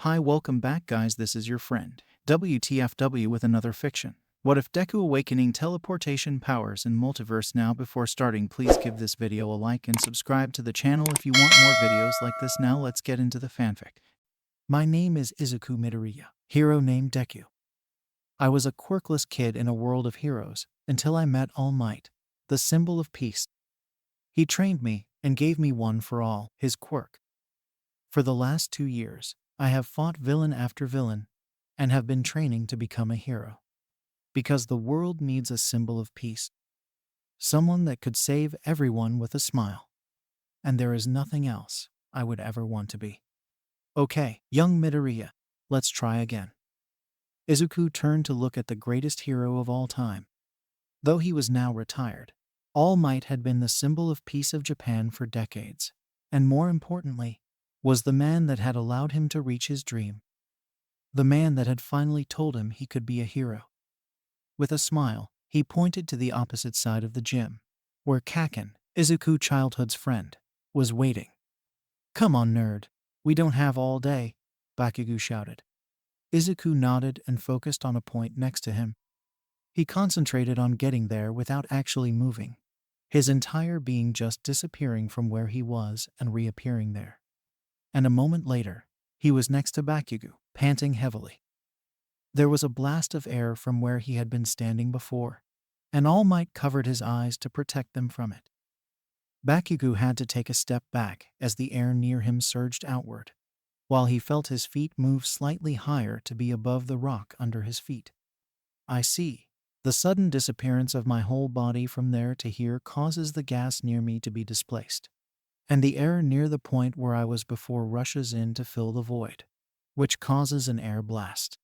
Hi, welcome back guys, this is your friend, WTFW with another fiction. What if Deku awakening teleportation powers in Multiverse? Now before starting, please give this video a like and subscribe to the channel if you want more videos like this. Now let's get into the fanfic. My name is Izuku Midoriya, hero named Deku. I was a quirkless kid in a world of heroes until I met All Might, the symbol of peace. He trained me and gave me one for all, his quirk. For the last 2 years, I have fought villain after villain and have been training to become a hero. Because the world needs a symbol of peace. Someone that could save everyone with a smile. And there is nothing else I would ever want to be. Okay, young Midoriya, let's try again. Izuku turned to look at the greatest hero of all time. Though he was now retired, All Might had been the symbol of peace of Japan for decades. And more importantly, was the man that had allowed him to reach his dream. The man that had finally told him he could be a hero. With a smile, he pointed to the opposite side of the gym, where Kaken, Izuku's childhood's friend, was waiting. Come on, nerd. We don't have all day, Bakugo shouted. Izuku nodded and focused on a point next to him. He concentrated on getting there without actually moving, his entire being just disappearing from where he was and reappearing there. And a moment later, he was next to Bakugo, panting heavily. There was a blast of air from where he had been standing before, and All Might covered his eyes to protect them from it. Bakugo had to take a step back as the air near him surged outward, while he felt his feet move slightly higher to be above the rock under his feet. I see. The sudden disappearance of my whole body from there to here causes the gas near me to be displaced, and the air near the point where I was before rushes in to fill the void, which causes an air blast.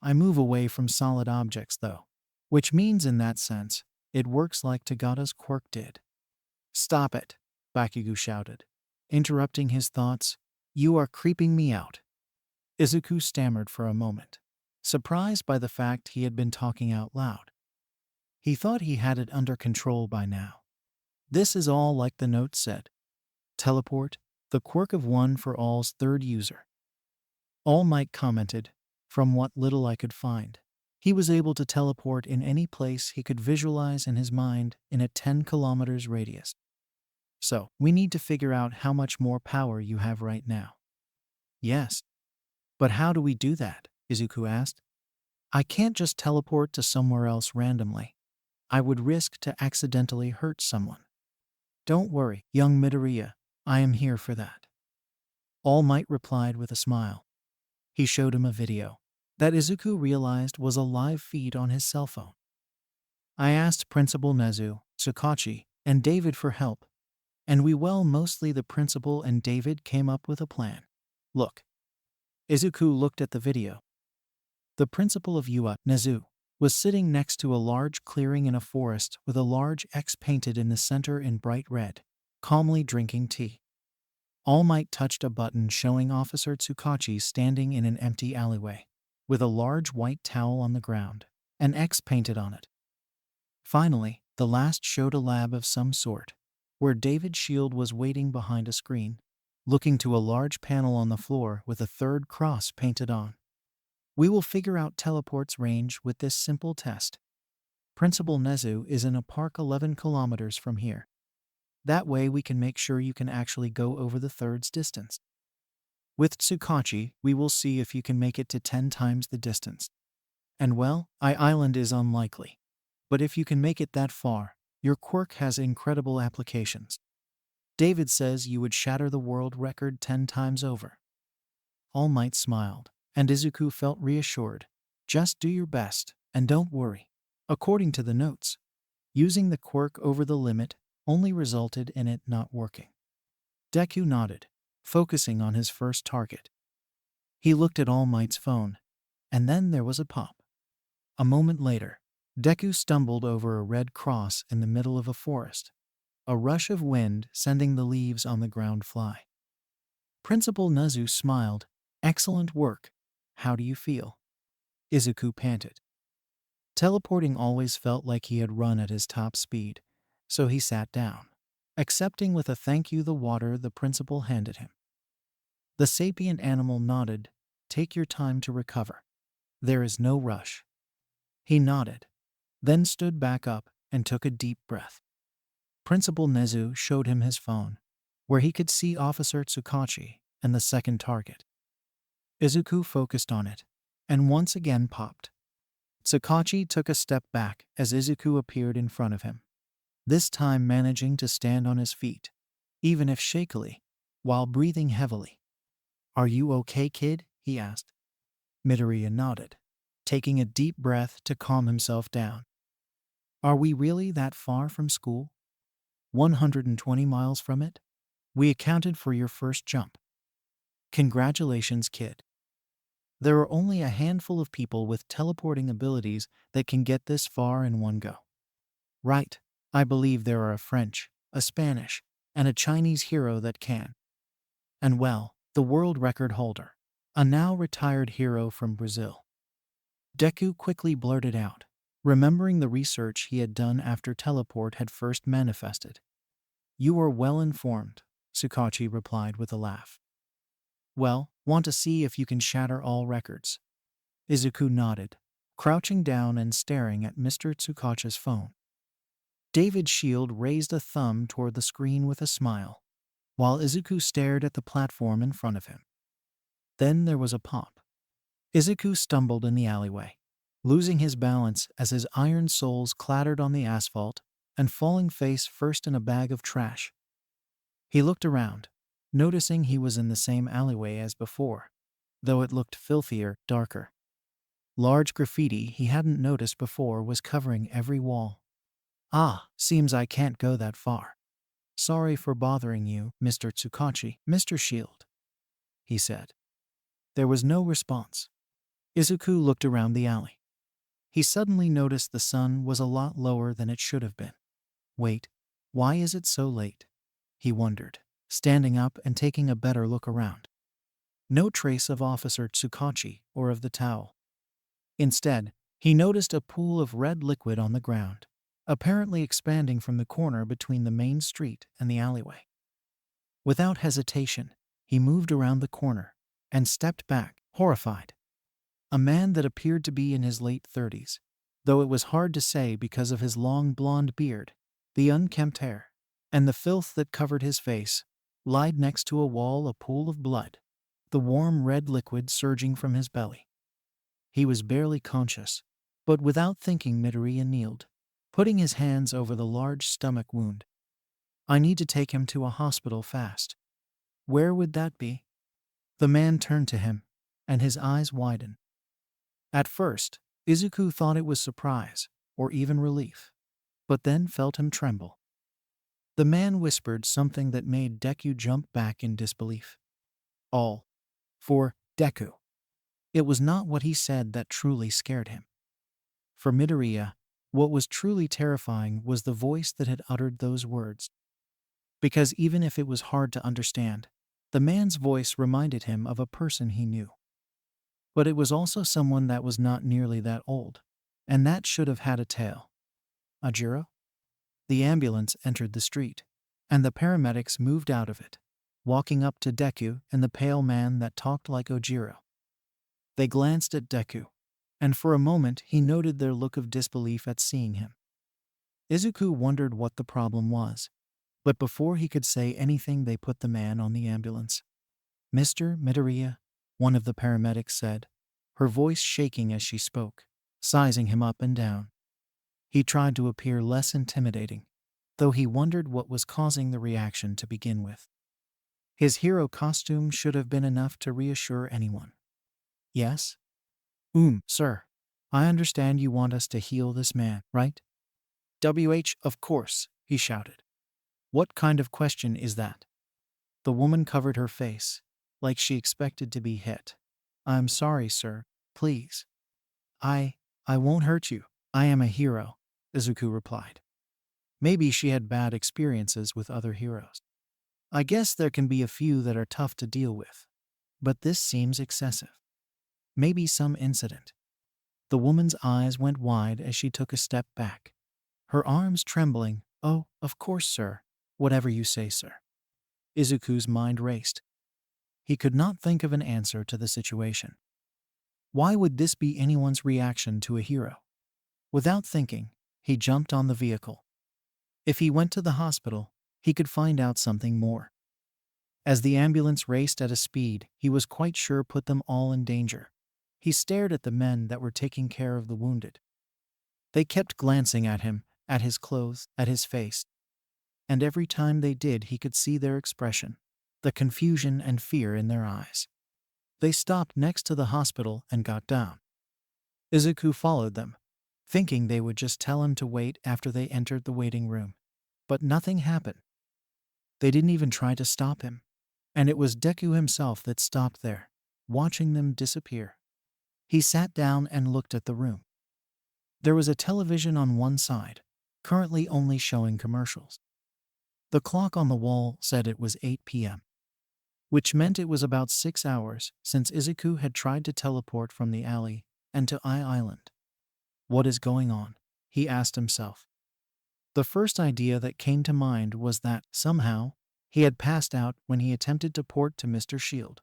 I move away from solid objects though, which means in that sense, it works like Tagata's quirk did. Stop it, Bakugo shouted, interrupting his thoughts. You are creeping me out. Izuku stammered for a moment, surprised by the fact he had been talking out loud. He thought he had it under control by now. This is all like the note said. Teleport, the quirk of one for all's third user. All Might commented, from what little I could find, he was able to teleport in any place he could visualize in his mind in a 10 kilometers radius. So, we need to figure out how much more power you have right now. Yes. But how do we do that? Izuku asked. I can't just teleport to somewhere else randomly. I would risk to accidentally hurt someone. Don't worry, young Midoriya, I am here for that. All Might replied with a smile. He showed him a video that Izuku realized was a live feed on his cell phone. I asked Principal Nezu, Tsukachi, and David for help, and mostly the principal and David came up with a plan. Look. Izuku looked at the video. The principal of UA, Nezu, was sitting next to a large clearing in a forest with a large X painted in the center in bright red, calmly drinking tea. All Might touched a button showing Officer Tsukachi standing in an empty alleyway, with a large white towel on the ground, an X painted on it. Finally, the last showed a lab of some sort, where David Shield was waiting behind a screen, looking to a large panel on the floor with a third cross painted on. We will figure out teleport's range with this simple test. Principal Nezu is in a park 11 kilometers from here. That way we can make sure you can actually go over the third's distance. With Tsukachi, we will see if you can make it to 10 times the distance. And Island is unlikely. But if you can make it that far, your quirk has incredible applications. David says you would shatter the world record 10 times over. All Might smiled, and Izuku felt reassured. Just do your best, and don't worry. According to the notes, using the quirk over the limit only resulted in it not working. Deku nodded, focusing on his first target. He looked at All Might's phone, and then there was a pop. A moment later, Deku stumbled over a red cross in the middle of a forest, a rush of wind sending the leaves on the ground fly. Principal Nezu smiled. Excellent work. How do you feel? Izuku panted. Teleporting always felt like he had run at his top speed, so he sat down, accepting with a thank you the water the principal handed him. The sapient animal nodded, take your time to recover. There is no rush. He nodded, then stood back up and took a deep breath. Principal Nezu showed him his phone, where he could see Officer Tsukachi and the second target. Izuku focused on it, and once again popped. Tsukachi took a step back as Izuku appeared in front of him, this time managing to stand on his feet, even if shakily, while breathing heavily. "Are you okay, kid?" he asked. Midoriya nodded, taking a deep breath to calm himself down. "Are we really that far from school? 120 miles from it? We accounted for your first jump. Congratulations, kid. There are only a handful of people with teleporting abilities that can get this far in one go." "Right. I believe there are a French, a Spanish, and a Chinese hero that can. And well, the world record holder, a now retired hero from Brazil." Deku quickly blurted out, remembering the research he had done after teleport had first manifested. "You are well informed," Tsukachi replied with a laugh. "Well, want to see if you can shatter all records?" Izuku nodded, crouching down and staring at Mr. Tsukachi's phone. David Shield raised a thumb toward the screen with a smile, while Izuku stared at the platform in front of him. Then there was a pop. Izuku stumbled in the alleyway, losing his balance as his iron soles clattered on the asphalt and falling face first in a bag of trash. He looked around, noticing he was in the same alleyway as before, though it looked filthier, darker. Large graffiti he hadn't noticed before was covering every wall. "Ah, seems I can't go that far. Sorry for bothering you, Mr. Tsukachi." "Mr. Shield," he said. There was no response. Izuku looked around the alley. He suddenly noticed the sun was a lot lower than it should have been. "Wait, why is it so late?" he wondered, standing up and taking a better look around. No trace of Officer Tsukachi or of the towel. Instead, he noticed a pool of red liquid on the ground, apparently expanding from the corner between the main street and the alleyway. Without hesitation, he moved around the corner and stepped back, horrified. A man that appeared to be in his late 30s, though it was hard to say because of his long blonde beard, the unkempt hair, and the filth that covered his face, lied next to a wall, a pool of blood, the warm red liquid surging from his belly. He was barely conscious, but without thinking Midoriya kneeled, putting his hands over the large stomach wound. "I need to take him to a hospital fast." "Where would that be?" The man turned to him, and his eyes widened. At first, Izuku thought it was surprise, or even relief, but then felt him tremble. The man whispered something that made Deku jump back in disbelief. All for Deku. It was not what he said that truly scared him. For Midoriya, what was truly terrifying was the voice that had uttered those words. Because even if it was hard to understand, the man's voice reminded him of a person he knew. But it was also someone that was not nearly that old, and that should have had a tail. Ojiro? The ambulance entered the street, and the paramedics moved out of it, walking up to Deku and the pale man that talked like Ojiro. They glanced at Deku, and for a moment he noted their look of disbelief at seeing him. Izuku wondered what the problem was, but before he could say anything they put the man on the ambulance. "Mr. Midoriya," one of the paramedics said, her voice shaking as she spoke, sizing him up and down. He tried to appear less intimidating, though he wondered what was causing the reaction to begin with. His hero costume should have been enough to reassure anyone. "Yes? Sir. I understand you want us to heal this man, right?" Of course," he shouted. "What kind of question is that?" The woman covered her face, like she expected to be hit. "I'm sorry, sir. Please." I won't hurt you. I am a hero," Izuku replied. Maybe she had bad experiences with other heroes. "I guess there can be a few that are tough to deal with, but this seems excessive. Maybe some incident." The woman's eyes went wide as she took a step back, her arms trembling. "Oh, of course, sir. Whatever you say, sir." Izuku's mind raced. He could not think of an answer to the situation. Why would this be anyone's reaction to a hero? Without thinking, he jumped on the vehicle. If he went to the hospital, he could find out something more. As the ambulance raced at a speed he was quite sure put them all in danger, he stared at the men that were taking care of the wounded. They kept glancing at him, at his clothes, at his face. And every time they did he could see their expression, the confusion and fear in their eyes. They stopped next to the hospital and got down. Izuku followed them, thinking they would just tell him to wait after they entered the waiting room. But nothing happened. They didn't even try to stop him. And it was Deku himself that stopped there, watching them disappear. He sat down and looked at the room. There was a television on one side, currently only showing commercials. The clock on the wall said it was 8 p.m., which meant it was about 6 hours since Izuku had tried to teleport from the alley and to Island. What is going on? He asked himself. The first idea that came to mind was that, somehow, he had passed out when he attempted to port to Mr. Shield.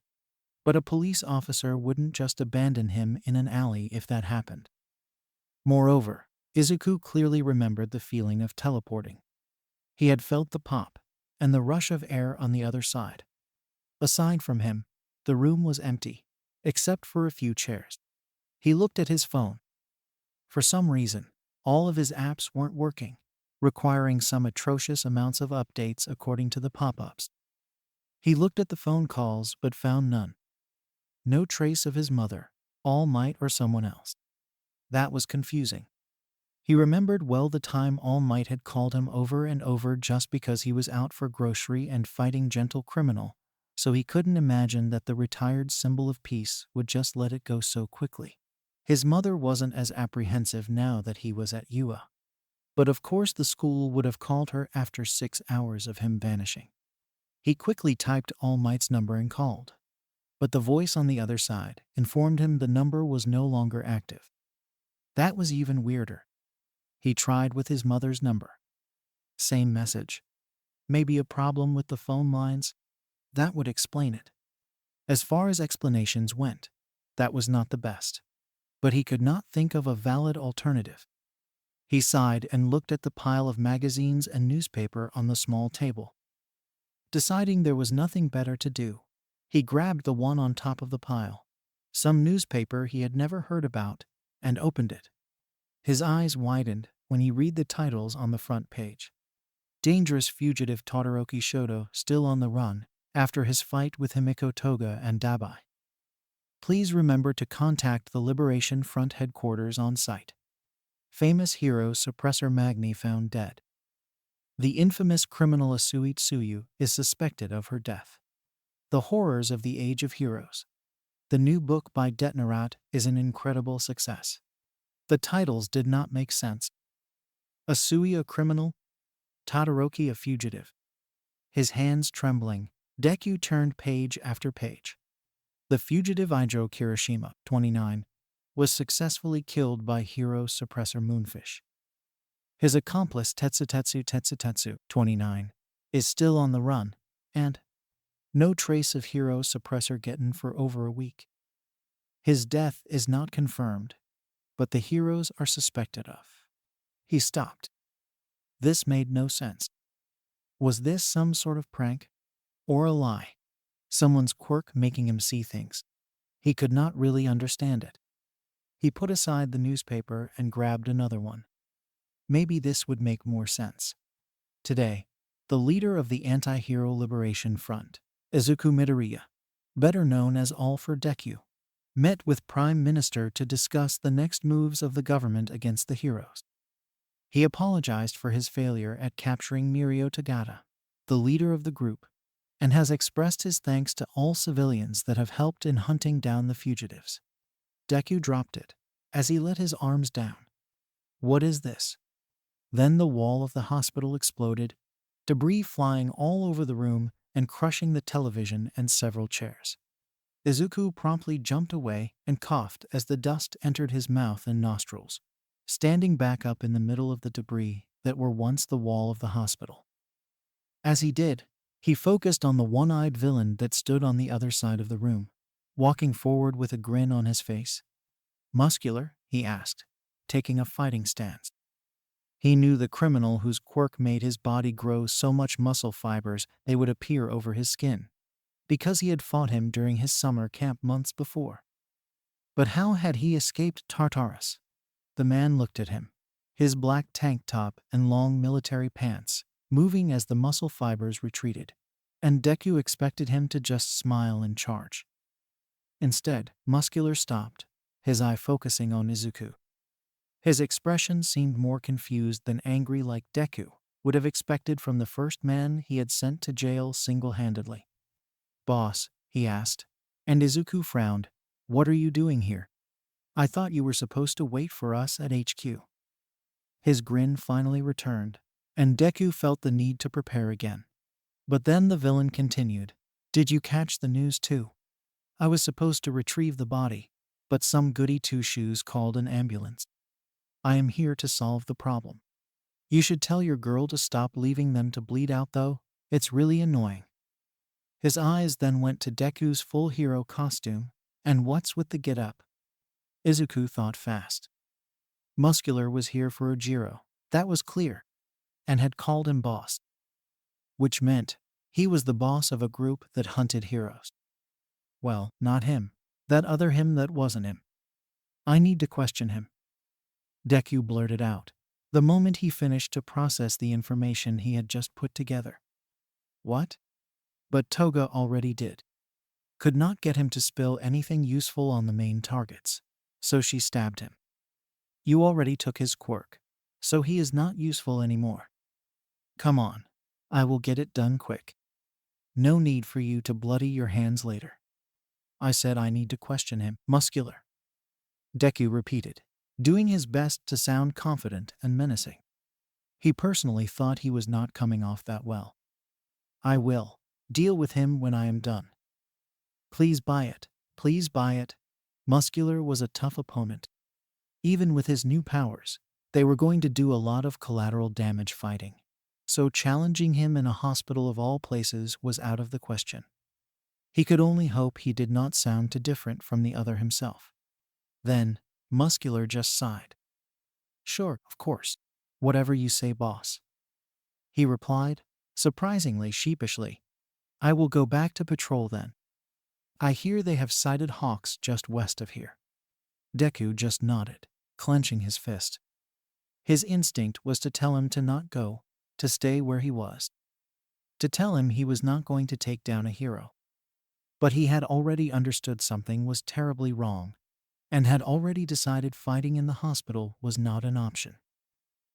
But a police officer wouldn't just abandon him in an alley if that happened. Moreover, Izuku clearly remembered the feeling of teleporting. He had felt the pop and the rush of air on the other side. Aside from him, the room was empty, except for a few chairs. He looked at his phone. For some reason, all of his apps weren't working, requiring some atrocious amounts of updates according to the pop-ups. He looked at the phone calls but found none. No trace of his mother, All Might, or someone else. That was confusing. He remembered well the time All Might had called him over and over just because he was out for grocery and fighting gentle criminal, so he couldn't imagine that the retired symbol of peace would just let it go so quickly. His mother wasn't as apprehensive now that he was at UA. But of course the school would have called her after 6 hours of him vanishing. He quickly typed All Might's number and called. But the voice on the other side informed him the number was no longer active. That was even weirder. He tried with his mother's number. Same message. Maybe a problem with the phone lines? That would explain it. As far as explanations went, that was not the best. But he could not think of a valid alternative. He sighed and looked at the pile of magazines and newspaper on the small table. Deciding there was nothing better to do, he grabbed the one on top of the pile, some newspaper he had never heard about, and opened it. His eyes widened when he read the titles on the front page. Dangerous fugitive Todoroki Shoto still on the run after his fight with Himiko Toga and Dabai. Please remember to contact the Liberation Front headquarters on site. Famous hero Suppressor Magni found dead. The infamous criminal Asui Tsuyu is suspected of her death. The horrors of the Age of Heroes. The new book by DarkenRaichu is an incredible success. The titles did not make sense. Asui a criminal? Todoroki a fugitive? His hands trembling, Deku turned page after page. The fugitive Ijo Kirishima, 29, was successfully killed by hero Suppressor Moonfish. His accomplice Tetsutetsu, 29, is still on the run, and no trace of hero Suppressor Getten for over a week. His death is not confirmed, but the heroes are suspected of. He stopped. This made no sense. Was this some sort of prank? Or a lie? Someone's quirk making him see things? He could not really understand it. He put aside the newspaper and grabbed another one. Maybe this would make more sense. Today, the leader of the Anti-Hero Liberation Front, Izuku Midoriya, better known as All for Deku, met with Prime Minister to discuss the next moves of the government against the heroes. He apologized for his failure at capturing Mirio Tagata, the leader of the group, and has expressed his thanks to all civilians that have helped in hunting down the fugitives. Deku dropped it as he let his arms down. What is this? Then the wall of the hospital exploded, debris flying all over the room and crushing the television and several chairs. Izuku promptly jumped away and coughed as the dust entered his mouth and nostrils, standing back up in the middle of the debris that were once the wall of the hospital. As he did, he focused on the one-eyed villain that stood on the other side of the room, walking forward with a grin on his face. Muscular? He asked, taking a fighting stance. He knew the criminal whose quirk made his body grow so much muscle fibers they would appear over his skin, because he had fought him during his summer camp months before. But how had he escaped Tartarus? The man looked at him, his black tank top and long military pants moving as the muscle fibers retreated, and Deku expected him to just smile and charge. Instead, Muscular stopped, his eye focusing on Izuku. His expression seemed more confused than angry, like Deku would have expected from the first man he had sent to jail single-handedly. "Boss," he asked, and Izuku frowned. "What are you doing here? I thought you were supposed to wait for us at HQ." His grin finally returned, and Deku felt the need to prepare again. But then the villain continued. "Did you catch the news too? I was supposed to retrieve the body, but some goody two-shoes called an ambulance. I am here to solve the problem. You should tell your girl to stop leaving them to bleed out though. It's really annoying." His eyes then went to Deku's full hero costume. "And what's with the get-up?" Izuku thought fast. Muscular was here for Ojiro, that was clear, and had called him boss. Which meant he was the boss of a group that hunted heroes. Well, not him. That other him that wasn't him. "I need to question him," Deku blurted out, the moment he finished to process the information he had just put together. "What?" But Toga already did. Could not get him to spill anything useful on the main targets, so she stabbed him. "You already took his quirk, so he is not useful anymore. Come on, I will get it done quick. No need for you to bloody your hands later." "I said I need to question him." "Muscular," Deku repeated, doing his best to sound confident and menacing. He personally thought he was not coming off that well. "I will deal with him when I am done. Please buy it, please buy it." Muscular was a tough opponent. Even with his new powers, they were going to do a lot of collateral damage fighting, so challenging him in a hospital of all places was out of the question. He could only hope he did not sound too different from the other himself. Then, Muscular just sighed. "Sure, of course. Whatever you say, boss," he replied, surprisingly sheepishly. "I will go back to patrol then. I hear they have sighted hawks just west of here." Deku just nodded, clenching his fist. His instinct was to tell him to not go, to stay where he was. To tell him he was not going to take down a hero. But he had already understood something was terribly wrong, and had already decided fighting in the hospital was not an option.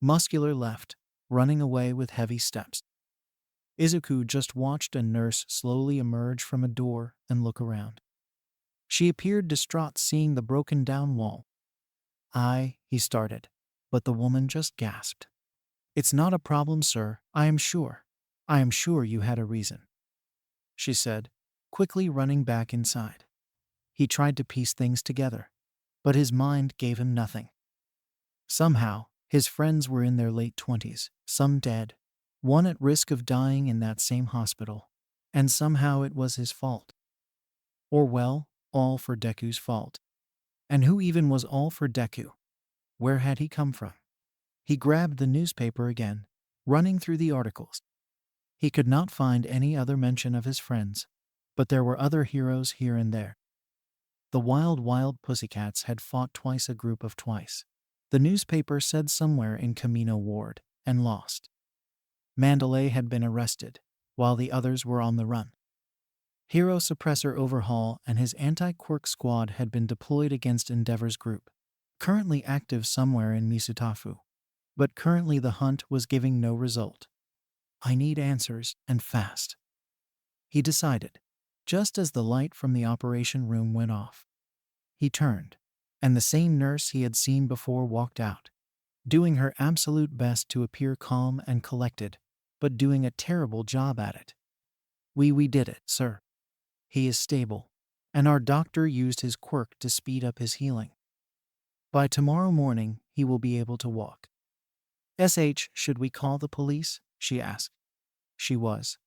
Muscular left, running away with heavy steps. Izuku just watched a nurse slowly emerge from a door and look around. She appeared distraught seeing the broken down wall. He started, but the woman just gasped. "It's not a problem, sir, I am sure. I am sure you had a reason," she said, quickly running back inside. He tried to piece things together, but his mind gave him nothing. Somehow, his friends were in their late 20s, some dead, one at risk of dying in that same hospital, and somehow it was his fault. Or well, all for Deku's fault. And who even was all for Deku? Where had he come from? He grabbed the newspaper again, running through the articles. He could not find any other mention of his friends, but there were other heroes here and there. The wild pussycats had fought twice a group of twice. The newspaper said somewhere in Camino Ward, and lost. Mandalay had been arrested, while the others were on the run. Hero Suppressor Overhaul and his anti-quirk squad had been deployed against Endeavor's group, currently active somewhere in Misutafu. But currently the hunt was giving no result. "I need answers, and fast," he decided, just as the light from the operation room went off. He turned, and the same nurse he had seen before walked out, doing her absolute best to appear calm and collected, but doing a terrible job at it. We did it, sir. He is stable, and our doctor used his quirk to speed up his healing. By tomorrow morning, he will be able to walk." Should we call the police?" she asked. She was.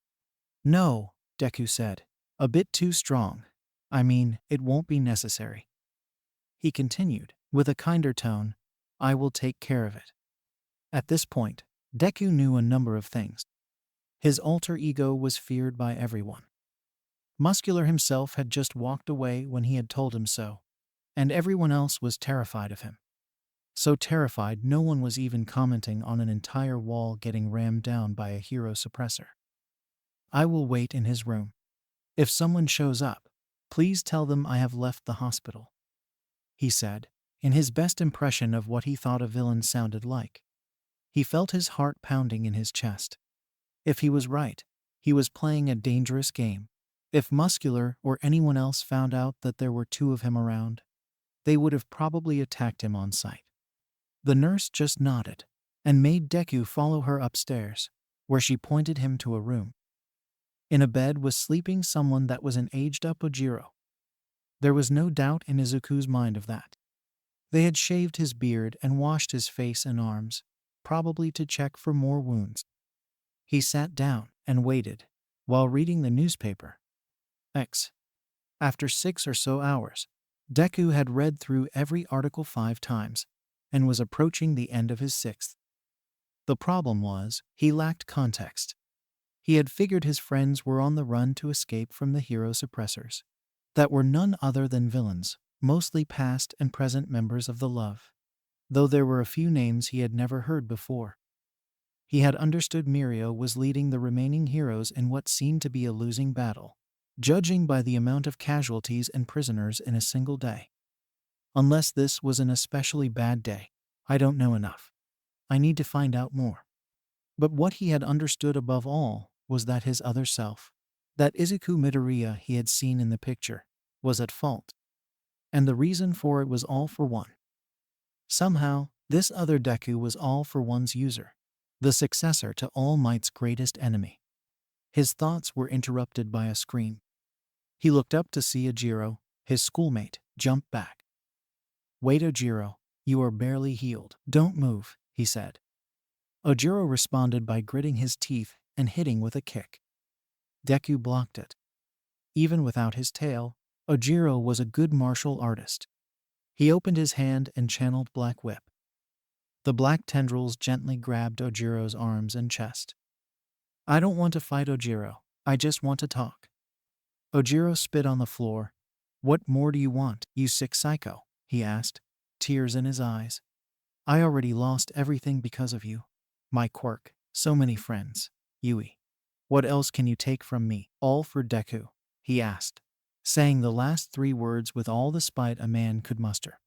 "No," Deku said. "A bit too strong. I mean, it won't be necessary." He continued, With a kinder tone, I will take care of it. At this point, Deku knew a number of things. His alter ego was feared by everyone. Muscular himself had just walked away when he had told him so, and everyone else was terrified of him. So terrified no one was even commenting on an entire wall getting rammed down by a hero suppressor. I will wait in his room. If someone shows up, please tell them I have left the hospital, he said, in his best impression of what he thought a villain sounded like. He felt his heart pounding in his chest. If he was right, he was playing a dangerous game. If Muscular or anyone else found out that there were two of him around, they would have probably attacked him on sight. The nurse just nodded and made Deku follow her upstairs, where she pointed him to a room. In a bed was sleeping someone that was an aged-up Ojiro. There was no doubt in Izuku's mind of that. They had shaved his beard and washed his face and arms, probably to check for more wounds. He sat down and waited, while reading the newspaper. After 6 or so hours, Deku had read through every article 5 times, and was approaching the end of his 6th. The problem was, he lacked context. He had figured his friends were on the run to escape from the hero suppressors, that were none other than villains, mostly past and present members of the Love, though there were a few names he had never heard before. He had understood Midoriya was leading the remaining heroes in what seemed to be a losing battle, judging by the amount of casualties and prisoners in a single day. Unless this was an especially bad day, I don't know enough. I need to find out more. But what he had understood above all was that his other self, that Izuku Midoriya he had seen in the picture, was at fault. And the reason for it was All For One. Somehow, this other Deku was All For One's user, the successor to All Might's greatest enemy. His thoughts were interrupted by a scream. He looked up to see Ojiro, his schoolmate, jump back. "Wait, Ojiro, you are barely healed. Don't move," he said. Ojiro responded by gritting his teeth and hitting with a kick. Deku blocked it. Even without his tail, Ojiro was a good martial artist. He opened his hand and channeled Black Whip. The black tendrils gently grabbed Ojiro's arms and chest. "I don't want to fight, Ojiro. I just want to talk." Ojiro spit on the floor. "What more do you want, you sick psycho?" he asked, tears in his eyes. "I already lost everything because of you. My quirk, so many friends, Yui. What else can you take from me?" "All for Deku?" he asked, saying the last 3 words with all the spite a man could muster.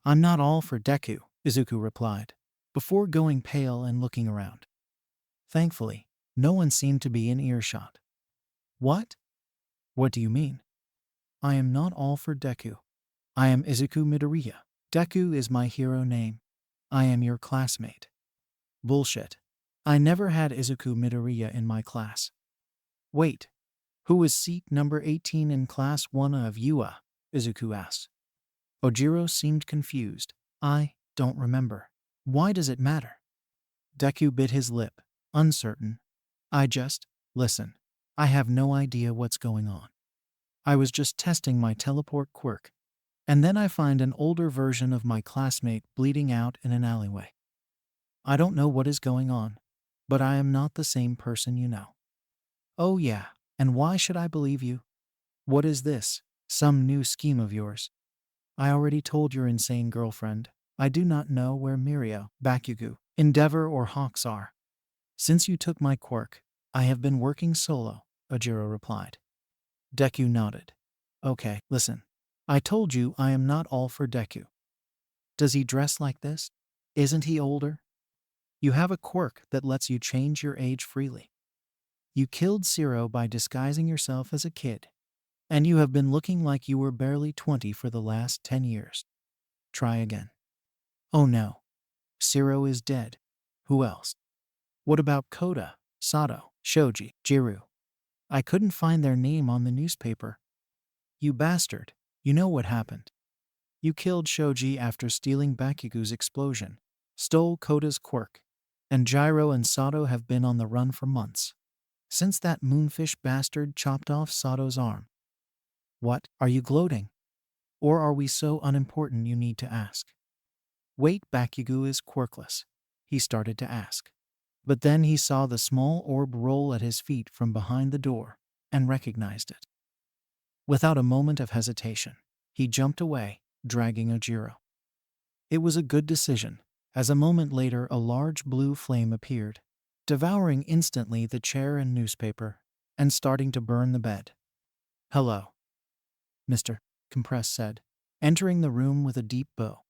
"I'm not all for Deku," Izuku replied, before going pale and looking around. Thankfully, no one seemed to be in earshot. "What? What do you mean?" "I am not all for Deku. I am Izuku Midoriya. Deku is my hero name. I am your classmate." "Bullshit. I never had Izuku Midoriya in my class." "Wait, who is seat number 18 in class 1 of UA?" Izuku asked. Ojiro seemed confused. "I don't remember. Why does it matter?" Deku bit his lip, uncertain. Listen, I have no idea what's going on. I was just testing my teleport quirk, and then I find an older version of my classmate bleeding out in an alleyway. I don't know what is going on, but I am not the same person you know." "Oh yeah, and why should I believe you? What is this, some new scheme of yours?" "I already told your insane girlfriend, I do not know where Midoriya, Bakugo, Endeavor or Hawks are. Since you took my quirk, I have been working solo," Ojiro replied. Deku nodded. "Okay, listen. I told you I am not all for Deku. Does he dress like this? Isn't he older? You have a quirk that lets you change your age freely. You killed Zero by disguising yourself as a kid, and you have been looking like you were barely 20 for the last 10 years. Try again." "Oh no. Zero is dead. Who else? What about Koda, Sato, Shoji, Jiru? I couldn't find their name on the newspaper." "You bastard, you know what happened. You killed Shoji after stealing Bakugo's explosion, stole Koda's quirk, and Jiro and Sato have been on the run for months, since that moonfish bastard chopped off Sato's arm." "What, are you gloating?" Or are we so unimportant you need to ask? Wait, Bakugo is quirkless, he started to ask. But then he saw the small orb roll at his feet from behind the door and recognized it. Without a moment of hesitation, he jumped away, dragging Ojiro. It was a good decision, as a moment later a large blue flame appeared, devouring instantly the chair and newspaper, and starting to burn the bed. "Hello, Mr. Compress said, entering the room with a deep bow.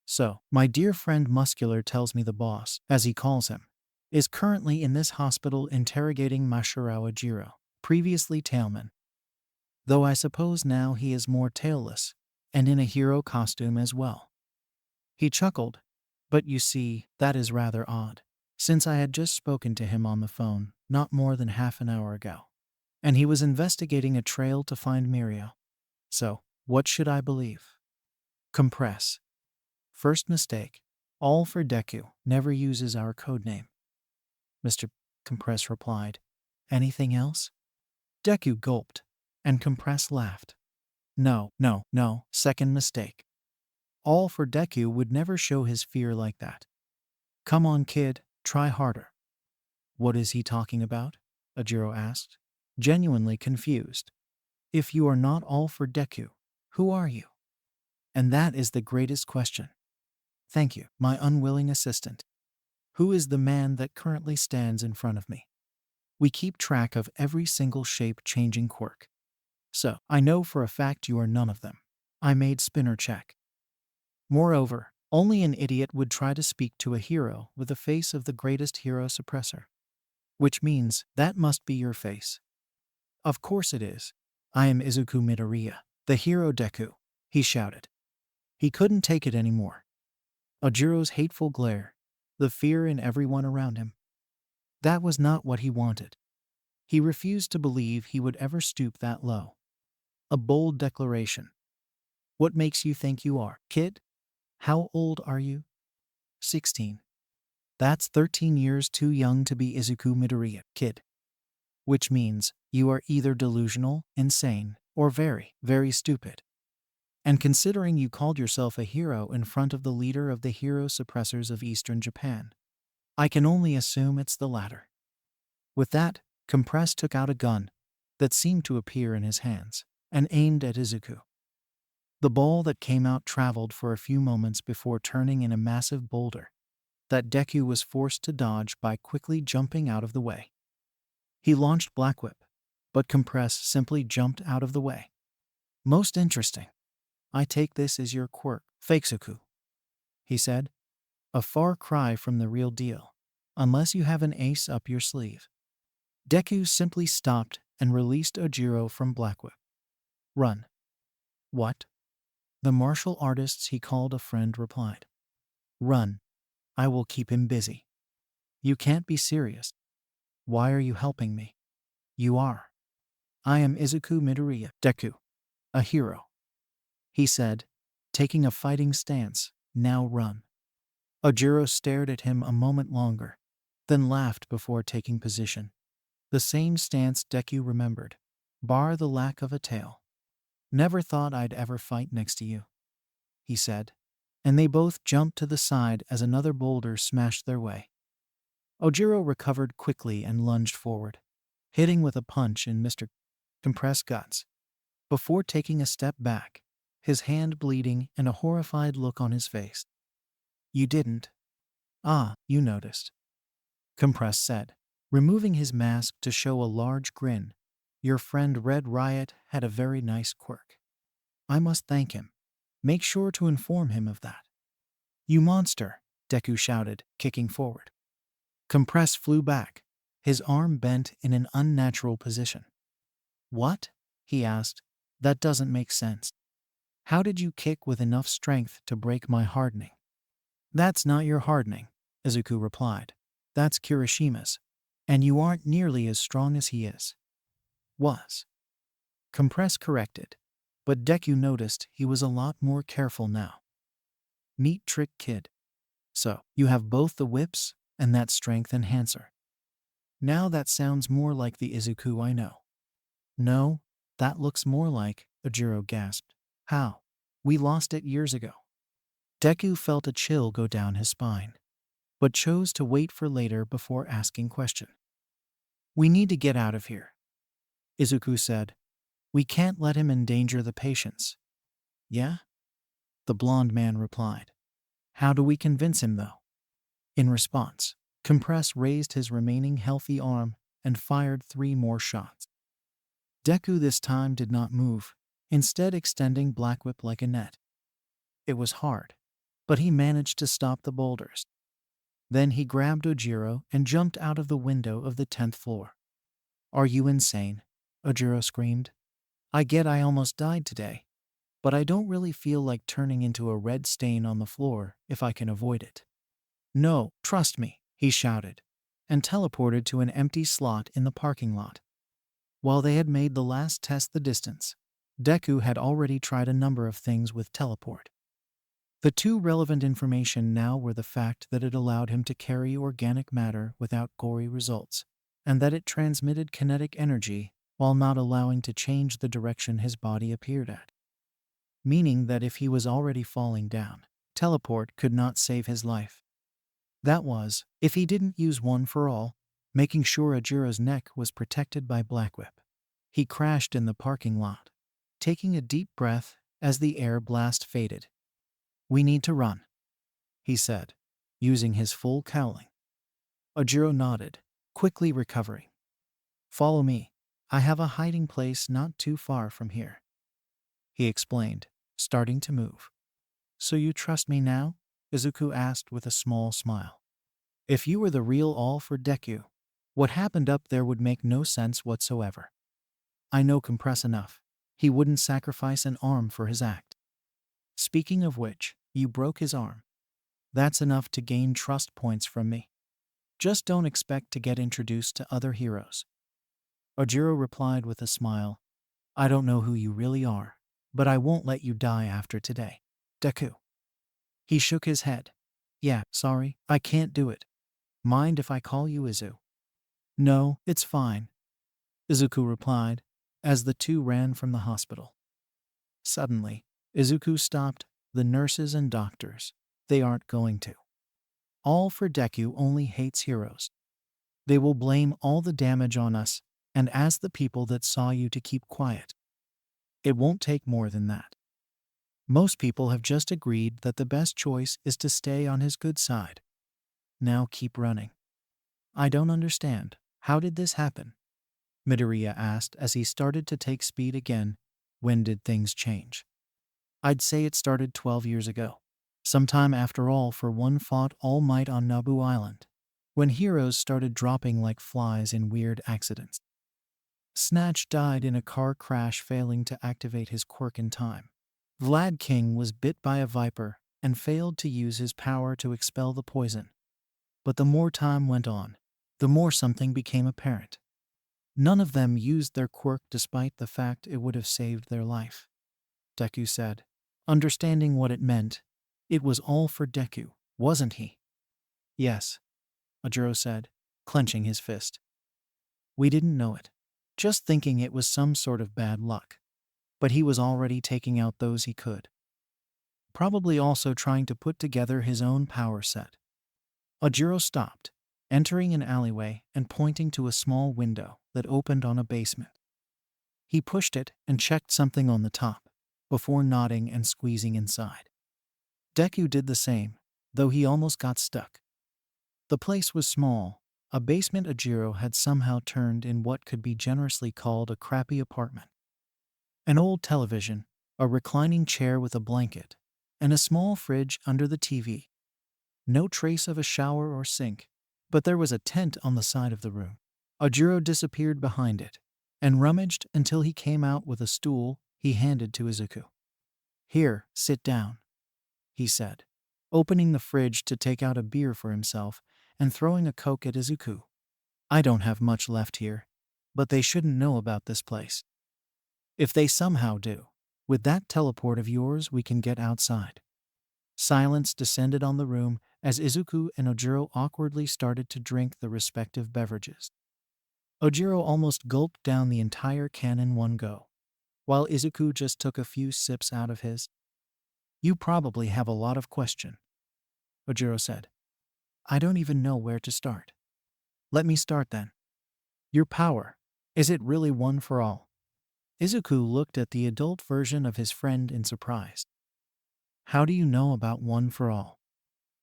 "So, my dear friend Muscular tells me the boss, as he calls him, is currently in this hospital interrogating Mashirao Ojiro, previously Tailman. Though I suppose now he is more tailless, and in a hero costume as well." He chuckled, "But you see, that is rather odd, since I had just spoken to him on the phone not more than half an hour ago, and he was investigating a trail to find Mirio. So, what should I believe?" Compress. "First mistake. All for Deku never uses our codename," Mr. Compress replied. "Anything else?" Deku gulped, and Compress laughed. No, second mistake. All for Deku would never show his fear like that. Come on, kid, try harder." "What is he talking about?" Ojiro asked, genuinely confused. "If you are not all for Deku, who are you? And that is the greatest question. Thank you, my unwilling assistant. Who is the man that currently stands in front of me? We keep track of every single shape-changing quirk. So, I know for a fact you are none of them. I made Spinner check. Moreover, only an idiot would try to speak to a hero with the face of the greatest hero suppressor. Which means that must be your face." "Of course it is. I am Izuku Midoriya, the hero Deku," he shouted. He couldn't take it anymore. Ojiro's hateful glare, the fear in everyone around him. That was not what he wanted. He refused to believe he would ever stoop that low. A bold declaration. "What makes you think you are, kid? How old are you?" 16. "That's 13 years too young to be Izuku Midoriya, kid. Which means you are either delusional, insane, or very, very stupid. And considering you called yourself a hero in front of the leader of the hero suppressors of Eastern Japan, I can only assume it's the latter." With that, Compress took out a gun that seemed to appear in his hands and aimed at Izuku. The ball that came out traveled for a few moments before turning in a massive boulder that Deku was forced to dodge by quickly jumping out of the way. He launched Black Whip, but Compress simply jumped out of the way. "Most interesting. I take this as your quirk, Fakesuku," he said. "A far cry from the real deal, unless you have an ace up your sleeve." Deku simply stopped and released Ojiro from Black Whip. "Run." "What?" The martial artists he called a friend replied. "Run. I will keep him busy." "You can't be serious. Why are you helping me?" "You are. I am Izuku Midoriya, Deku, a hero," he said, taking a fighting stance. "Now run." Ojiro stared at him a moment longer, then laughed before taking position. The same stance Deku remembered, bar the lack of a tail. "Never thought I'd ever fight next to you," he said, and they both jumped to the side as another boulder smashed their way. Ojiro recovered quickly and lunged forward, hitting with a punch in Mr. Compressed guts, before taking a step back, his hand bleeding and a horrified look on his face. "You didn't." "Ah, you noticed," Compress said, removing his mask to show a large grin. "Your friend Red Riot had a very nice quirk. I must thank him. Make sure to inform him of that." "You monster," Deku shouted, kicking forward. Compress flew back, his arm bent in an unnatural position. "What?" he asked. "That doesn't make sense. How did you kick with enough strength to break my hardening?" "That's not your hardening," Izuku replied. "That's Kirishima's. And you aren't nearly as strong as he is." "Was." Compress corrected, but Deku noticed he was a lot more careful now. "Neat trick, kid. So, you have both the whips and that strength enhancer. Now that sounds more like the Izuku I know." "No, that looks more like," Ojiro gasped. "How?" We lost it years ago. Deku felt a chill go down his spine, but chose to wait for later before asking question. We need to get out of here, Izuku said. We can't let him endanger the patients. Yeah? The blonde man replied. How do we convince him though? In response, Compress raised his remaining healthy arm and fired 3 more shots. Deku this time did not move, instead extending Black Whip like a net. It was hard, but he managed to stop the boulders. Then he grabbed Ojiro and jumped out of the window of the 10th floor. Are you insane? Ojiro screamed. I get I almost died today, but I don't really feel like turning into a red stain on the floor if I can avoid it. No, trust me, he shouted, and teleported to an empty slot in the parking lot. While they had made the last test the distance, Deku had already tried a number of things with teleport. The 2 relevant information now were the fact that it allowed him to carry organic matter without gory results, and that it transmitted kinetic energy while not allowing to change the direction his body appeared at. Meaning that if he was already falling down, teleport could not save his life. That was, if he didn't use one for all, making sure Ojiro's neck was protected by Black Whip. He crashed in the parking lot, taking a deep breath as the air blast faded. We need to run, he said, using his full cowling. Ojiro nodded, quickly recovering. Follow me. I have a hiding place not too far from here, he explained, starting to move. So you trust me now? Izuku asked with a small smile. If you were the real all for Deku, what happened up there would make no sense whatsoever. I know Compress enough. He wouldn't sacrifice an arm for his act. Speaking of which, you broke his arm. That's enough to gain trust points from me. Just don't expect to get introduced to other heroes. Ojiro replied with a smile. I don't know who you really are, but I won't let you die after today. Deku. He shook his head. Yeah, sorry, I can't do it. Mind if I call you Izu? No, it's fine, Izuku replied, as the 2 ran from the hospital. Suddenly, Izuku stopped. The nurses and doctors. They aren't going to. All for Deku only hates heroes. They will blame all the damage on us and ask the people that saw you to keep quiet. It won't take more than that. Most people have just agreed that the best choice is to stay on his good side. Now keep running. I don't understand. How did this happen? Midoriya asked as he started to take speed again. When did things change? I'd say it started 12 years ago. Sometime after All for One fought All Might on Naboo Island, when heroes started dropping like flies in weird accidents. Snatch died in a car crash failing to activate his quirk in time. Vlad King was bit by a viper and failed to use his power to expel the poison. But the more time went on, the more something became apparent. None of them used their quirk despite the fact it would have saved their life. Deku said, understanding what it meant. It was all for Deku, wasn't he? Yes, Ojiro said, clenching his fist. We didn't know it, just thinking it was some sort of bad luck. But he was already taking out those he could. Probably also trying to put together his own power set. Ojiro stopped, entering an alleyway and pointing to a small window that opened on a basement. He pushed it and checked something on the top, before nodding and squeezing inside. Deku did the same, though he almost got stuck. The place was small, a basement Ojiro had somehow turned in what could be generously called a crappy apartment. An old television, a reclining chair with a blanket, and a small fridge under the TV. No trace of a shower or sink, but there was a tent on the side of the room. Ojiro disappeared behind it, and rummaged until he came out with a stool he handed to Izuku. Here, sit down, he said, opening the fridge to take out a beer for himself and throwing a Coke at Izuku. I don't have much left here, but they shouldn't know about this place. If they somehow do, with that teleport of yours we can get outside. Silence descended on the room as Izuku and Ojiro awkwardly started to drink the respective beverages. Ojiro almost gulped down the entire can in one go, while Izuku just took a few sips out of his. You probably have a lot of questions, Ojiro said. I don't even know where to start. Let me start then. Your power. Is it really one for all? Izuku looked at the adult version of his friend in surprise. How do you know about one for all?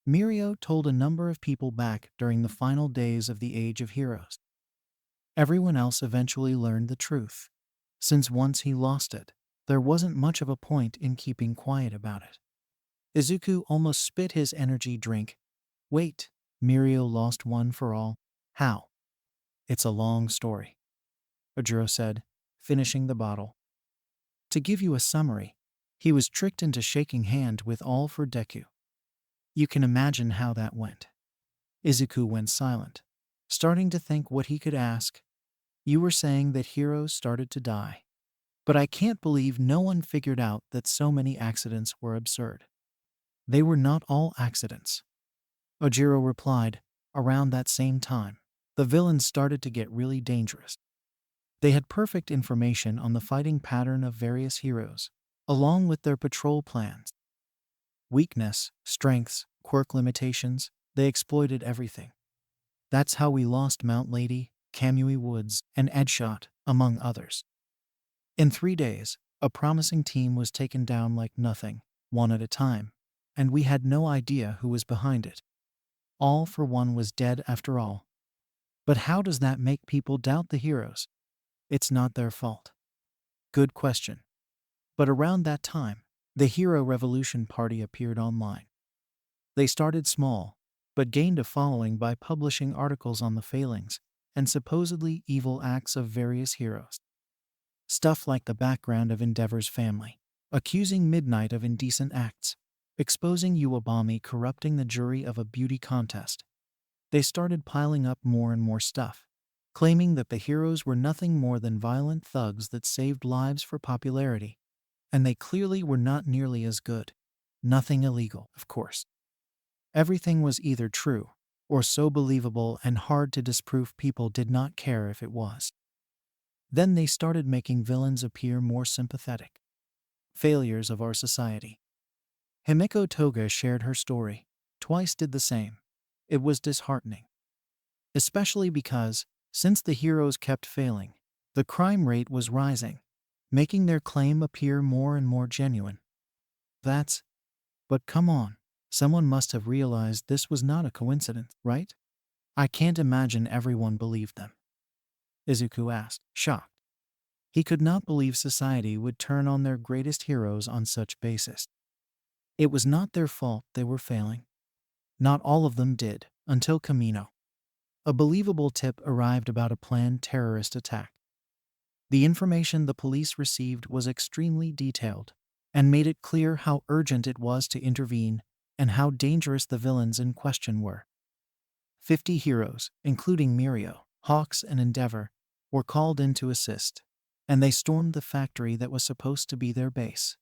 Mirio told a number of people back during the final days of the Age of Heroes. Everyone else eventually learned the truth, since once he lost it, there wasn't much of a point in keeping quiet about it. Izuku almost spit his energy drink. Wait, Mirio lost one for all? How? It's a long story, Ojiro said, finishing the bottle. To give you a summary, he was tricked into shaking hand with All for Deku. You can imagine how that went. Izuku went silent, starting to think what he could ask. You were saying that heroes started to die. But I can't believe no one figured out that so many accidents were absurd. They were not all accidents, Ojiro replied. Around that same time, the villains started to get really dangerous. They had perfect information on the fighting pattern of various heroes, along with their patrol plans. Weakness, strengths, quirk limitations, they exploited everything. That's how we lost Mount Lady, Kamui Woods, and Edgeshot, among others. In 3 days, a promising team was taken down like nothing, one at a time, and we had no idea who was behind it. All for One was dead after all. But how does that make people doubt the heroes? It's not their fault. Good question. But around that time, the Hero Revolution Party appeared online. They started small, but gained a following by publishing articles on the failings and supposedly evil acts of various heroes. Stuff like the background of Endeavor's family, accusing Midnight of indecent acts, exposing Uwabami corrupting the jury of a beauty contest. They started piling up more and more stuff, claiming that the heroes were nothing more than violent thugs that saved lives for popularity. And they clearly were not nearly as good. Nothing illegal, of course. Everything was either true or so believable and hard to disprove people did not care if it was. Then they started making villains appear more sympathetic. Failures of our society. Himeko Toga shared her story. Twice did the same. It was disheartening. Especially because, since the heroes kept failing, the crime rate was rising, making their claim appear more and more genuine. But come on, someone must have realized this was not a coincidence, right? I can't imagine everyone believed them. Izuku asked, shocked. He could not believe society would turn on their greatest heroes on such basis. It was not their fault they were failing. Not all of them did, until Kamino. A believable tip arrived about a planned terrorist attack. The information the police received was extremely detailed and made it clear how urgent it was to intervene and how dangerous the villains in question were. 50 heroes, including Mirio, Hawks, and Endeavor, were called in to assist, and they stormed the factory that was supposed to be their base.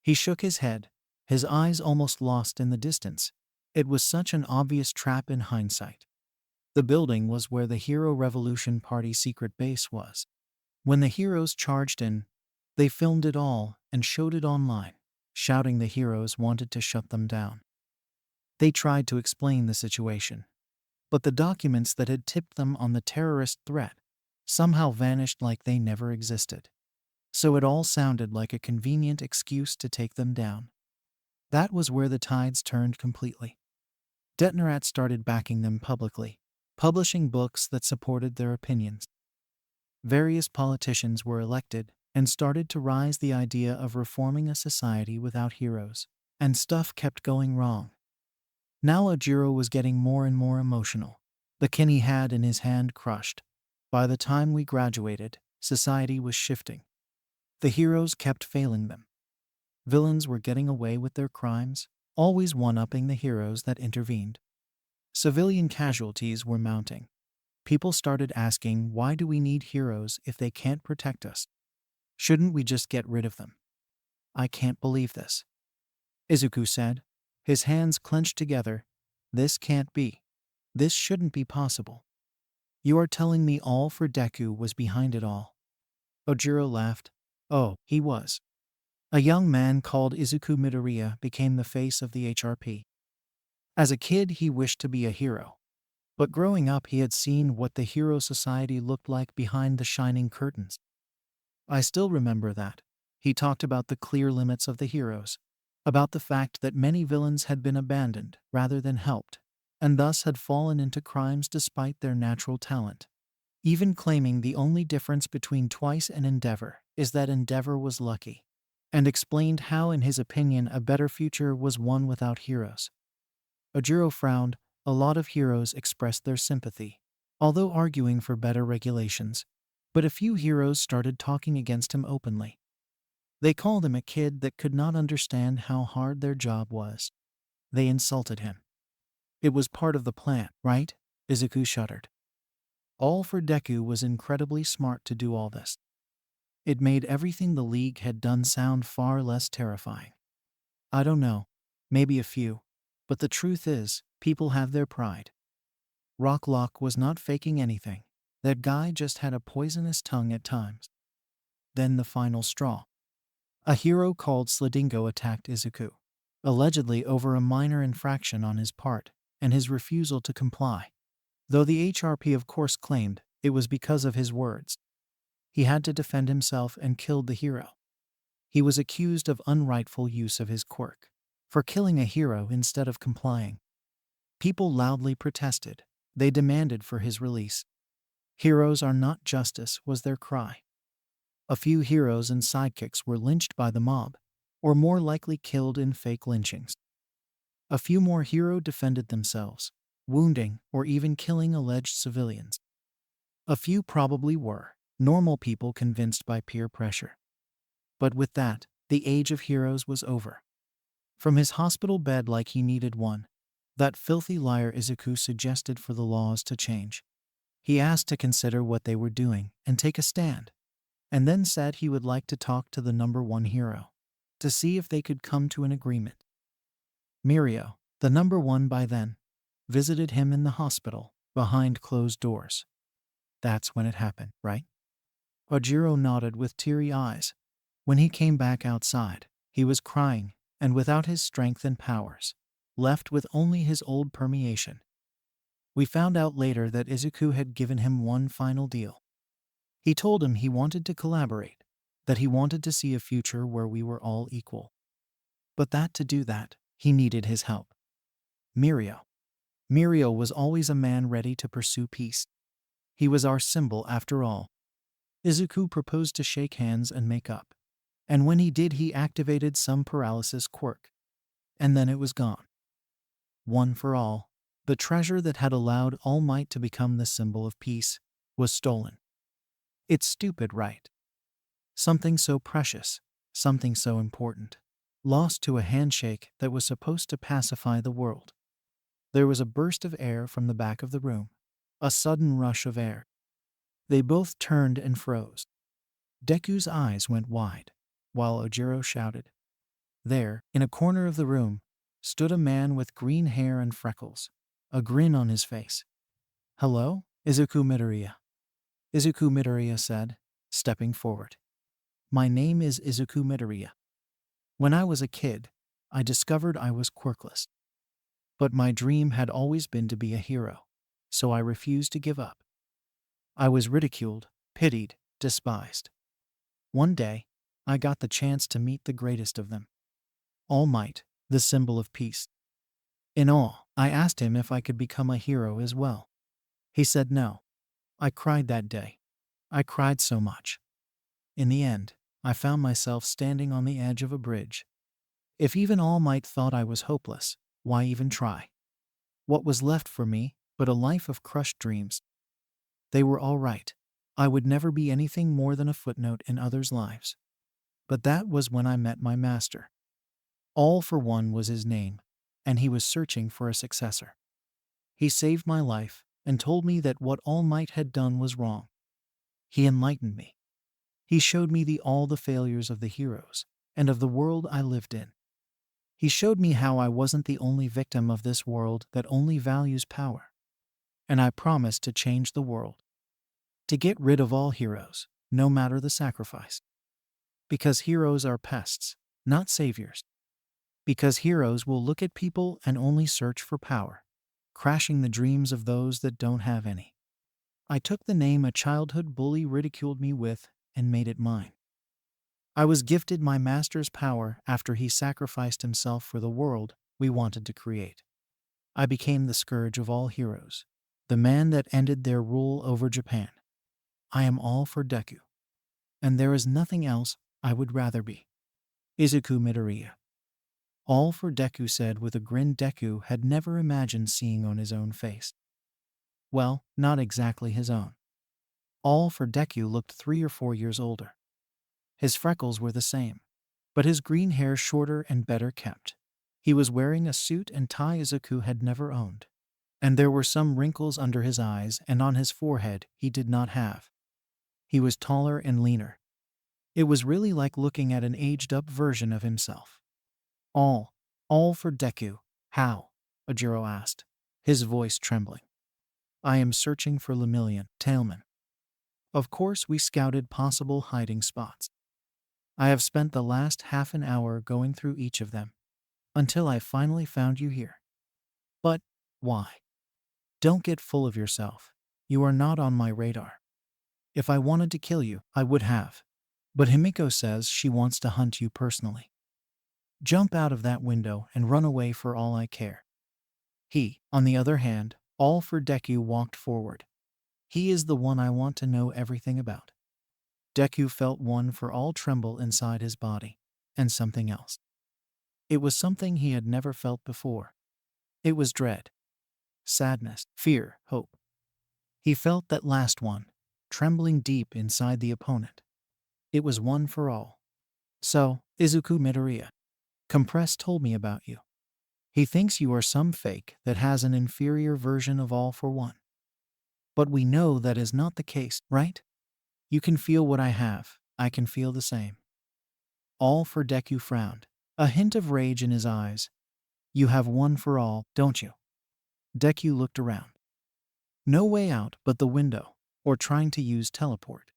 He shook his head, his eyes almost lost in the distance. It was such an obvious trap in hindsight. The building was where the Hero Revolution Party secret base was. When the heroes charged in, they filmed it all and showed it online, shouting the heroes wanted to shut them down. They tried to explain the situation, but the documents that had tipped them on the terrorist threat somehow vanished like they never existed. So it all sounded like a convenient excuse to take them down. That was where the tides turned completely. Detnerat started backing them publicly, publishing books that supported their opinions. Various politicians were elected and started to rise the idea of reforming a society without heroes, and stuff kept going wrong. Now Ojiro was getting more and more emotional. The kin he had in his hand crushed. By the time we graduated, society was shifting. The heroes kept failing them. Villains were getting away with their crimes, always one-upping the heroes that intervened. Civilian casualties were mounting. People started asking, why do we need heroes if they can't protect us? Shouldn't we just get rid of them? I can't believe this, Izuku said, his hands clenched together. This can't be. This shouldn't be possible. You are telling me All for Deku was behind it all? Ojiro laughed. Oh, he was. A young man called Izuku Midoriya became the face of the HRP. As a kid, he wished to be a hero. But growing up, he had seen what the hero society looked like behind the shining curtains. I still remember that. He talked about the clear limits of the heroes, about the fact that many villains had been abandoned rather than helped, and thus had fallen into crimes despite their natural talent. Even claiming the only difference between Twice and Endeavor is that Endeavor was lucky, and explained how, in his opinion, a better future was one without heroes. Ojiro frowned. A lot of heroes expressed their sympathy, although arguing for better regulations, but a few heroes started talking against him openly. They called him a kid that could not understand how hard their job was. They insulted him. It was part of the plan, right? Izuku shuddered. All for Deku was incredibly smart to do all this. It made everything the League had done sound far less terrifying. I don't know, maybe a few, but the truth is, people have their pride. Rocklock was not faking anything. That guy just had a poisonous tongue at times. Then the final straw. A hero called Sladingo attacked Izuku, allegedly over a minor infraction on his part and his refusal to comply, though the HRP of course claimed it was because of his words. He had to defend himself and killed the hero. He was accused of unrightful use of his quirk, for killing a hero instead of complying. People loudly protested. They demanded for his release. Heroes are not justice was their cry. A few heroes and sidekicks were lynched by the mob, or more likely killed in fake lynchings. A few more heroes defended themselves, wounding or even killing alleged civilians. A few probably were normal people convinced by peer pressure. But with that, the age of heroes was over. From his hospital bed like he needed one, that filthy liar Izuku suggested for the laws to change. He asked to consider what they were doing and take a stand, and then said he would like to talk to the number one hero, to see if they could come to an agreement. Mirio, the number one by then, visited him in the hospital, behind closed doors. That's when it happened, right? Ojiro nodded with teary eyes. When he came back outside, he was crying, and without his strength and powers, left with only his old permeation. We found out later that Izuku had given him one final deal. He told him he wanted to collaborate, that he wanted to see a future where we were all equal. But that to do that, he needed his help. Mirio. Mirio was always a man ready to pursue peace. He was our symbol after all. Izuku proposed to shake hands and make up. And when he did, he activated some paralysis quirk. And then it was gone. One for all, the treasure that had allowed All Might to become the symbol of peace was stolen. It's stupid, right? Something so precious, something so important, lost to a handshake that was supposed to pacify the world. There was a burst of air from the back of the room, a sudden rush of air. They both turned and froze. Deku's eyes went wide, while Ojiro shouted. There, in a corner of the room, stood a man with green hair and freckles, a grin on his face. Hello, Izuku Midoriya. Izuku Midoriya said, stepping forward. My name is Izuku Midoriya. When I was a kid, I discovered I was quirkless. But my dream had always been to be a hero, so I refused to give up. I was ridiculed, pitied, despised. One day, I got the chance to meet the greatest of them. All Might, the symbol of peace. In awe, I asked him if I could become a hero as well. He said no. I cried that day. I cried so much. In the end, I found myself standing on the edge of a bridge. If even All Might thought I was hopeless, why even try? What was left for me but a life of crushed dreams? They were all right. I would never be anything more than a footnote in others' lives. But that was when I met my master. All for One was his name, and he was searching for a successor. He saved my life and told me that what All Might had done was wrong. He enlightened me. He showed me all the failures of the heroes and of the world I lived in. He showed me how I wasn't the only victim of this world that only values power. And I promised to change the world. To get rid of all heroes, no matter the sacrifice. Because heroes are pests, not saviors. Because heroes will look at people and only search for power, crashing the dreams of those that don't have any. I took the name a childhood bully ridiculed me with and made it mine. I was gifted my master's power after he sacrificed himself for the world we wanted to create. I became the scourge of all heroes, the man that ended their rule over Japan. I am all for Deku. And there is nothing else I would rather be. Izuku Midoriya. All for Deku said with a grin Deku had never imagined seeing on his own face. Well, not exactly his own. All for Deku looked 3 or 4 years older. His freckles were the same, but his green hair shorter and better kept. He was wearing a suit and tie Izuku had never owned. And there were some wrinkles under his eyes and on his forehead he did not have. He was taller and leaner. It was really like looking at an aged-up version of himself. All for Deku. How? Ojiro asked, his voice trembling. I am searching for Lemillion, Tailman. Of course we scouted possible hiding spots. I have spent the last half an hour going through each of them, until I finally found you here. But why? Don't get full of yourself. You are not on my radar. If I wanted to kill you, I would have. But Himiko says she wants to hunt you personally. Jump out of that window and run away for all I care. He, on the other hand, all for Deku walked forward. He is the one I want to know everything about. Deku felt one for all tremble inside his body, and something else. It was something he had never felt before. It was dread, sadness, fear, hope. He felt that last one, trembling deep inside the opponent. It was one for all. So, Izuku Midoriya, Compress told me about you. He thinks you are some fake that has an inferior version of All for One. But we know that is not the case, right? You can feel what I have. I can feel the same. All for Deku frowned, a hint of rage in his eyes. You have one for all, don't you? Deku looked around. No way out but the window, or trying to use teleport.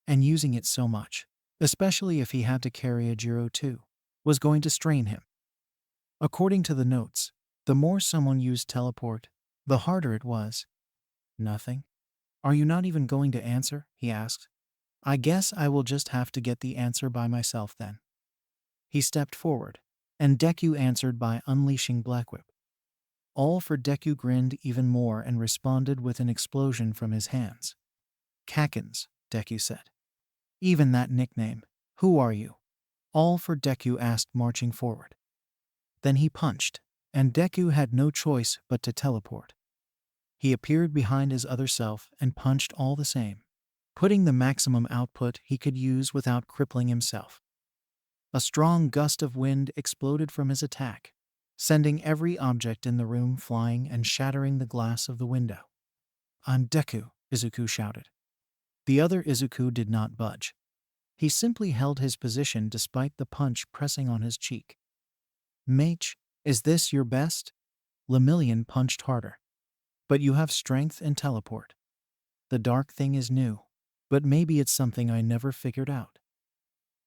And using it so much, especially if he had to carry Ojiro too, was going to strain him. According to the notes, the more someone used teleport, the harder it was. Nothing? Are you not even going to answer? He asked. I guess I will just have to get the answer by myself then. He stepped forward, and Deku answered by unleashing Black Whip. All for Deku grinned even more and responded with an explosion from his hands. Kakens, Deku said. Even that nickname. Who are you? All for Deku asked, marching forward. Then he punched, and Deku had no choice but to teleport. He appeared behind his other self and punched all the same, putting the maximum output he could use without crippling himself. A strong gust of wind exploded from his attack, sending every object in the room flying and shattering the glass of the window. I'm Deku, Izuku shouted. The other Izuku did not budge. He simply held his position despite the punch pressing on his cheek. Mage, is this your best? Lemillion punched harder. But you have strength and teleport. The dark thing is new, but maybe it's something I never figured out.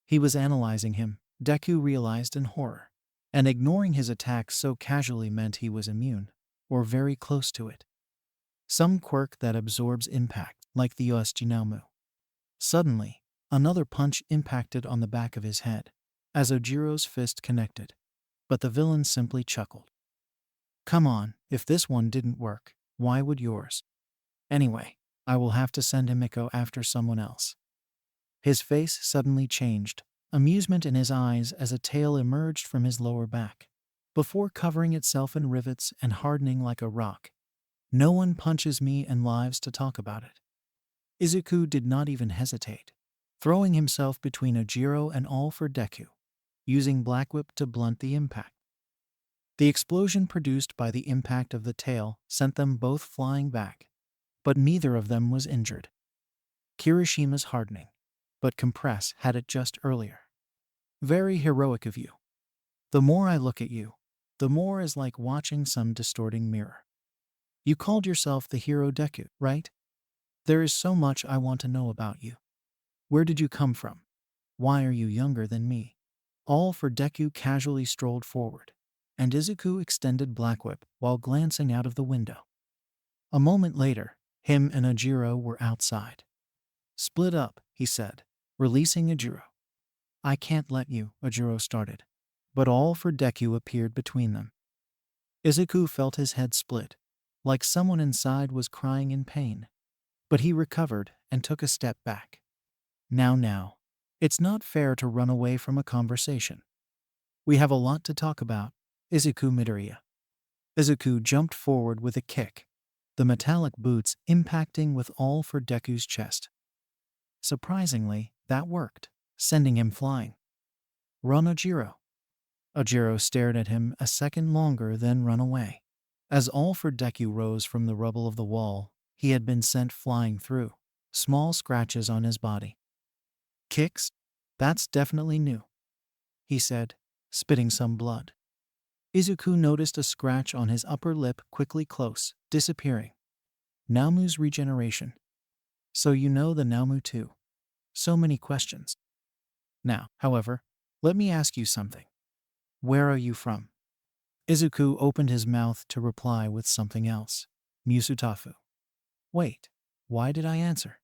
He was analyzing him, Deku realized in horror, and ignoring his attack so casually meant he was immune, or very close to it. Some quirk that absorbs impact, like the Osjinamu. Suddenly, another punch impacted on the back of his head, as Ojiro's fist connected, but the villain simply chuckled. Come on, if this one didn't work, why would yours? Anyway, I will have to send Himiko after someone else. His face suddenly changed, amusement in his eyes as a tail emerged from his lower back, before covering itself in rivets and hardening like a rock. No one punches me and lives to talk about it. Izuku did not even hesitate, throwing himself between Ojiro and All for Deku, using Black Whip to blunt the impact. The explosion produced by the impact of the tail sent them both flying back, but neither of them was injured. Kirishima's hardening, but Compress had it just earlier. Very heroic of you. The more I look at you, the more is like watching some distorting mirror. You called yourself the hero Deku, right? There is so much I want to know about you. Where did you come from? Why are you younger than me? All for Deku casually strolled forward, and Izuku extended Black Whip while glancing out of the window. A moment later, him and Ojiro were outside. Split up, he said, releasing Ojiro. I can't let you, Ojiro started, but all for Deku appeared between them. Izuku felt his head split, like someone inside was crying in pain. But he recovered and took a step back. Now, it's not fair to run away from a conversation. We have a lot to talk about, Izuku Midoriya. Izuku jumped forward with a kick, the metallic boots impacting with all for Deku's chest. Surprisingly, that worked, sending him flying. Run, Ojiro. Ojiro stared at him a second longer, then run away. As all for Deku rose from the rubble of the wall, he had been sent flying through, small scratches on his body. Kicks? That's definitely new, he said, spitting some blood. Izuku noticed a scratch on his upper lip quickly close, disappearing. Naomu's regeneration. So you know the Naomu too. So many questions. Now, however, let me ask you something. Where are you from? Izuku opened his mouth to reply with something else. Musutafu. Wait, why did I answer?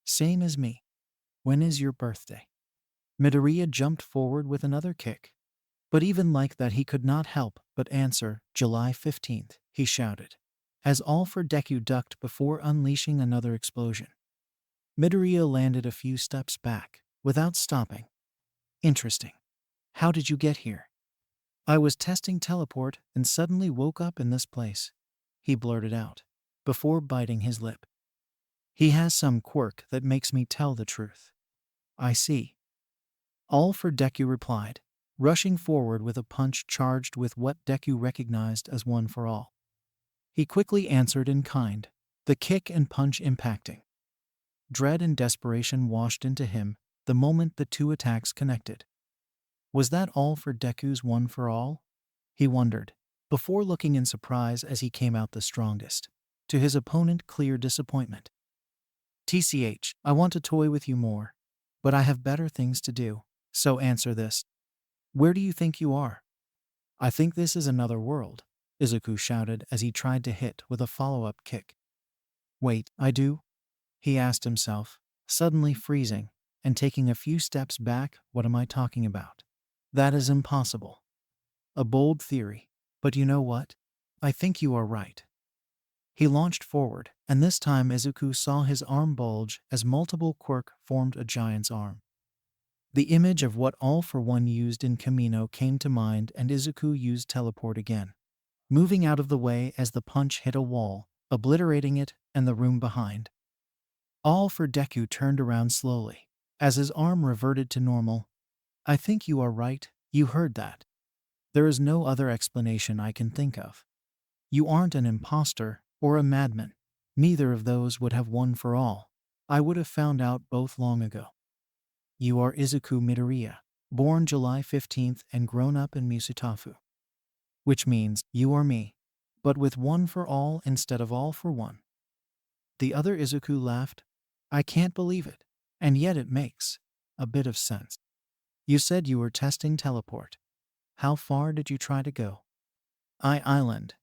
Same as me. When is your birthday? Midoriya jumped forward with another kick. But even like that he could not help but answer, July 15th, he shouted, as all for Deku ducked before unleashing another explosion. Midoriya landed a few steps back, without stopping. Interesting. How did you get here? I was testing teleport and suddenly woke up in this place, he blurted out, before biting his lip. He has some quirk that makes me tell the truth. I see. All for Deku replied, rushing forward with a punch charged with what Deku recognized as one for all. He quickly answered in kind, the kick and punch impacting. Dread and desperation washed into him the moment the two attacks connected. Was that all for Deku's one for all? He wondered, before looking in surprise as he came out the strongest. To his opponent, clear disappointment. TCH, I want to toy with you more, but I have better things to do, so answer this. Where do you think you are? I think this is another world, Izuku shouted as he tried to hit with a follow-up kick. Wait, I do? He asked himself, suddenly freezing and taking a few steps back. What am I talking about? That is impossible. A bold theory, but you know what? I think you are right. He launched forward, and this time Izuku saw his arm bulge as multiple quirk formed a giant's arm. The image of what All for One used in Kamino came to mind, and Izuku used teleport again, moving out of the way as the punch hit a wall, obliterating it and the room behind. All for Deku turned around slowly, as his arm reverted to normal. I think you are right, you heard that. There is no other explanation I can think of. You aren't an imposter or a madman. Neither of those would have won for all. I would have found out both long ago. You are Izuku Midoriya, born July 15th and grown up in Musutafu. Which means you are me, but with one for all instead of all for one. The other Izuku laughed. I can't believe it, and yet it makes a bit of sense. You said you were testing teleport. How far did you try to go? Island.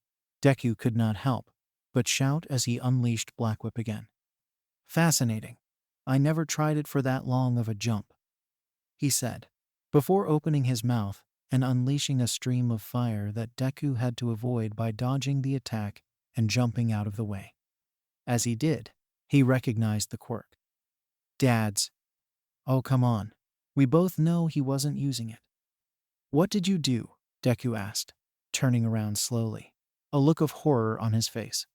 Deku could not help but shout as he unleashed Black Whip again. Fascinating. I never tried it for that long of a jump, he said, before opening his mouth and unleashing a stream of fire that Deku had to avoid by dodging the attack and jumping out of the way. As he did, he recognized the quirk. Dad's. Oh, come on. We both know he wasn't using it. What did you do? Deku asked, turning around slowly, a look of horror on his face.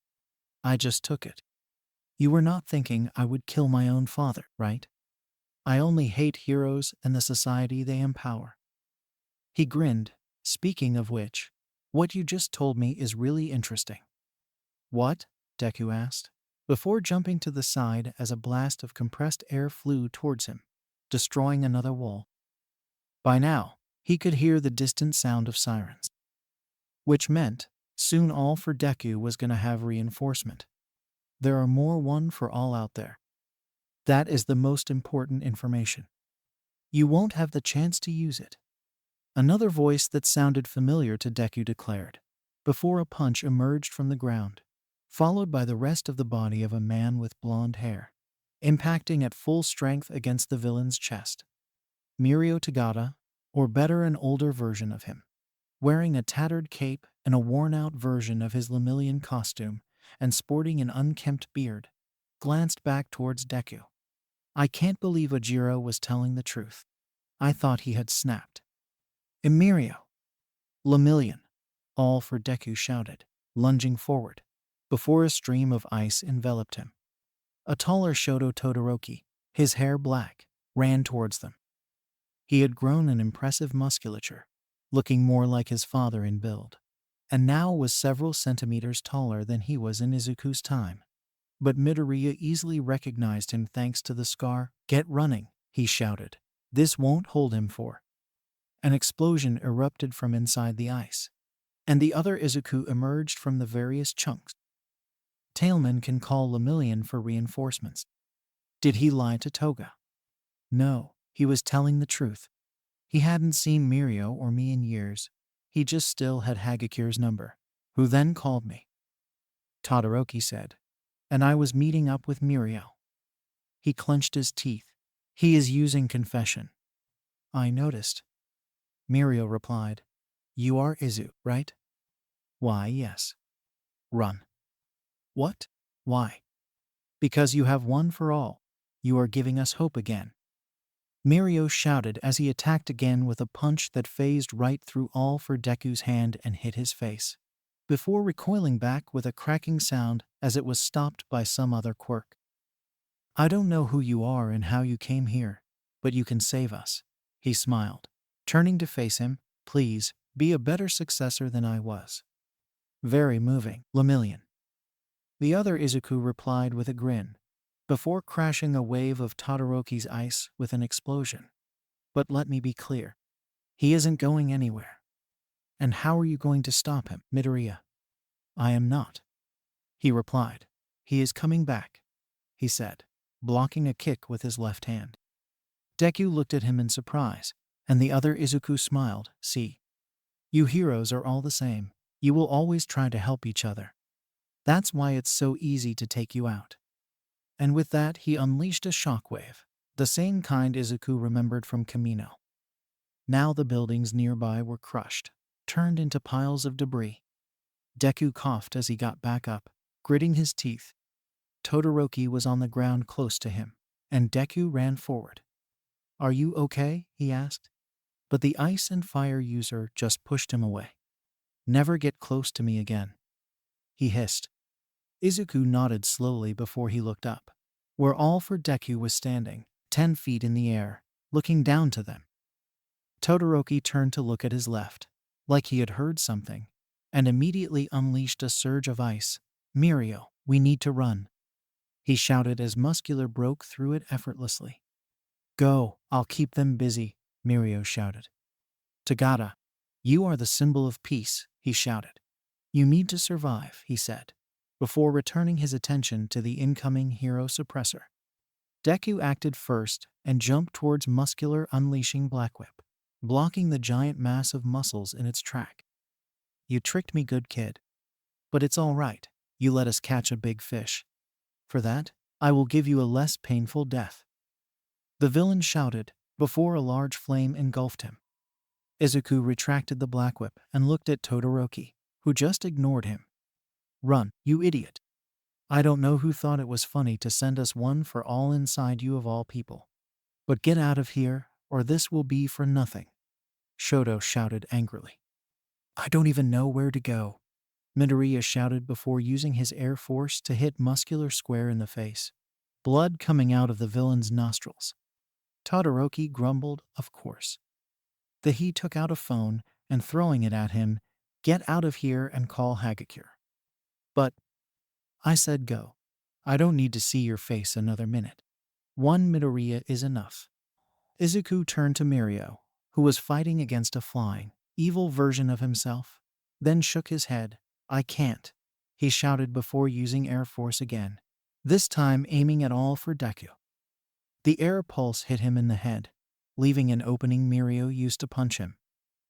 I just took it. You were not thinking I would kill my own father, right? I only hate heroes and the society they empower. He grinned, speaking of which, what you just told me is really interesting. What? Deku asked, before jumping to the side as a blast of compressed air flew towards him, destroying another wall. By now, he could hear the distant sound of sirens. Which meant, soon All for Deku was going to have reinforcement. There are more one for all out there. That is the most important information. You won't have the chance to use it. Another voice that sounded familiar to Deku declared, before a punch emerged from the ground, followed by the rest of the body of a man with blonde hair, impacting at full strength against the villain's chest. Mirio Tagada, or better an older version of him, wearing a tattered cape and a worn-out version of his Lemillion costume and sporting an unkempt beard, glanced back towards Deku. I can't believe Ojiro was telling the truth. I thought he had snapped. Mirio. Lemillion. All for Deku shouted, lunging forward, before a stream of ice enveloped him. A taller Shoto Todoroki, his hair black, ran towards them. He had grown an impressive musculature, looking more like his father in build, and now was several centimeters taller than he was in Izuku's time. But Midoriya easily recognized him thanks to the scar. Get running, he shouted. This won't hold him for. An explosion erupted from inside the ice, and the other Izuku emerged from the various chunks. Tailman can call Lemillion for reinforcements. Did he lie to Toga? No, he was telling the truth. He hadn't seen Mirio or me in years. He just still had Hagakure's number, who then called me. Todoroki said, and I was meeting up with Mirio. He clenched his teeth. He is using confession. I noticed. Mirio replied, You are Izu, right? Why, yes. Run. What? Why? Because you have one for all. You are giving us hope again. Mirio shouted as he attacked again with a punch that phased right through all for Deku's hand and hit his face, before recoiling back with a cracking sound as it was stopped by some other quirk. I don't know who you are and how you came here, but you can save us, he smiled, turning to face him. Please, be a better successor than I was. Very moving, Lemillion. The other Izuku replied with a grin, before crashing a wave of Todoroki's ice with an explosion. But let me be clear. He isn't going anywhere. And how are you going to stop him, Midoriya? I am not. He replied. He is coming back, he said, blocking a kick with his left hand. Deku looked at him in surprise, and the other Izuku smiled. See, you heroes are all the same. You will always try to help each other. That's why it's so easy to take you out. And with that he unleashed a shockwave, the same kind Izuku remembered from Kamino. Now the buildings nearby were crushed, turned into piles of debris. Deku coughed as he got back up, gritting his teeth. Todoroki was on the ground close to him, and Deku ran forward. Are you okay? He asked. But the ice and fire user just pushed him away. Never get close to me again, he hissed. Izuku nodded slowly before he looked up, where all for Deku was standing, 10 feet in the air, looking down to them. Todoroki turned to look at his left, like he had heard something, and immediately unleashed a surge of ice. Mirio, we need to run, he shouted as Muscular broke through it effortlessly. Go, I'll keep them busy, Mirio shouted. Tagada, you are the symbol of peace, he shouted. You need to survive, he said, before returning his attention to the incoming hero suppressor. Deku acted first and jumped towards Muscular, unleashing Black Whip, blocking the giant mass of muscles in its track. You tricked me, good kid. But it's all right, you let us catch a big fish. For that, I will give you a less painful death. The villain shouted, before a large flame engulfed him. Izuku retracted the Black Whip and looked at Todoroki, who just ignored him. Run, you idiot. I don't know who thought it was funny to send us one for all inside you of all people. But get out of here, or this will be for nothing. Shoto shouted angrily. I don't even know where to go, Midoriya shouted before using his air force to hit Muscular square in the face, blood coming out of the villain's nostrils. Todoroki grumbled, of course. He took out a phone and throwing it at him, get out of here and call Hagakure. But, I said go. I don't need to see your face another minute. One Midoriya is enough. Izuku turned to Mirio, who was fighting against a flying, evil version of himself, then shook his head. I can't, he shouted before using air force again, this time aiming at all for Deku. The air pulse hit him in the head, leaving an opening Mirio used to punch him.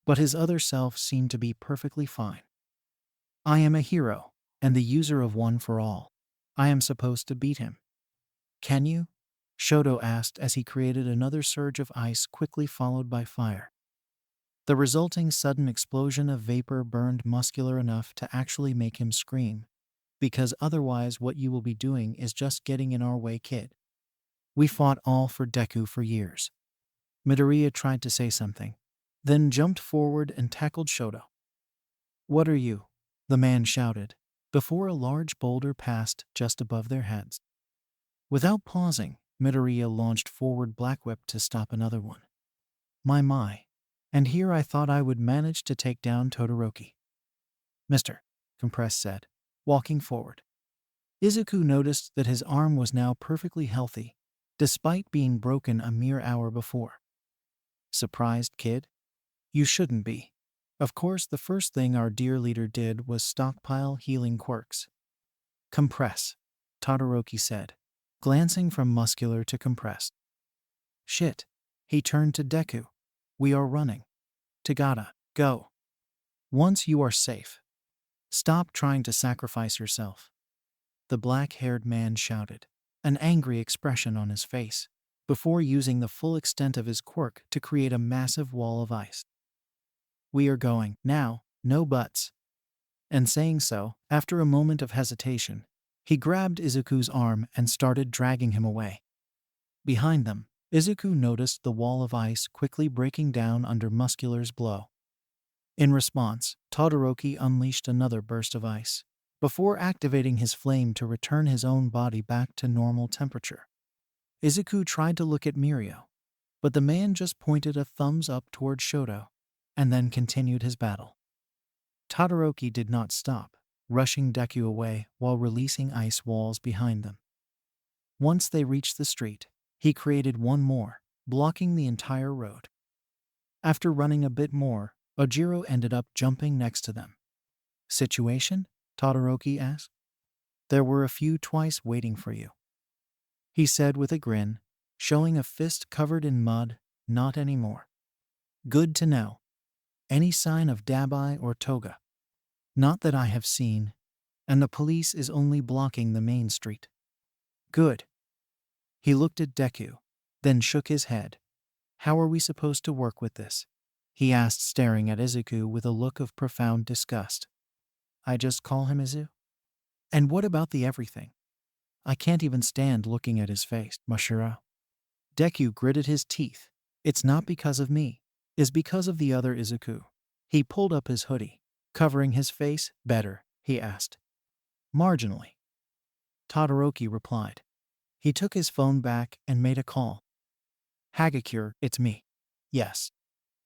But his other self seemed to be perfectly fine. I am a hero, and the user of one for all. I am supposed to beat him. Can you? Shoto asked as he created another surge of ice quickly followed by fire. The resulting sudden explosion of vapor burned Muscular enough to actually make him scream. Because otherwise what you will be doing is just getting in our way, kid. We fought all for Deku for years. Midoriya tried to say something, then jumped forward and tackled Shoto. What are you? The man shouted, before a large boulder passed just above their heads. Without pausing, Midoriya launched forward Black Whip to stop another one. My. And here I thought I would manage to take down Todoroki. Mr. Compress said, walking forward. Izuku noticed that his arm was now perfectly healthy, despite being broken a mere hour before. Surprised, kid? You shouldn't be. Of course, the first thing our dear leader did was stockpile healing quirks. Compress, Todoroki said, glancing from Muscular to Compressed. Shit. He turned to Deku. We are running. Tagata, go. Once you are safe. Stop trying to sacrifice yourself. The black-haired man shouted, an angry expression on his face, before using the full extent of his quirk to create a massive wall of ice. We are going, now, no buts. And saying so, after a moment of hesitation, he grabbed Izuku's arm and started dragging him away. Behind them, Izuku noticed the wall of ice quickly breaking down under Muscular's blow. In response, Todoroki unleashed another burst of ice, before activating his flame to return his own body back to normal temperature. Izuku tried to look at Mirio, but the man just pointed a thumbs up toward Shoto, and then continued his battle. Todoroki did not stop, rushing Deku away while releasing ice walls behind them. Once they reached the street, he created one more, blocking the entire road. After running a bit more, Ojiro ended up jumping next to them. Situation? Todoroki asked. There were a few twice waiting for you, he said with a grin, showing a fist covered in mud. Not anymore. Good to know. Any sign of Dabai or Toga? Not that I have seen, and the police is only blocking the main street. Good. He looked at Deku, then shook his head. How are we supposed to work with this? He asked, staring at Izuku with a look of profound disgust. I just call him Izu? And what about the everything? I can't even stand looking at his face, Mashiro. Deku gritted his teeth. It's not because of me. It's because of the other Izuku. He pulled up his hoodie, covering his face. Better, he asked. Marginally. Todoroki replied. He took his phone back and made a call. Hagakure, it's me. Yes.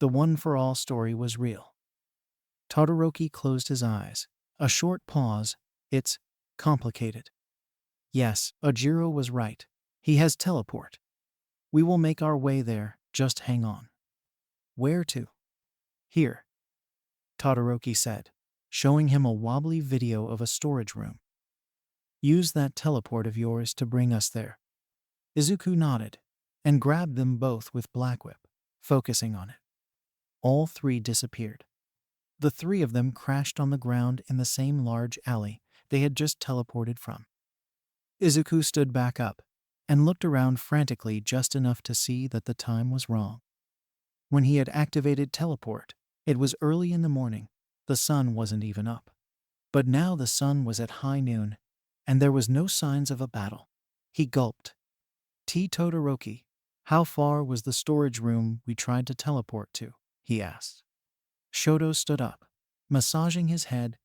The One for All story was real. Todoroki closed his eyes. A short pause. It's complicated. Yes, Ojiro was right. He has teleport. We will make our way there, just hang on. Where to? Here. Todoroki said, showing him a wobbly video of a storage room. Use that teleport of yours to bring us there. Izuku nodded, and grabbed them both with Black Whip, focusing on it. All three disappeared. The three of them crashed on the ground in the same large alley they had just teleported from. Izuku stood back up and looked around frantically, just enough to see that the time was wrong. When he had activated teleport, it was early in the morning. The sun wasn't even up. But now the sun was at high noon, and there was no signs of a battle. He gulped. Todoroki, how far was the storage room we tried to teleport to? He asked. Shoto stood up, massaging his head.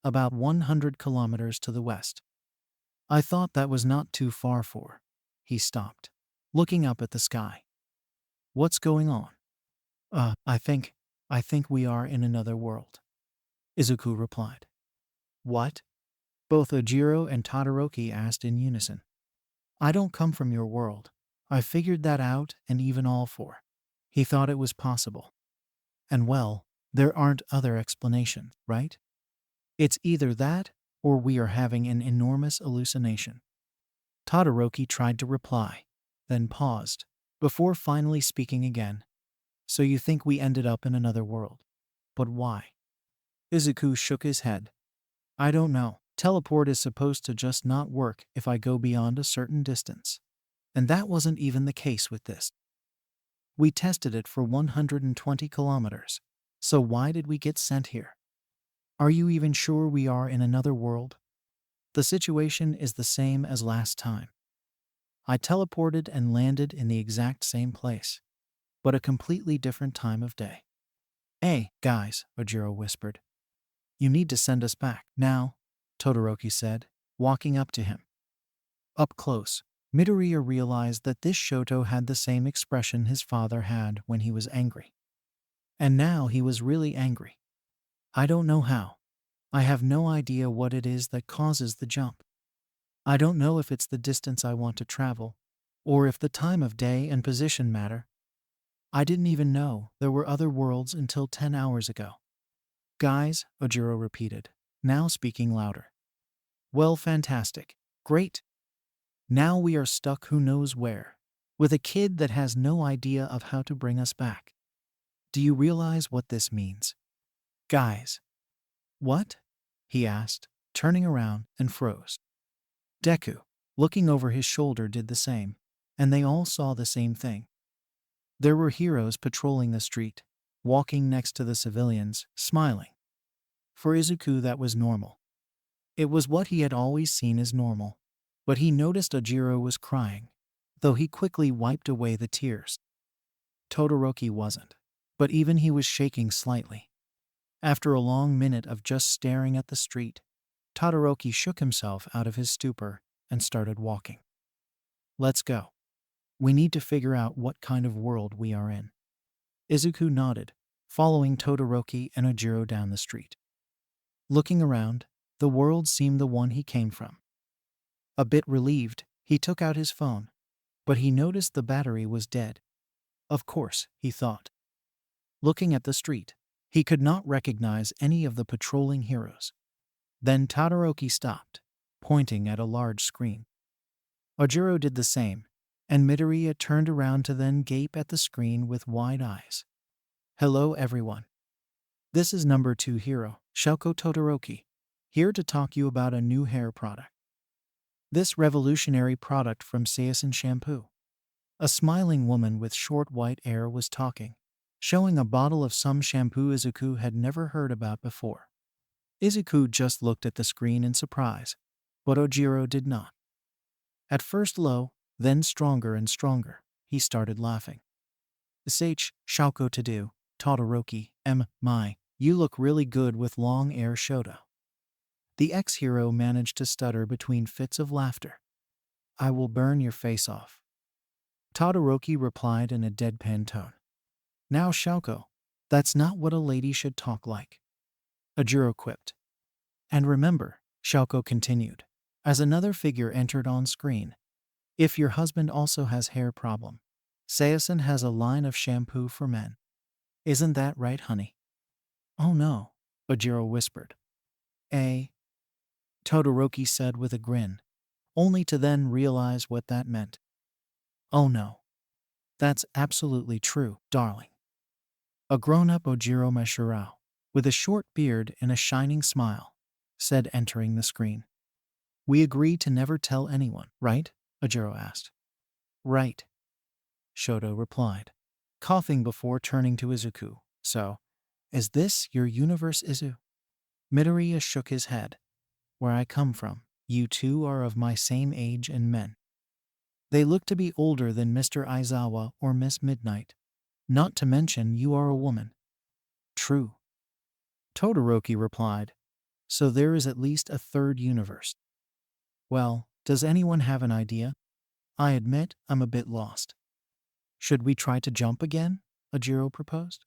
About 100 kilometers to the west. I thought that was not too far for. He stopped, looking up at the sky. What's going on? I think we are in another world. Izuku replied. What? Both Ojiro and Todoroki asked in unison. I don't come from your world. I figured that out, and even all four. He thought it was possible. And well, there aren't other explanations, right? It's either that, or we are having an enormous hallucination. Todoroki tried to reply, then paused, before finally speaking again. So you think we ended up in another world? But why? Izuku shook his head. I don't know. Teleport is supposed to just not work if I go beyond a certain distance. And that wasn't even the case with this. We tested it for 120 kilometers. So why did we get sent here? Are you even sure we are in another world? The situation is the same as last time. I teleported and landed in the exact same place, but a completely different time of day. Hey, guys, Ojiro whispered. You need to send us back now, Todoroki said, walking up to him. Up close, Midoriya realized that this Shoto had the same expression his father had when he was angry. And now he was really angry. I don't know how. I have no idea what it is that causes the jump. I don't know if it's the distance I want to travel, or if the time of day and position matter. I didn't even know there were other worlds until 10 hours ago. Guys, Ojiro repeated, now speaking louder. Well, fantastic. Great. Now we are stuck who knows where, with a kid that has no idea of how to bring us back. Do you realize what this means? Guys. What? He asked, turning around and froze. Deku, looking over his shoulder, did the same, and they all saw the same thing. There were heroes patrolling the street, walking next to the civilians, smiling. For Izuku, that was normal. It was what he had always seen as normal. But he noticed Ojiro was crying, though he quickly wiped away the tears. Todoroki wasn't, but even he was shaking slightly. After a long minute of just staring at the street, Todoroki shook himself out of his stupor and started walking. Let's go. We need to figure out what kind of world we are in. Izuku nodded, following Todoroki and Ojiro down the street. Looking around, the world seemed the one he came from. A bit relieved, he took out his phone, but he noticed the battery was dead. Of course, he thought. Looking at the street, he could not recognize any of the patrolling heroes. Then Todoroki stopped, pointing at a large screen. Ojiro did the same, and Midoriya turned around to then gape at the screen with wide eyes. Hello everyone. This is number 2 hero, Shouko Todoroki, here to talk you about a new hair product. This revolutionary product from Seiyusen Shampoo. A smiling woman with short white hair was talking, showing a bottle of some shampoo Izuku had never heard about before. Izuku just looked at the screen in surprise, but Ojiro did not. At first low, then stronger and stronger, he started laughing. Shouko to do, Todoroki, my, you look really good with long hair Shoto. The ex-hero managed to stutter between fits of laughter. I will burn your face off. Todoroki replied in a deadpan tone. Now Shouko, that's not what a lady should talk like. Ojiro quipped. And remember, Shouko continued, as another figure entered on screen. If your husband also has hair problem, Seiyusen has a line of shampoo for men. Isn't that right, honey? Oh no, Ojiro whispered. Todoroki said with a grin, only to then realize what that meant. Oh no. That's absolutely true, darling. A grown-up Ojiro Mashirao, with a short beard and a shining smile, said, entering the screen. We agree to never tell anyone, right? Ojiro asked. Right. Shoto replied, coughing before turning to Izuku. So, is this your universe, Izu? Midoriya shook his head. Where I come from, you two are of my same age and men. They look to be older than Mr. Aizawa or Miss Midnight. Not to mention you are a woman. True. Todoroki replied. So there is at least a third universe. Well, does anyone have an idea? I admit I'm a bit lost. Should we try to jump again? Ojiro proposed.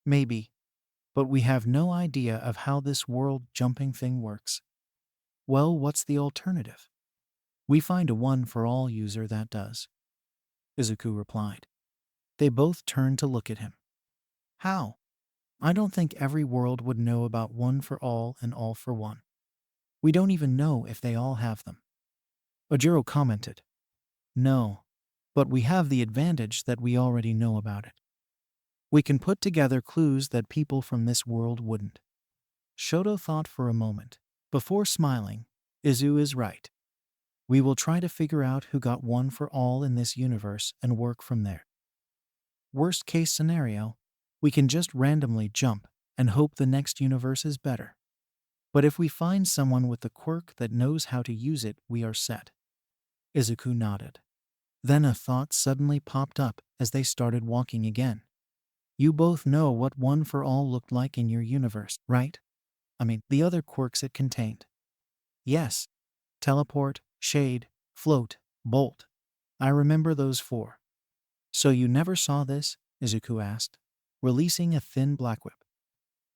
Maybe. But we have no idea of how this world jumping thing works. Well, what's the alternative? We find a one-for-all user that does. Izuku replied. They both turned to look at him. How? I don't think every world would know about one for all and all for one. We don't even know if they all have them. Ojiro commented. No. But we have the advantage that we already know about it. We can put together clues that people from this world wouldn't. Shoto thought for a moment. Before smiling, Izu is right. We will try to figure out who got one for all in this universe and work from there. Worst case scenario, we can just randomly jump and hope the next universe is better. But if we find someone with the quirk that knows how to use it, we are set. Izuku nodded. Then a thought suddenly popped up as they started walking again. You both know what one for all looked like in your universe, right? I mean, the other quirks it contained. Yes. Teleport, shade, float, bolt. I remember those 4. So you never saw this? Izuku asked, releasing a thin black whip.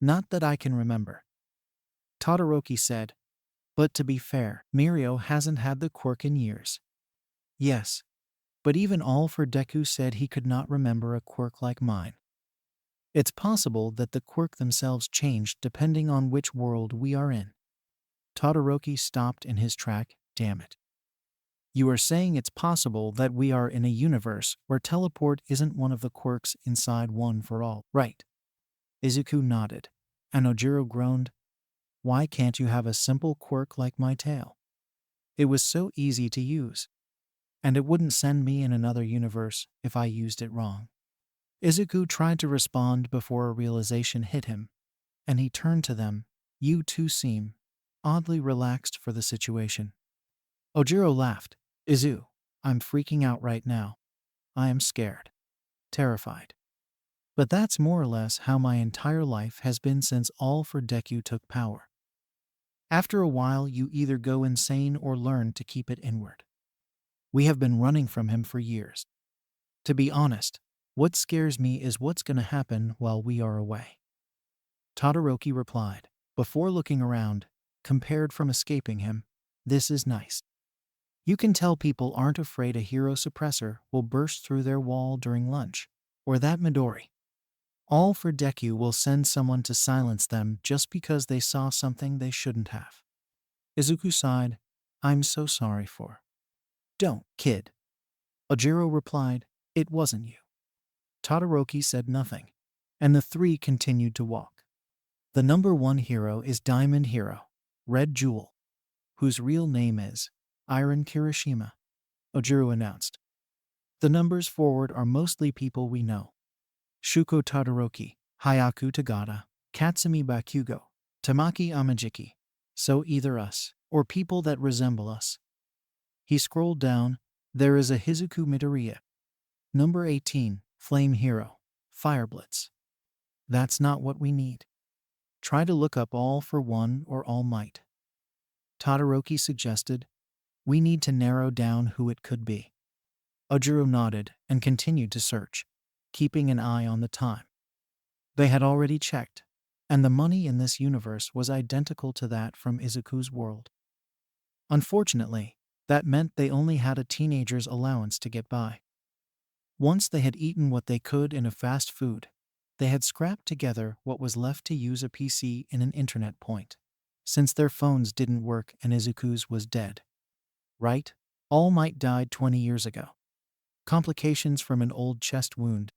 Not that I can remember. Todoroki said, but to be fair, Mirio hasn't had the quirk in years. Yes. But even all for Deku said he could not remember a quirk like mine. It's possible that the quirk themselves changed depending on which world we are in. Todoroki stopped in his track. Damn it. You are saying it's possible that we are in a universe where teleport isn't one of the quirks inside one for all, right? Izuku nodded, and Ojiro groaned. Why can't you have a simple quirk like my tail? It was so easy to use. And it wouldn't send me in another universe if I used it wrong. Izuku tried to respond before a realization hit him, and he turned to them. You two seem oddly relaxed for the situation. Ojiro laughed. Izu, I'm freaking out right now. I am scared. Terrified. But that's more or less how my entire life has been since all for Deku took power. After a while you either go insane or learn to keep it inward. We have been running from him for years. To be honest, what scares me is what's going to happen while we are away. Todoroki replied, before looking around, compared from escaping him, this is nice. You can tell people aren't afraid a hero suppressor will burst through their wall during lunch, or that Midori. All for Deku will send someone to silence them just because they saw something they shouldn't have. Izuku sighed, I'm so sorry for. Don't, kid. Ojiro replied, it wasn't you. Todoroki said nothing, and the 3 continued to walk. The number 1 hero is Diamond Hero, Red Jewel, whose real name is Iron Kirishima, Ojiro announced. The numbers forward are mostly people we know. Shuko Todoroki, Hayaku Tagada, Katsumi Bakugo, Tamaki Amajiki, so either us, or people that resemble us. He scrolled down, there is a Izuku Midoriya. Number 18, Flame Hero, Fire Blitz. That's not what we need. Try to look up All for One or All Might. Todoroki suggested, we need to narrow down who it could be. Ojiro nodded and continued to search, keeping an eye on the time. They had already checked, and the money in this universe was identical to that from Izuku's world. Unfortunately, that meant they only had a teenager's allowance to get by. Once they had eaten what they could in a fast food, they had scrapped together what was left to use a PC in an internet point, since their phones didn't work and Izuku's was dead. Right? All Might died 20 years ago. Complications from an old chest wound.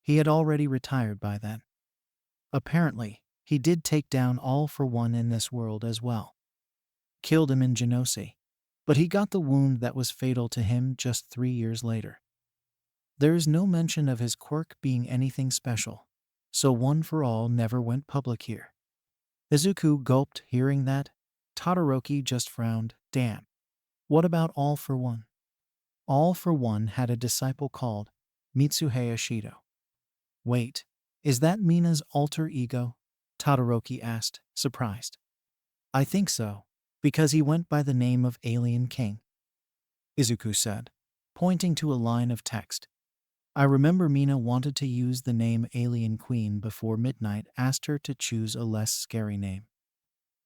He had already retired by then. Apparently, he did take down All for One in this world as well. Killed him in Genosea. But he got the wound that was fatal to him just 3 years later. There is no mention of his quirk being anything special, so One for All never went public here. Izuku gulped hearing that. Todoroki just frowned. Damn. What about All for One? All for One had a disciple called Mitsuhei Shido. Wait, is that Mina's alter ego? Todoroki asked, surprised. I think so, because he went by the name of Alien King. Izuku said, pointing to a line of text. I remember Mina wanted to use the name Alien Queen before Midnight asked her to choose a less scary name.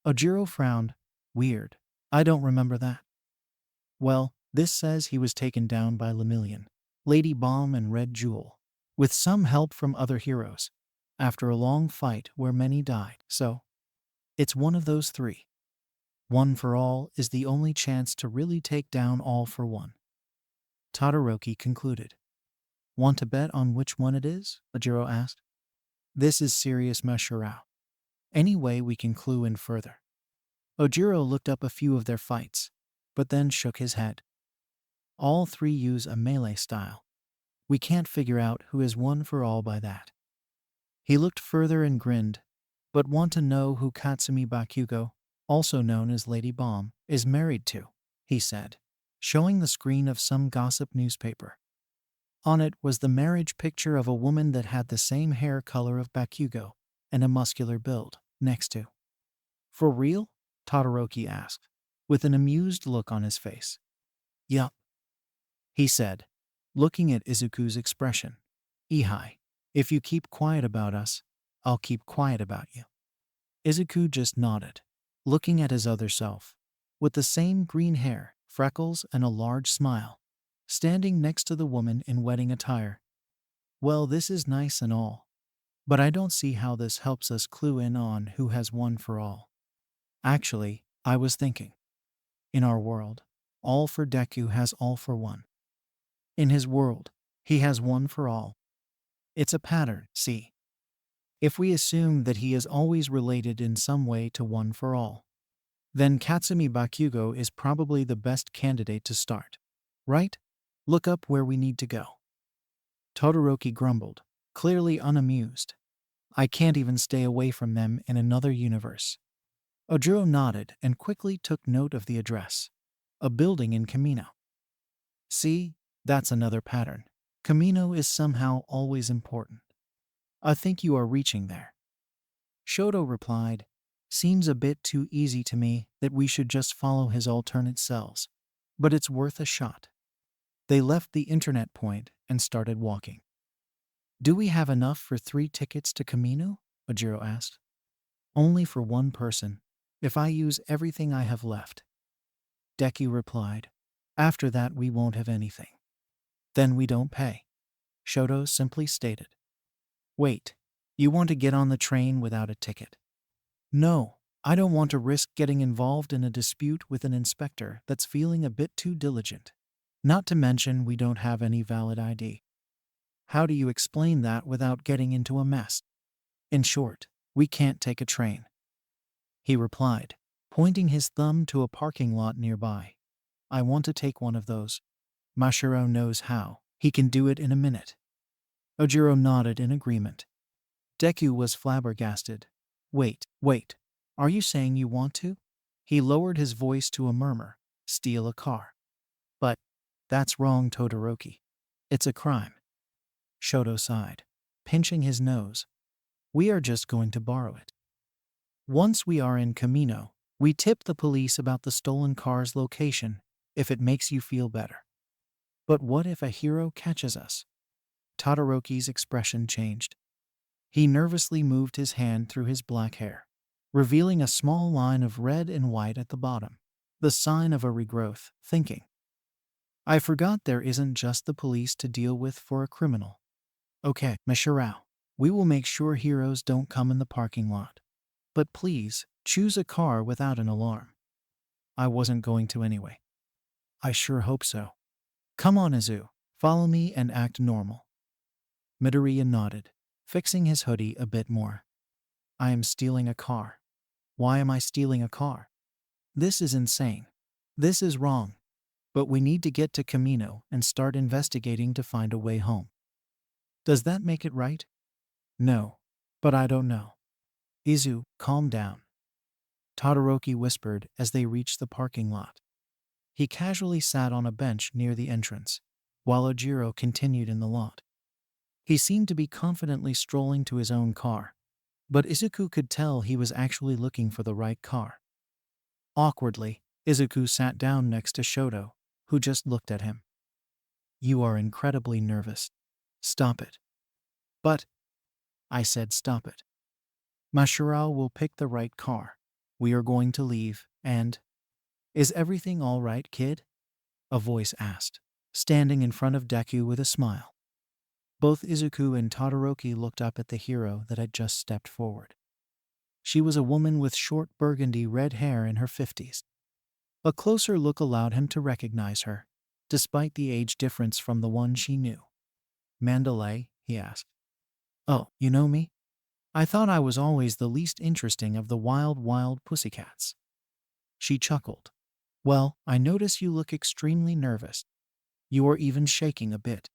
Ojiro frowned. Weird. I don't remember that. Well, this says he was taken down by Lemillion, Lady Bomb and Red Jewel, with some help from other heroes, after a long fight where many died, so it's one of those 3. One for All is the only chance to really take down All for One. Todoroki concluded. Want to bet on which one it is? Ojiro asked. This is serious, Mashirao. Any way we can clue in further. Ojiro looked up a few of their fights, but then shook his head. All three use a melee style. We can't figure out who is one for all by that. He looked further and grinned, but want to know who Katsumi Bakugo, also known as Lady Bomb, is married to, he said, showing the screen of some gossip newspaper. On it was the marriage picture of a woman that had the same hair color of Bakugo and a muscular build next to. For real? Todoroki asked, with an amused look on his face. Yup, he said, looking at Izuku's expression. Ihai, if you keep quiet about us, I'll keep quiet about you. Izuku just nodded, looking at his other self, with the same green hair, freckles, and a large smile, standing next to the woman in wedding attire. Well, this is nice and all, but I don't see how this helps us clue in on who has one for all. Actually, I was thinking. In our world, All for Deku has all for one. In his world, he has one for all. It's a pattern, see? If we assume that he is always related in some way to one for all, then Katsumi Bakugo is probably the best candidate to start. Right? Look up where we need to go. Todoroki grumbled, clearly unamused. I can't even stay away from them in another universe. Ojiro nodded and quickly took note of the address. A building in Kamino. See, that's another pattern. Kamino is somehow always important. I think you are reaching there. Shoto replied, seems a bit too easy to me that we should just follow his alternate selves, but it's worth a shot. They left the internet point and started walking. Do we have enough for 3 tickets to Kamino? Ojiro asked. Only for one person, if I use everything I have left. Deku replied, after that we won't have anything. Then we don't pay. Shoto simply stated. Wait, you want to get on the train without a ticket? No, I don't want to risk getting involved in a dispute with an inspector that's feeling a bit too diligent. Not to mention we don't have any valid ID. How do you explain that without getting into a mess? In short, we can't take a train. He replied, pointing his thumb to a parking lot nearby. I want to take one of those. Mashiro knows how. He can do it in a minute. Ojiro nodded in agreement. Deku was flabbergasted. Wait, are you saying you want to? He lowered his voice to a murmur. Steal a car. But that's wrong, Todoroki. It's a crime. Shoto sighed, pinching his nose. We are just going to borrow it. Once we are in Kamino, we tip the police about the stolen car's location, if it makes you feel better. But what if a hero catches us? Todoroki's expression changed. He nervously moved his hand through his black hair, revealing a small line of red and white at the bottom, the sign of a regrowth, thinking. I forgot there isn't just the police to deal with for a criminal. Okay, Mashirao, we will make sure heroes don't come in the parking lot. But please, choose a car without an alarm. I wasn't going to anyway. I sure hope so. Come on, Izu, follow me and act normal. Midoriya nodded, fixing his hoodie a bit more. I am stealing a car. Why am I stealing a car? This is insane. This is wrong. But we need to get to Kamino and start investigating to find a way home. Does that make it right? No, but I don't know. Izu, calm down. Todoroki whispered as they reached the parking lot. He casually sat on a bench near the entrance, while Ojiro continued in the lot. He seemed to be confidently strolling to his own car, but Izuku could tell he was actually looking for the right car. Awkwardly, Izuku sat down next to Shoto, who just looked at him. You are incredibly nervous. Stop it. But, I said stop it. Mashirao will pick the right car. We are going to leave, and... Is everything all right, kid? A voice asked, standing in front of Deku with a smile. Both Izuku and Todoroki looked up at the hero that had just stepped forward. She was a woman with short burgundy red hair in her 50s. A closer look allowed him to recognize her. despite the age difference from the one she knew. Mandalay, he asked. Oh, you know me? I thought I was always the least interesting of the wild pussycats. She chuckled. Well, I notice you look extremely nervous. You are even shaking a bit.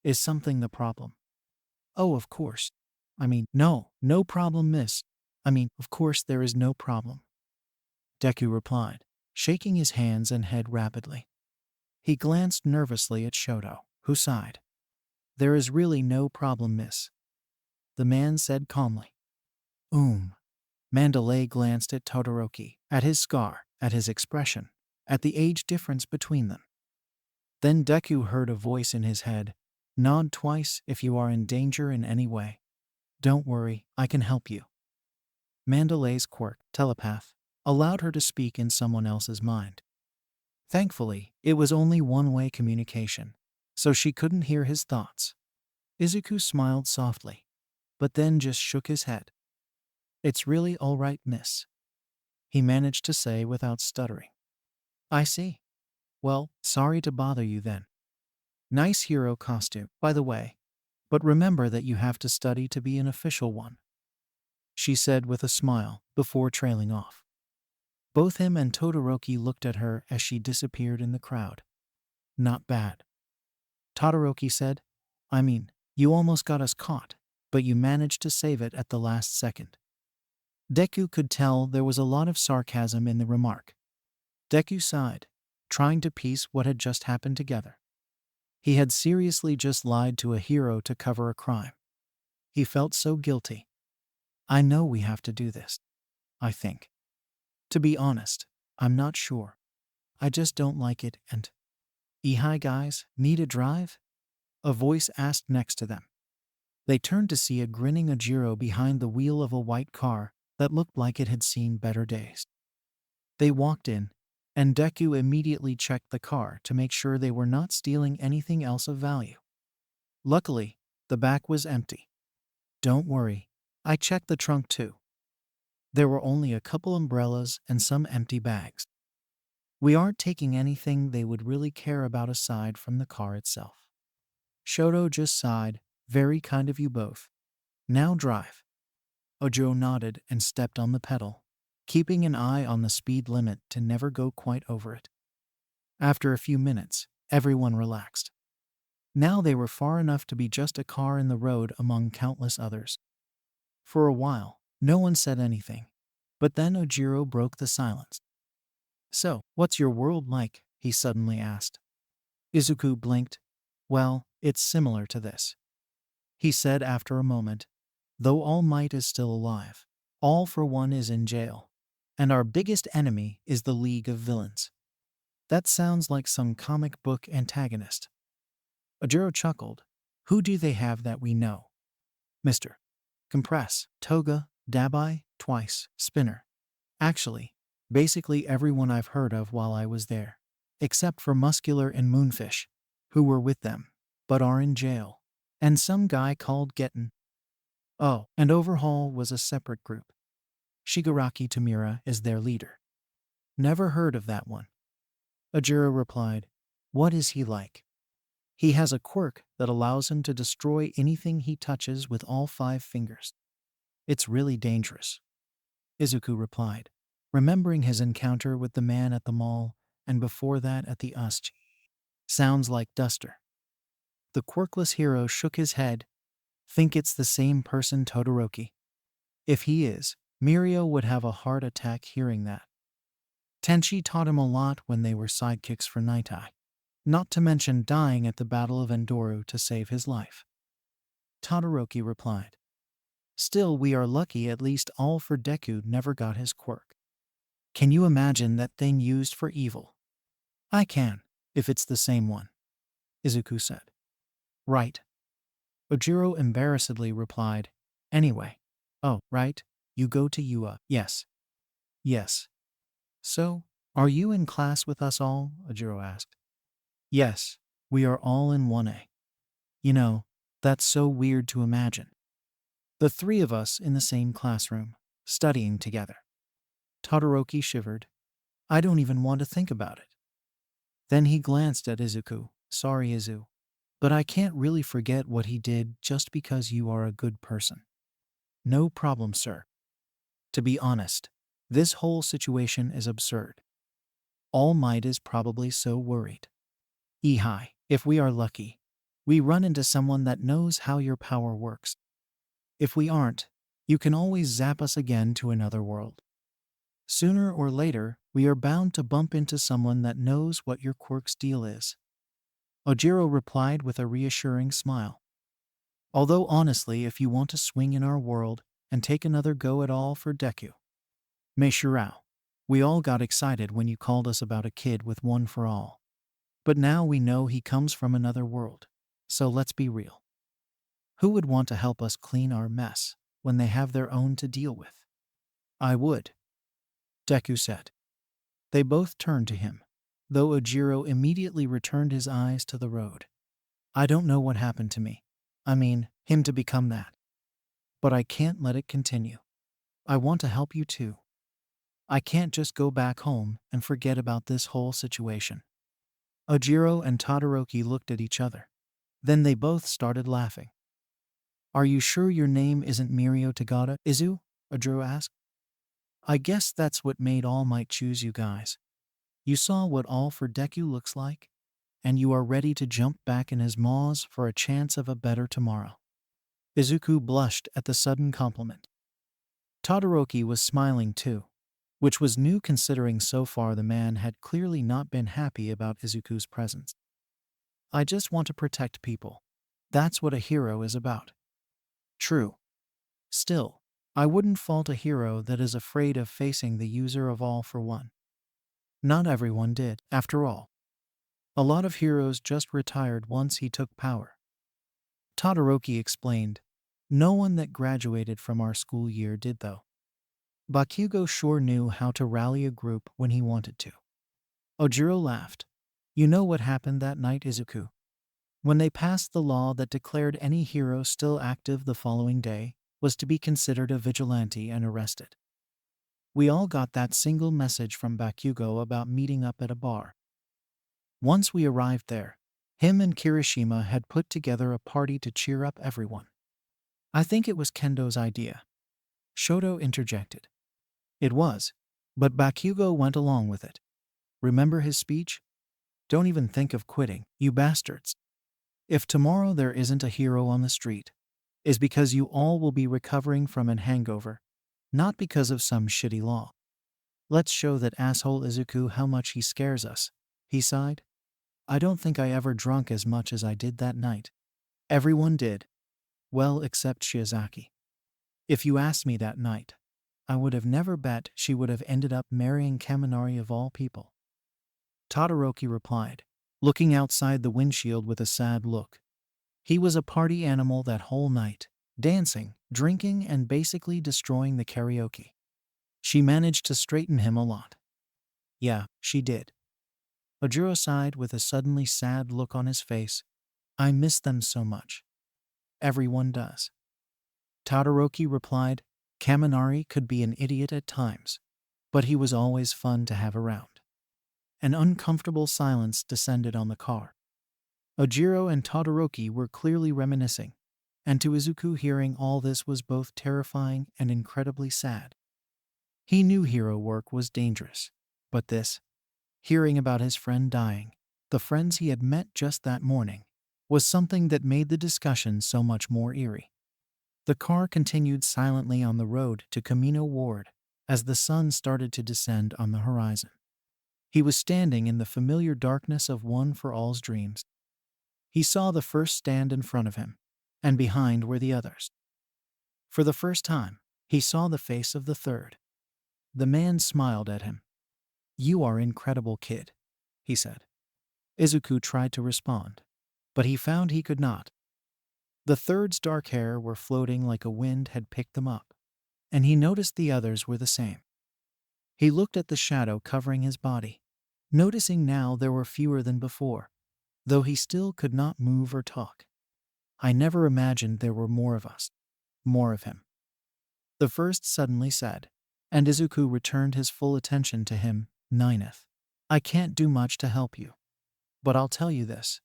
Is something the problem? Oh, of course. No problem, miss. Of course there is no problem. Deku replied, shaking his hands and head rapidly. He glanced nervously at Shoto, who sighed. There is really no problem, miss. The man said calmly. Mandalay glanced at Todoroki, at his scar, at his expression, at the age difference between them. Then Deku heard a voice in his head. Nod twice if you are in danger in any way. Don't worry, I can help you. Mandalay's quirk, telepath, allowed her to speak in someone else's mind. Thankfully, it was only one-way communication, so she couldn't hear his thoughts. Izuku smiled softly, but then just shook his head. It's really all right, miss. He managed to say without stuttering. I see. Well, sorry to bother you then. Nice hero costume, by the way, but remember that you have to study to be an official one, she said with a smile before trailing off. Both him and Todoroki looked at her as she disappeared in the crowd. Not bad. Todoroki said, you almost got us caught, but you managed to save it at the last second. Deku could tell there was a lot of sarcasm in the remark. Deku sighed, trying to piece what had just happened together. He had seriously just lied to a hero to cover a crime. He felt so guilty. I know we have to do this. I think. To be honest, I'm not sure. I just don't like it and… Hi guys, need a drive? A voice asked next to them. They turned to see a grinning Ojiro behind the wheel of a white car that looked like it had seen better days. They walked in, and Deku immediately checked the car to make sure they were not stealing anything else of value. Luckily, the back was empty. Don't worry, I checked the trunk too. There were only a couple umbrellas and some empty bags. We aren't taking anything they would really care about aside from the car itself. Shoto just sighed, very kind of you both. Now drive. Ojiro nodded and stepped on the pedal, keeping an eye on the speed limit to never go quite over it. After a few minutes, everyone relaxed. Now they were far enough to be just a car in the road among countless others. For a while, no one said anything, but then Ojiro broke the silence. So, what's your world like? He suddenly asked. Izuku blinked. Well, it's similar to this, he said after a moment. Though All Might is still alive, All for One is in jail, and our biggest enemy is the League of Villains. That sounds like some comic book antagonist. Ojiro chuckled. Who do they have that we know? Mr. Compress, Toga, Dabai, Twice, Spinner. Actually, basically everyone I've heard of while I was there, except for Muscular and Moonfish, who were with them, but are in jail, and some guy called Getten. Oh, and Overhaul was a separate group. Shigaraki Tamura is their leader. Never heard of that one. Ojiro replied. What is he like? He has a quirk that allows him to destroy anything he touches with all 5 fingers. It's really dangerous. Izuku replied, remembering his encounter with the man at the mall and before that at the USJ. Sounds like Duster. The quirkless hero shook his head. Think it's the same person, Todoroki? If he is, Mirio would have a heart attack hearing that. Tenchi taught him a lot when they were sidekicks for Night Eye, not to mention dying at the Battle of Endoru to save his life. Todoroki replied. Still, we are lucky at least All for Deku never got his quirk. Can you imagine that thing used for evil? I can, if it's the same one, Izuku said. Right. Ojiro embarrassedly replied. Anyway. Oh, right, you go to UA. Yes. Yes. So, are you in class with us all? Ojiro asked. Yes, we are all in 1A. You know, that's so weird to imagine. The 3 of us in the same classroom, studying together. Todoroki shivered. I don't even want to think about it. Then he glanced at Izuku. Sorry, Izu, but I can't really forget what he did just because you are a good person. No problem, sir. To be honest, this whole situation is absurd. All Might is probably so worried. Ehai, if we are lucky, we run into someone that knows how your power works. If we aren't, you can always zap us again to another world. Sooner or later, we are bound to bump into someone that knows what your quirk's deal is. Ojiro replied with a reassuring smile. Although honestly, if you want to swing in our world and take another go at all for Deku. Meishirao, we all got excited when you called us about a kid with one for all. But now we know he comes from another world. So let's be real. Who would want to help us clean our mess when they have their own to deal with? I would, Deku said. They both turned to him, though Ojiro immediately returned his eyes to the road. I don't know what happened to me. I mean, him to become that. But I can't let it continue. I want to help you too. I can't just go back home and forget about this whole situation. Ojiro and Todoroki looked at each other. Then they both started laughing. Are you sure your name isn't Mirio Tagada, Izu? Ojiro asked. I guess that's what made All Might choose you guys. You saw what All for Deku looks like, and you are ready to jump back in his maws for a chance of a better tomorrow. Izuku blushed at the sudden compliment. Todoroki was smiling too, which was new considering so far the man had clearly not been happy about Izuku's presence. I just want to protect people. That's what a hero is about. True. Still, I wouldn't fault a hero that is afraid of facing the user of All for One. Not everyone did, after all. A lot of heroes just retired once he took power. Todoroki explained, no one that graduated from our school year did though. Bakugo sure knew how to rally a group when he wanted to. Ojiro laughed. You know what happened that night, Izuku? When they passed the law that declared any hero still active the following day was to be considered a vigilante and arrested. We all got that single message from Bakugo about meeting up at a bar. Once we arrived there, him and Kirishima had put together a party to cheer up everyone. I think it was Kendo's idea. Shoto interjected. It was, but Bakugo went along with it. Remember his speech? Don't even think of quitting, you bastards. If tomorrow there isn't a hero on the street, it's because you all will be recovering from an hangover, not because of some shitty law. Let's show that asshole Izuku how much he scares us, he sighed. I don't think I ever drunk as much as I did that night. Everyone did. Well, except Shiozaki. If you asked me that night, I would have never bet she would have ended up marrying Kaminari of all people. Todoroki replied, looking outside the windshield with a sad look. He was a party animal that whole night, dancing, drinking, and basically destroying the karaoke. She managed to straighten him a lot. Yeah, she did. Ojiro sighed with a suddenly sad look on his face. I miss them so much. Everyone does. Todoroki replied, Kaminari could be an idiot at times, but he was always fun to have around. An uncomfortable silence descended on the car. Ojiro and Todoroki were clearly reminiscing, and to Izuku hearing all this was both terrifying and incredibly sad. He knew hero work was dangerous, but this, hearing about his friend dying, the friends he had met just that morning, was something that made the discussion so much more eerie. The car continued silently on the road to Kamino Ward as the sun started to descend on the horizon. He was standing in the familiar darkness of One for All's dreams. He saw the first stand in front of him, and behind were the others. For the first time, he saw the face of the third. The man smiled at him. You are incredible, kid, he said. Izuku tried to respond, but he found he could not. The third's dark hair were floating like a wind had picked them up, and he noticed the others were the same. He looked at the shadow covering his body, noticing now there were fewer than before, though he still could not move or talk. I never imagined there were more of us. More of him. The first suddenly said, and Izuku returned his full attention to him, Nineth. I can't do much to help you. But I'll tell you this.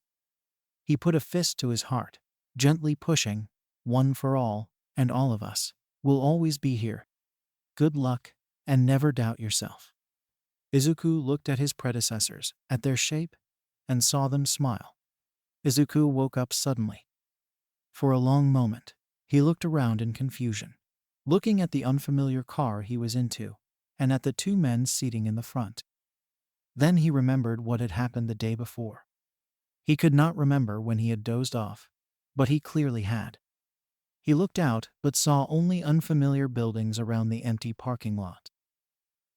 He put a fist to his heart, gently pushing, one for all, and all of us. Will always be here. Good luck, and never doubt yourself. Izuku looked at his predecessors, at their shape, and saw them smile. Izuku woke up suddenly. For a long moment, he looked around in confusion, looking at the unfamiliar car he was into, and at the two men seating in the front. Then he remembered what had happened the day before. He could not remember when he had dozed off, but he clearly had. He looked out but saw only unfamiliar buildings around the empty parking lot.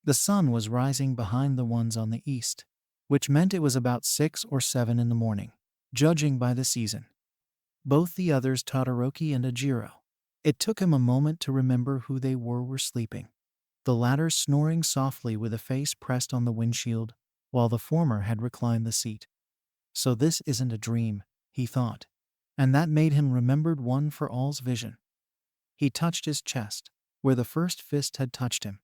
The sun was rising behind the ones on the east, which meant it was about 6 or 7 in the morning, judging by the season. Both the others, Todoroki and Ojiro, it took him a moment to remember who they were sleeping. The latter snoring softly with a face pressed on the windshield, while the former had reclined the seat. So this isn't a dream, he thought, and that made him remembered one for all's vision. He touched his chest, where the first fist had touched him.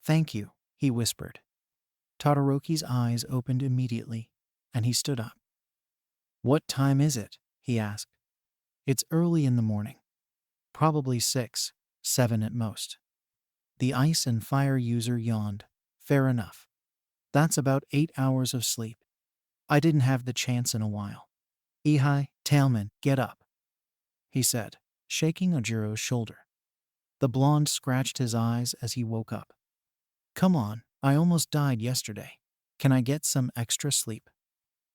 Thank you, he whispered. Todoroki's eyes opened immediately, and he stood up. What time is it? He asked. It's early in the morning. Probably 6, 7 at most. The ice and fire user yawned. Fair enough. That's about 8 hours of sleep. I didn't have the chance in a while. Ihai, Tailman, get up, he said, shaking Ojiro's shoulder. The blonde scratched his eyes as he woke up. Come on, I almost died yesterday. Can I get some extra sleep?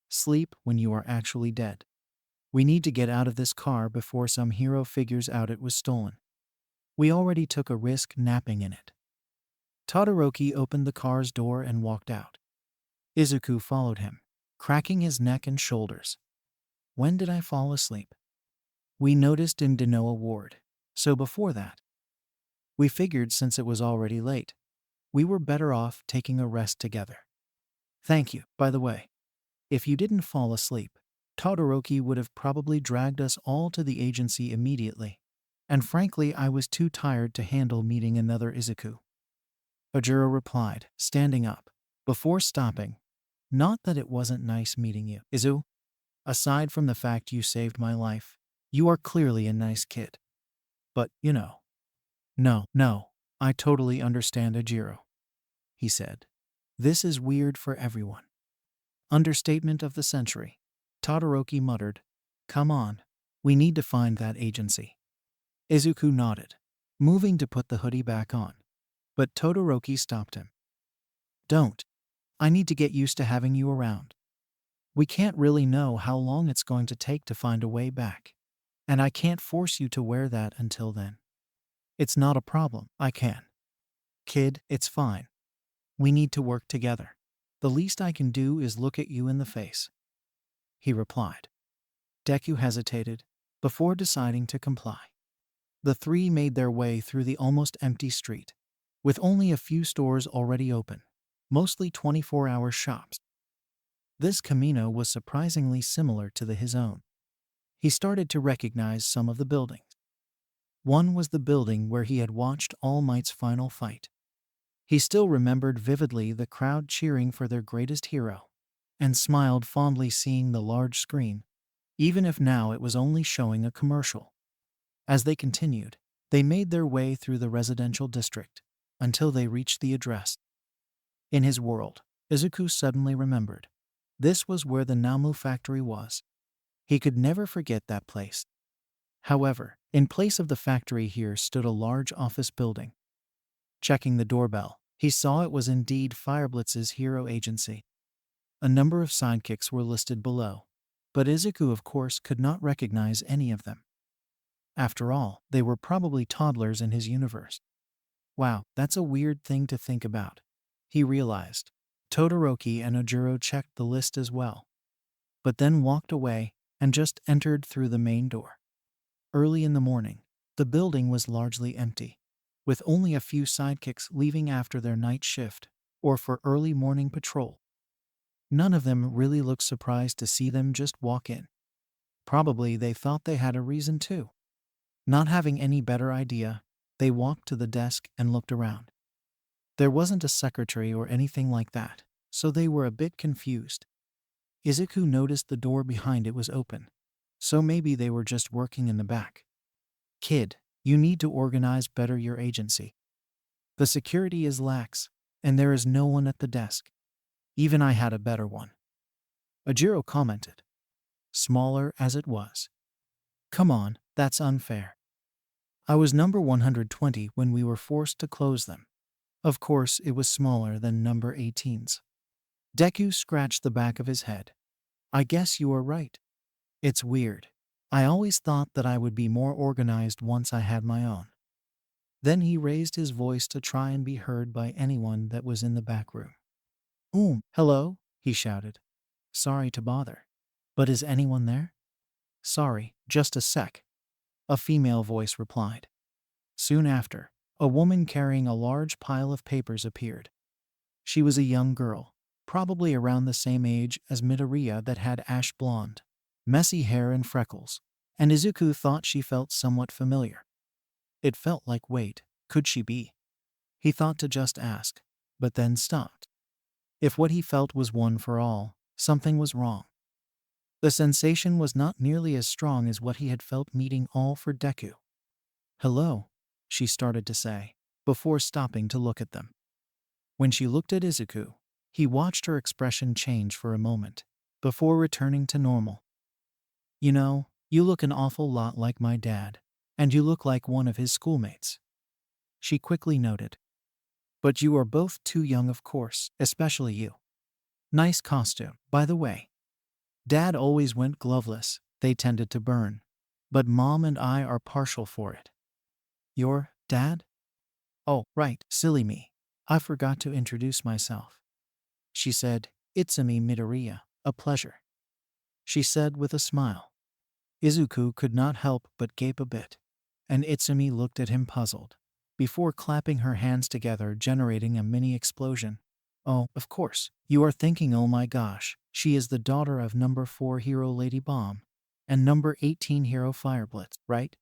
Sleep when you are actually dead. We need to get out of this car before some hero figures out it was stolen. We already took a risk napping in it. Todoroki opened the car's door and walked out. Izuku followed him, cracking his neck and shoulders. When did I fall asleep? We noticed in Denoa Ward, so before that. We figured since it was already late, we were better off taking a rest together. Thank you, by the way. If you didn't fall asleep, Todoroki would have probably dragged us all to the agency immediately, and frankly I was too tired to handle meeting another Izuku. Ojiro replied, standing up, before stopping. Not that it wasn't nice meeting you, Izu. Aside from the fact you saved my life, you are clearly a nice kid. But, you know. No, I totally understand Ojiro, he said. This is weird for everyone. Understatement of the century. Todoroki muttered, Come on, we need to find that agency. Izuku nodded, moving to put the hoodie back on. But Todoroki stopped him. Don't. I need to get used to having you around. We can't really know how long it's going to take to find a way back. And I can't force you to wear that until then. It's not a problem, I can. Kid, it's fine. We need to work together. The least I can do is look at you in the face, he replied. Deku hesitated, before deciding to comply. The three made their way through the almost empty street, with only a few stores already open, mostly 24-hour shops. This Camino was surprisingly similar to his own. He started to recognize some of the buildings. One was the building where he had watched All Might's final fight. He still remembered vividly the crowd cheering for their greatest hero, and smiled fondly seeing the large screen, even if now it was only showing a commercial. As they continued, they made their way through the residential district, until they reached the address. In his world, Izuku suddenly remembered. This was where the Namu factory was. He could never forget that place. However, in place of the factory here stood a large office building. Checking the doorbell, he saw it was indeed Fireblitz's hero agency. A number of sidekicks were listed below, but Izuku of course could not recognize any of them. After all, they were probably toddlers in his universe. Wow, that's a weird thing to think about, he realized. Todoroki and Ojiro checked the list as well, but then walked away and just entered through the main door. Early in the morning, the building was largely empty, with only a few sidekicks leaving after their night shift or for early morning patrol. None of them really looked surprised to see them just walk in. Probably they thought they had a reason to. Not having any better idea, they walked to the desk and looked around. There wasn't a secretary or anything like that, so they were a bit confused. Izuku noticed the door behind it was open, so maybe they were just working in the back. Kid, you need to organize better your agency. The security is lax, and there is no one at the desk. Even I had a better one. Ojiro commented, smaller as it was. Come on, that's unfair. I was number 120 when we were forced to close them. Of course, it was smaller than number 18's. Deku scratched the back of his head. I guess you are right. It's weird. I always thought that I would be more organized once I had my own. Then he raised his voice to try and be heard by anyone that was in the back room. Hello, he shouted. Sorry to bother. But is anyone there? Sorry, just a sec. A female voice replied. Soon after, a woman carrying a large pile of papers appeared. She was a young girl, probably around the same age as Midoriya that had ash blonde, messy hair and freckles, and Izuku thought she felt somewhat familiar. It felt like, wait, could she be? He thought to just ask, but then stopped. If what he felt was one for all, something was wrong. The sensation was not nearly as strong as what he had felt meeting all for Deku. Hello, she started to say, before stopping to look at them. When she looked at Izuku, he watched her expression change for a moment, before returning to normal. You know, you look an awful lot like my dad, and you look like one of his schoolmates. She quickly noted. But you are both too young, of course, especially you. Nice costume, by the way. Dad always went gloveless, they tended to burn. But Mom and I are partial for it. Your dad? Oh, right, silly me. I forgot to introduce myself. She said, Itsumi Midoriya, a pleasure. She said with a smile. Izuku could not help but gape a bit, and Itsumi looked at him puzzled, before clapping her hands together, generating a mini explosion. Oh, of course, you are thinking, oh my gosh, she is the daughter of number 4 hero Lady Bomb and number 18 hero Fire Blitz, right?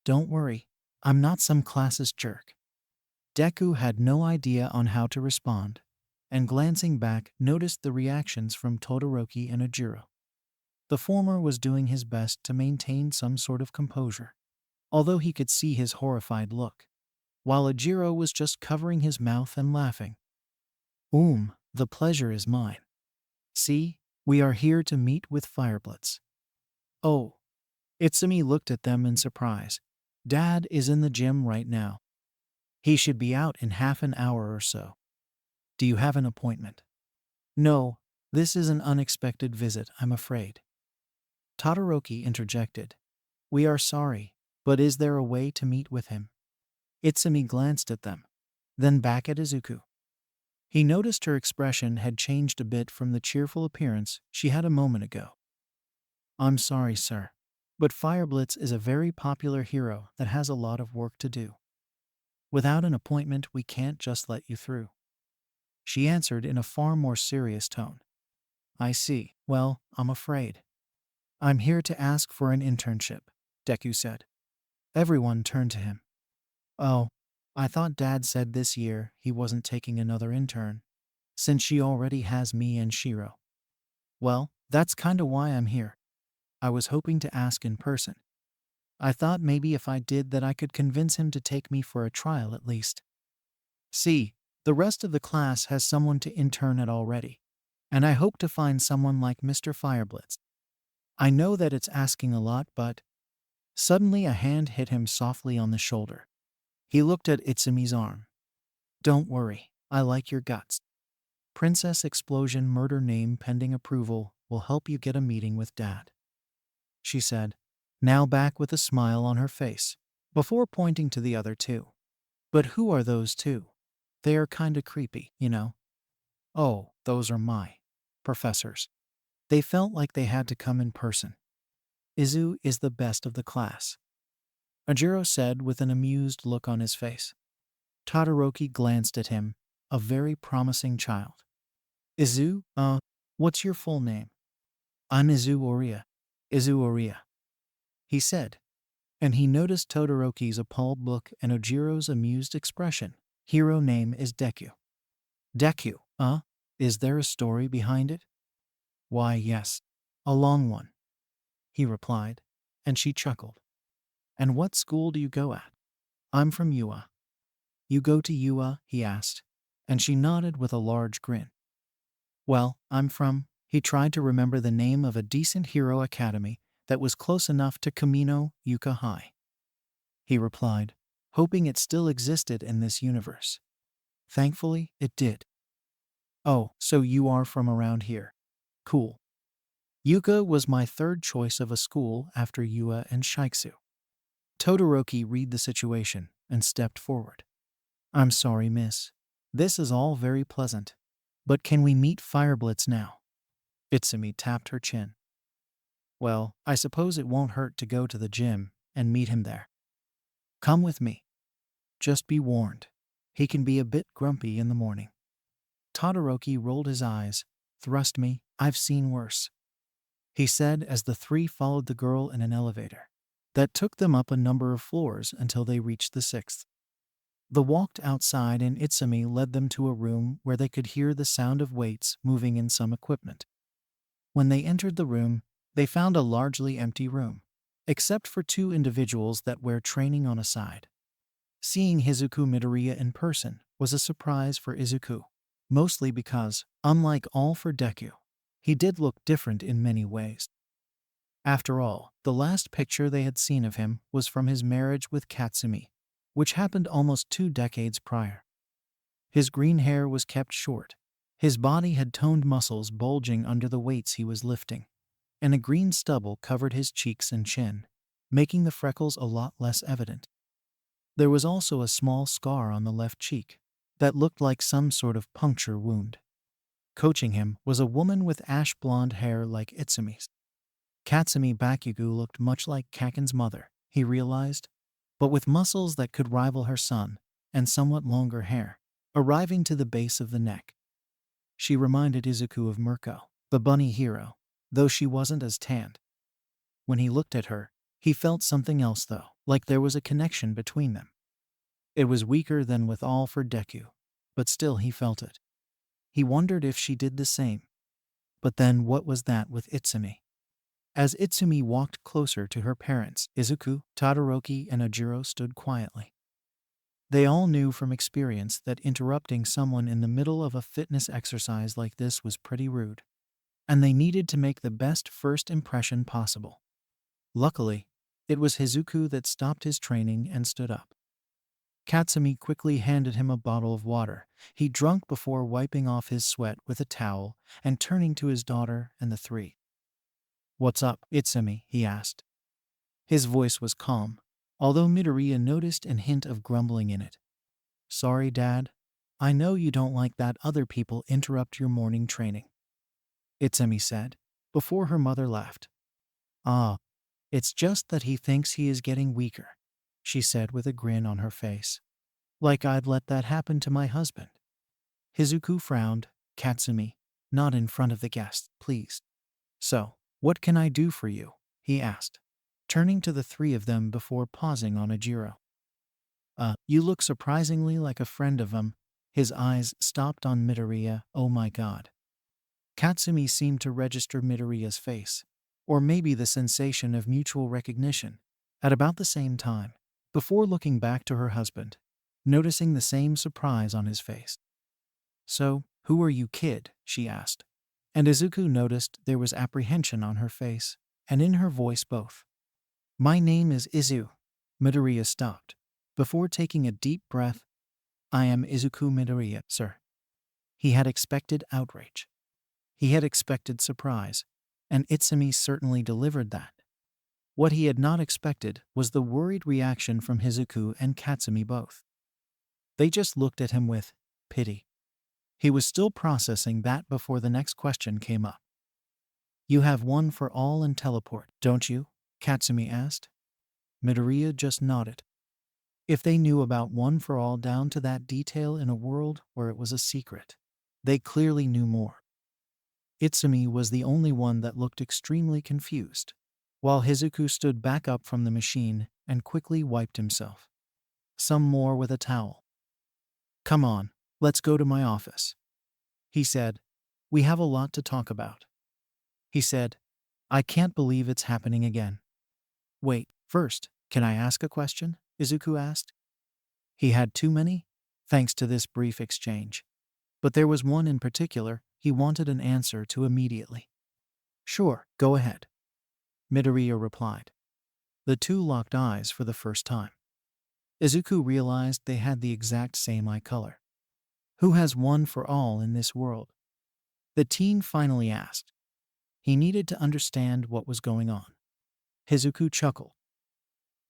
Don't worry, I'm not some classist jerk. Deku had no idea on how to respond, and glancing back, noticed the reactions from Todoroki and Ojiro. The former was doing his best to maintain some sort of composure, although he could see his horrified look, while Ojiro was just covering his mouth and laughing. The pleasure is mine. See, we are here to meet with Fire Blitz. Oh. Itsumi looked at them in surprise. Dad is in the gym right now. He should be out in half an hour or so. Do you have an appointment? No, this is an unexpected visit, I'm afraid. Todoroki interjected. We are sorry, but is there a way to meet with him? Itsumi glanced at them, then back at Izuku. He noticed her expression had changed a bit from the cheerful appearance she had a moment ago. I'm sorry, sir, but Fire Blitz is a very popular hero that has a lot of work to do. Without an appointment, we can't just let you through. She answered in a far more serious tone. I see. Well, I'm afraid. I'm here to ask for an internship, Deku said. Everyone turned to him. Oh, I thought Dad said this year he wasn't taking another intern, since she already has me and Shiro. Well, that's kinda why I'm here. I was hoping to ask in person. I thought maybe if I did that I could convince him to take me for a trial at least. See, the rest of the class has someone to intern at already, and I hope to find someone like Mr. Fireblitz. I know that it's asking a lot, but... Suddenly a hand hit him softly on the shoulder. He looked at Itsumi's arm. Don't worry, I like your guts. Princess Explosion murder name pending approval will help you get a meeting with Dad. She said, now back with a smile on her face, before pointing to the other two. But who are those two? They are kinda creepy, you know. Oh, those are my professors. They felt like they had to come in person. Izu is the best of the class, Ojiro said with an amused look on his face. Todoroki glanced at him, a very promising child. Izu, what's your full name? I'm Izuoriya. Izuoriya, he said, and he noticed Todoroki's appalled look and Ojiro's amused expression. Hero name is Deku. Deku, is there a story behind it? Why, yes. A long one, he replied, and she chuckled. And what school do you go at? I'm from UA. You go to UA? He asked, and she nodded with a large grin. Well, I'm from. He tried to remember the name of a decent hero academy that was close enough to Kamino Yuka High. He replied, hoping it still existed in this universe. Thankfully, it did. Oh, so you are from around here. Cool. Yuka was my third choice of a school after Yua and Shiksu. Todoroki read the situation and stepped forward. I'm sorry, miss. This is all very pleasant. But can we meet Fireblitz now? Itsumi tapped her chin. Well, I suppose it won't hurt to go to the gym and meet him there. Come with me. Just be warned. He can be a bit grumpy in the morning. Todoroki rolled his eyes. Thrust me, I've seen worse, he said as the three followed the girl in an elevator that took them up a number of floors until they reached the 6th. They walked outside and Itsumi led them to a room where they could hear the sound of weights moving in some equipment. When they entered the room, they found a largely empty room, except for two individuals that were training on a side. Seeing Izuku Midoriya in person was a surprise for Izuku, mostly because, unlike all for Deku, he did look different in many ways. After all, the last picture they had seen of him was from his marriage with Katsumi, which happened almost 2 decades prior. His green hair was kept short, his body had toned muscles bulging under the weights he was lifting, and a green stubble covered his cheeks and chin, making the freckles a lot less evident. There was also a small scar on the left cheek that looked like some sort of puncture wound. Coaching him was a woman with ash blonde hair like Itsumi's. Katsumi Bakugo looked much like Kaken's mother, he realized, but with muscles that could rival her son and somewhat longer hair, arriving to the base of the neck. She reminded Izuku of Mirko, the bunny hero, though she wasn't as tanned. When he looked at her, he felt something else though, like there was a connection between them. It was weaker than with all for Deku, but still he felt it. He wondered if she did the same. But then what was that with Itsumi? As Itsumi walked closer to her parents, Izuku, Todoroki, and Ojiro stood quietly. They all knew from experience that interrupting someone in the middle of a fitness exercise like this was pretty rude, and they needed to make the best first impression possible. Luckily, it was Izuku that stopped his training and stood up. Katsumi quickly handed him a bottle of water he drank before wiping off his sweat with a towel and turning to his daughter and the three. What's up, Itsumi? He asked. His voice was calm, although Midoriya noticed a hint of grumbling in it. Sorry, Dad. I know you don't like that other people interrupt your morning training, Itsumi said, before her mother laughed. Ah, it's just that he thinks he is getting weaker, she said with a grin on her face. Like I'd let that happen to my husband. Izuku frowned. Katsumi, not in front of the guests, please. So, what can I do for you? He asked, turning to the three of them before pausing on Ojiro. You look surprisingly like a friend of him. His eyes stopped on Midoriya. Oh my god. Katsumi seemed to register Midoriya's face, or maybe the sensation of mutual recognition, at about the same time, before looking back to her husband, noticing the same surprise on his face. So, who are you, kid? She asked. And Izuku noticed there was apprehension on her face, and in her voice both. My name is Izu. Midoriya stopped, before taking a deep breath. I am Izuku Midoriya, sir. He had expected outrage. He had expected surprise, and Itsumi certainly delivered that. What he had not expected was the worried reaction from Izuku and Katsumi both. They just looked at him with pity. He was still processing that before the next question came up. You have one for all and teleport, don't you? Katsumi asked. Midoriya just nodded. If they knew about one for all down to that detail in a world where it was a secret, they clearly knew more. Itsumi was the only one that looked extremely confused, while Izuku stood back up from the machine and quickly wiped himself. Some more with a towel. Come on, let's go to my office, he said. We have a lot to talk about. he said. I can't believe it's happening again. Wait, first, can I ask a question? Izuku asked. He had too many, thanks to this brief exchange. But there was one in particular he wanted an answer to immediately. Sure, go ahead, Midoriya replied. The two locked eyes for the first time. Izuku realized they had the exact same eye color. Who has one for all in this world? The teen finally asked. He needed to understand what was going on. Izuku chuckled.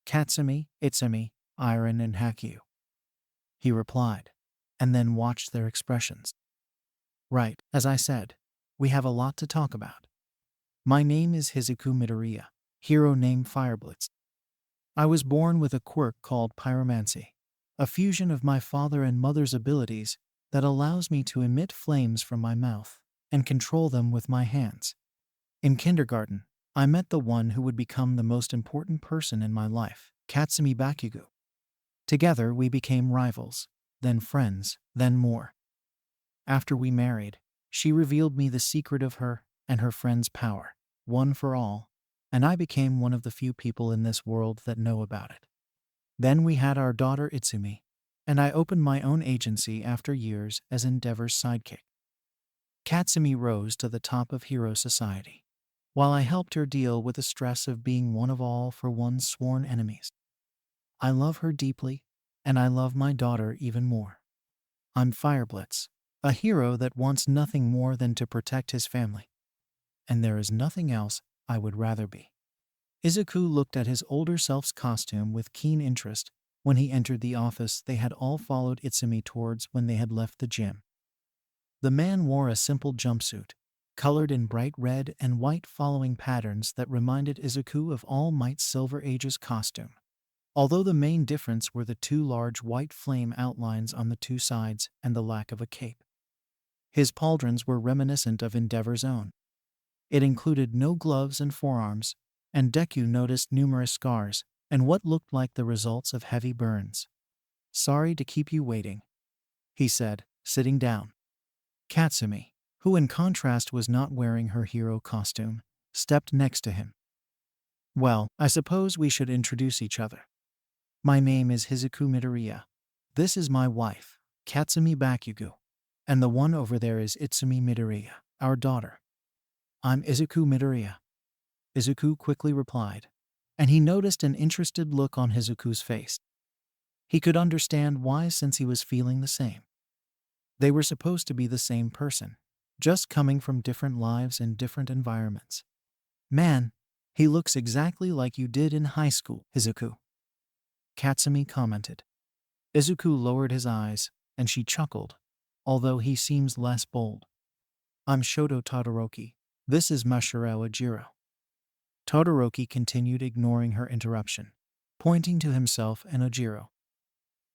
Katsumi, Itsumi, Iron, and Hakyu, he replied, and then watched their expressions. Right, as I said, we have a lot to talk about. My name is Izuku Midoriya, hero named Fireblitz. I was born with a quirk called pyromancy, a fusion of my father and mother's abilities that allows me to emit flames from my mouth and control them with my hands. In kindergarten, I met the one who would become the most important person in my life, Katsumi Bakugo. Together we became rivals, then friends, then more. After we married, she revealed me the secret of her and her friend's power, one for all, and I became one of the few people in this world that know about it. Then we had our daughter Itsumi, and I opened my own agency after years as Endeavor's sidekick. Katsumi rose to the top of hero society, while I helped her deal with the stress of being one of all for one's sworn enemies. I love her deeply, and I love my daughter even more. I'm Fireblitz, a hero that wants nothing more than to protect his family. And there is nothing else I would rather be. Izuku looked at his older self's costume with keen interest when he entered the office they had all followed Itsumi towards when they had left the gym. The man wore a simple jumpsuit, colored in bright red and white following patterns that reminded Izuku of All Might's Silver Age's costume, although the main difference were the two large white flame outlines on the two sides and the lack of a cape. His pauldrons were reminiscent of Endeavor's own. It included no gloves and forearms, and Deku noticed numerous scars and what looked like the results of heavy burns. Sorry to keep you waiting, he said, sitting down. Katsumi, who in contrast was not wearing her hero costume, stepped next to him. Well, I suppose we should introduce each other. My name is Izuku Midoriya. This is my wife, Katsumi Bakugo, and the one over there is Itsumi Midoriya, our daughter. I'm Izuku Midoriya, Izuku quickly replied, and he noticed an interested look on Izuku's face. He could understand why, since he was feeling the same. They were supposed to be the same person, just coming from different lives and different environments. Man, he looks exactly like you did in high school, Izuku, Katsumi commented. Izuku lowered his eyes, and she chuckled, although he seems less bold. I'm Shoto Todoroki. This is Masahiro Ojiro. Todoroki continued, ignoring her interruption, pointing to himself and Ojiro.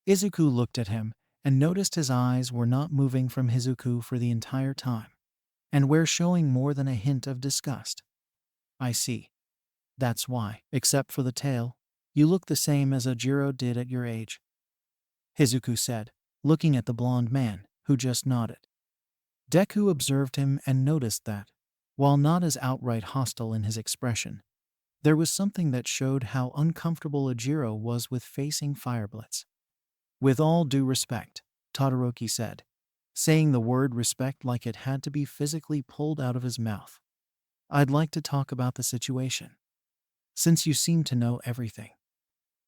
Izuku looked at him and noticed his eyes were not moving from Izuku for the entire time, and were showing more than a hint of disgust. I see. That's why, except for the tail, you look the same as Ojiro did at your age, Izuku said, looking at the blonde man, who just nodded. Deku observed him and noticed that, while not as outright hostile in his expression, there was something that showed how uncomfortable Ojiro was with facing Fireblitz. With all due respect, Todoroki said, saying the word respect like it had to be physically pulled out of his mouth. I'd like to talk about the situation, since you seem to know everything.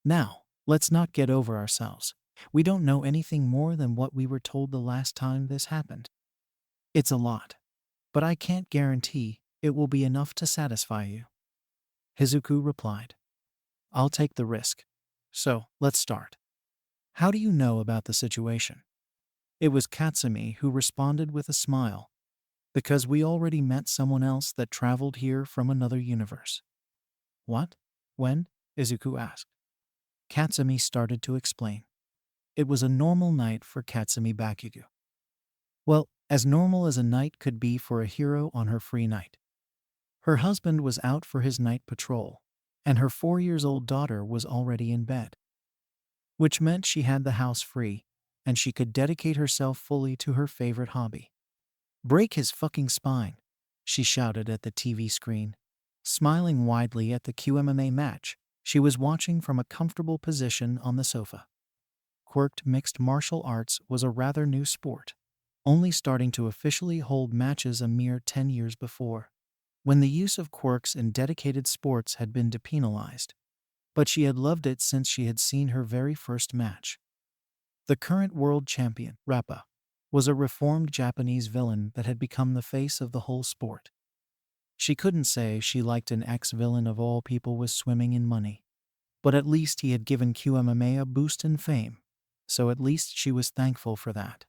Now, let's not get over ourselves. We don't know anything more than what we were told the last time this happened. It's a lot, but I can't guarantee it will be enough to satisfy you, Izuku replied. I'll take the risk. So, let's start. How do you know about the situation? It was Katsumi who responded with a smile. Because we already met someone else that traveled here from another universe. What? When? Izuku asked. Katsumi started to explain. It was a normal night for Katsumi Bakugo. Well, as normal as a night could be for a hero on her free night. Her husband was out for his night patrol, and her 4-year-old daughter was already in bed. Which meant she had the house free, and she could dedicate herself fully to her favorite hobby. Break his fucking spine, she shouted at the TV screen. Smiling widely at the QMMA match, she was watching from a comfortable position on the sofa. Quirked mixed martial arts was a rather new sport, only starting to officially hold matches a mere 10 years before, when the use of quirks in dedicated sports had been depenalized. But she had loved it since she had seen her very first match. The current world champion, Rappa, was a reformed Japanese villain that had become the face of the whole sport. She couldn't say she liked an ex-villain of all people was swimming in money, but at least he had given QMMA a boost in fame, so at least she was thankful for that.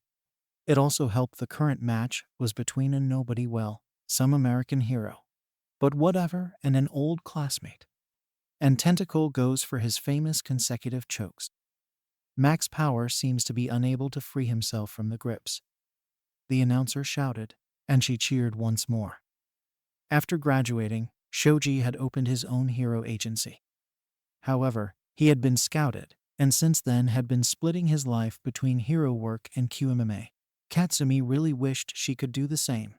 It also helped the current match was between a nobody, well, some American hero, but whatever, and an old classmate. And Tentacle goes for his famous consecutive chokes. Max Power seems to be unable to free himself from the grips. The announcer shouted, and she cheered once more. After graduating, Shoji had opened his own hero agency. However, he had been scouted, and since then had been splitting his life between hero work and QMMA. Katsumi really wished she could do the same.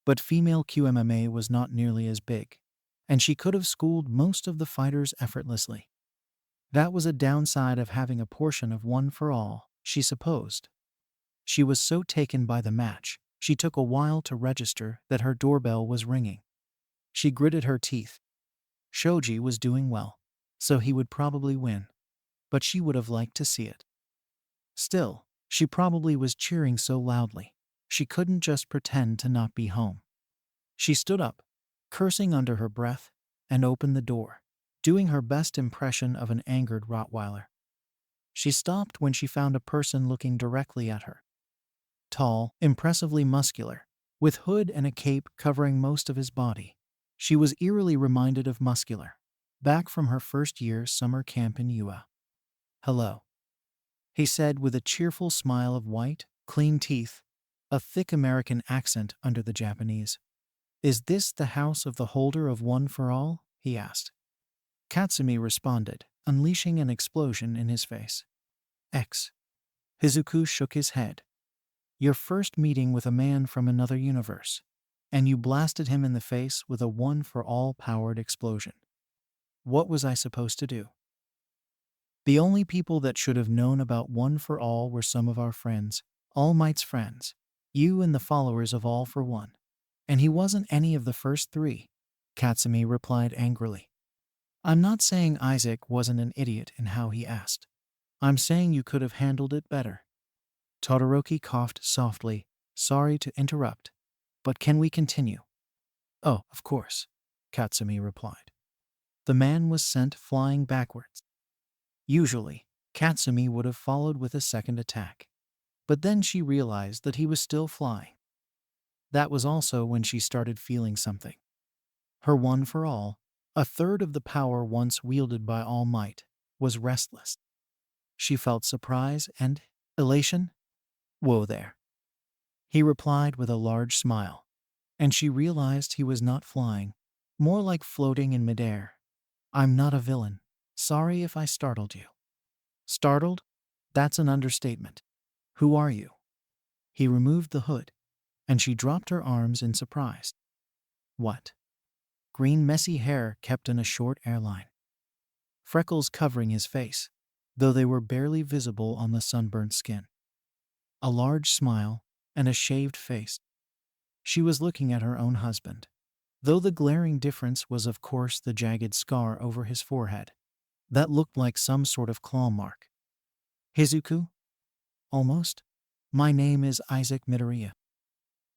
But female QMMA was not nearly as big, and she could have schooled most of the fighters effortlessly. That was a downside of having a portion of One for All, she supposed. She was so taken by the match, she took a while to register that her doorbell was ringing. She gritted her teeth. Shoji was doing well, so he would probably win, but she would have liked to see it. Still, she probably was cheering so loudly, she couldn't just pretend to not be home. She stood up, cursing under her breath, and opened the door, doing her best impression of an angered Rottweiler. She stopped when she found a person looking directly at her. Tall, impressively muscular, with hood and a cape covering most of his body. She was eerily reminded of Muscular, back from her first year summer camp in UA. "Hello," he said with a cheerful smile of white, clean teeth, a thick American accent under the Japanese. "Is this the house of the holder of One for All?" he asked. Katsumi responded, unleashing an explosion in his face. X. Izuku shook his head. "Your first meeting with a man from another universe, and you blasted him in the face with a One for All powered explosion. What was I supposed to do?" "The only people that should have known about One for All were some of our friends, All Might's friends, you and the followers of All for One. And he wasn't any of the first three," Katsumi replied angrily. "I'm not saying Isaac wasn't an idiot in how he asked. I'm saying you could have handled it better." Todoroki coughed softly. "Sorry to interrupt, but can we continue?" "Oh, of course," Katsumi replied. The man was sent flying backwards. Usually, Katsumi would have followed with a second attack, but then she realized that he was still flying. That was also when she started feeling something. Her One for All, a third of the power once wielded by All Might, was restless. She felt surprise and elation. "Whoa there," he replied with a large smile, and she realized he was not flying, more like floating in midair. "I'm not a villain. Sorry if I startled you." "Startled? That's an understatement. Who are you?" He removed the hood, and she dropped her arms in surprise. "What?" Green messy hair kept in a short airline. Freckles covering his face, though they were barely visible on the sunburnt skin. A large smile, and a shaved face. She was looking at her own husband, though the glaring difference was of course the jagged scar over his forehead. That looked like some sort of claw mark. "Izuku?" "Almost. My name is Isaac Midoriya."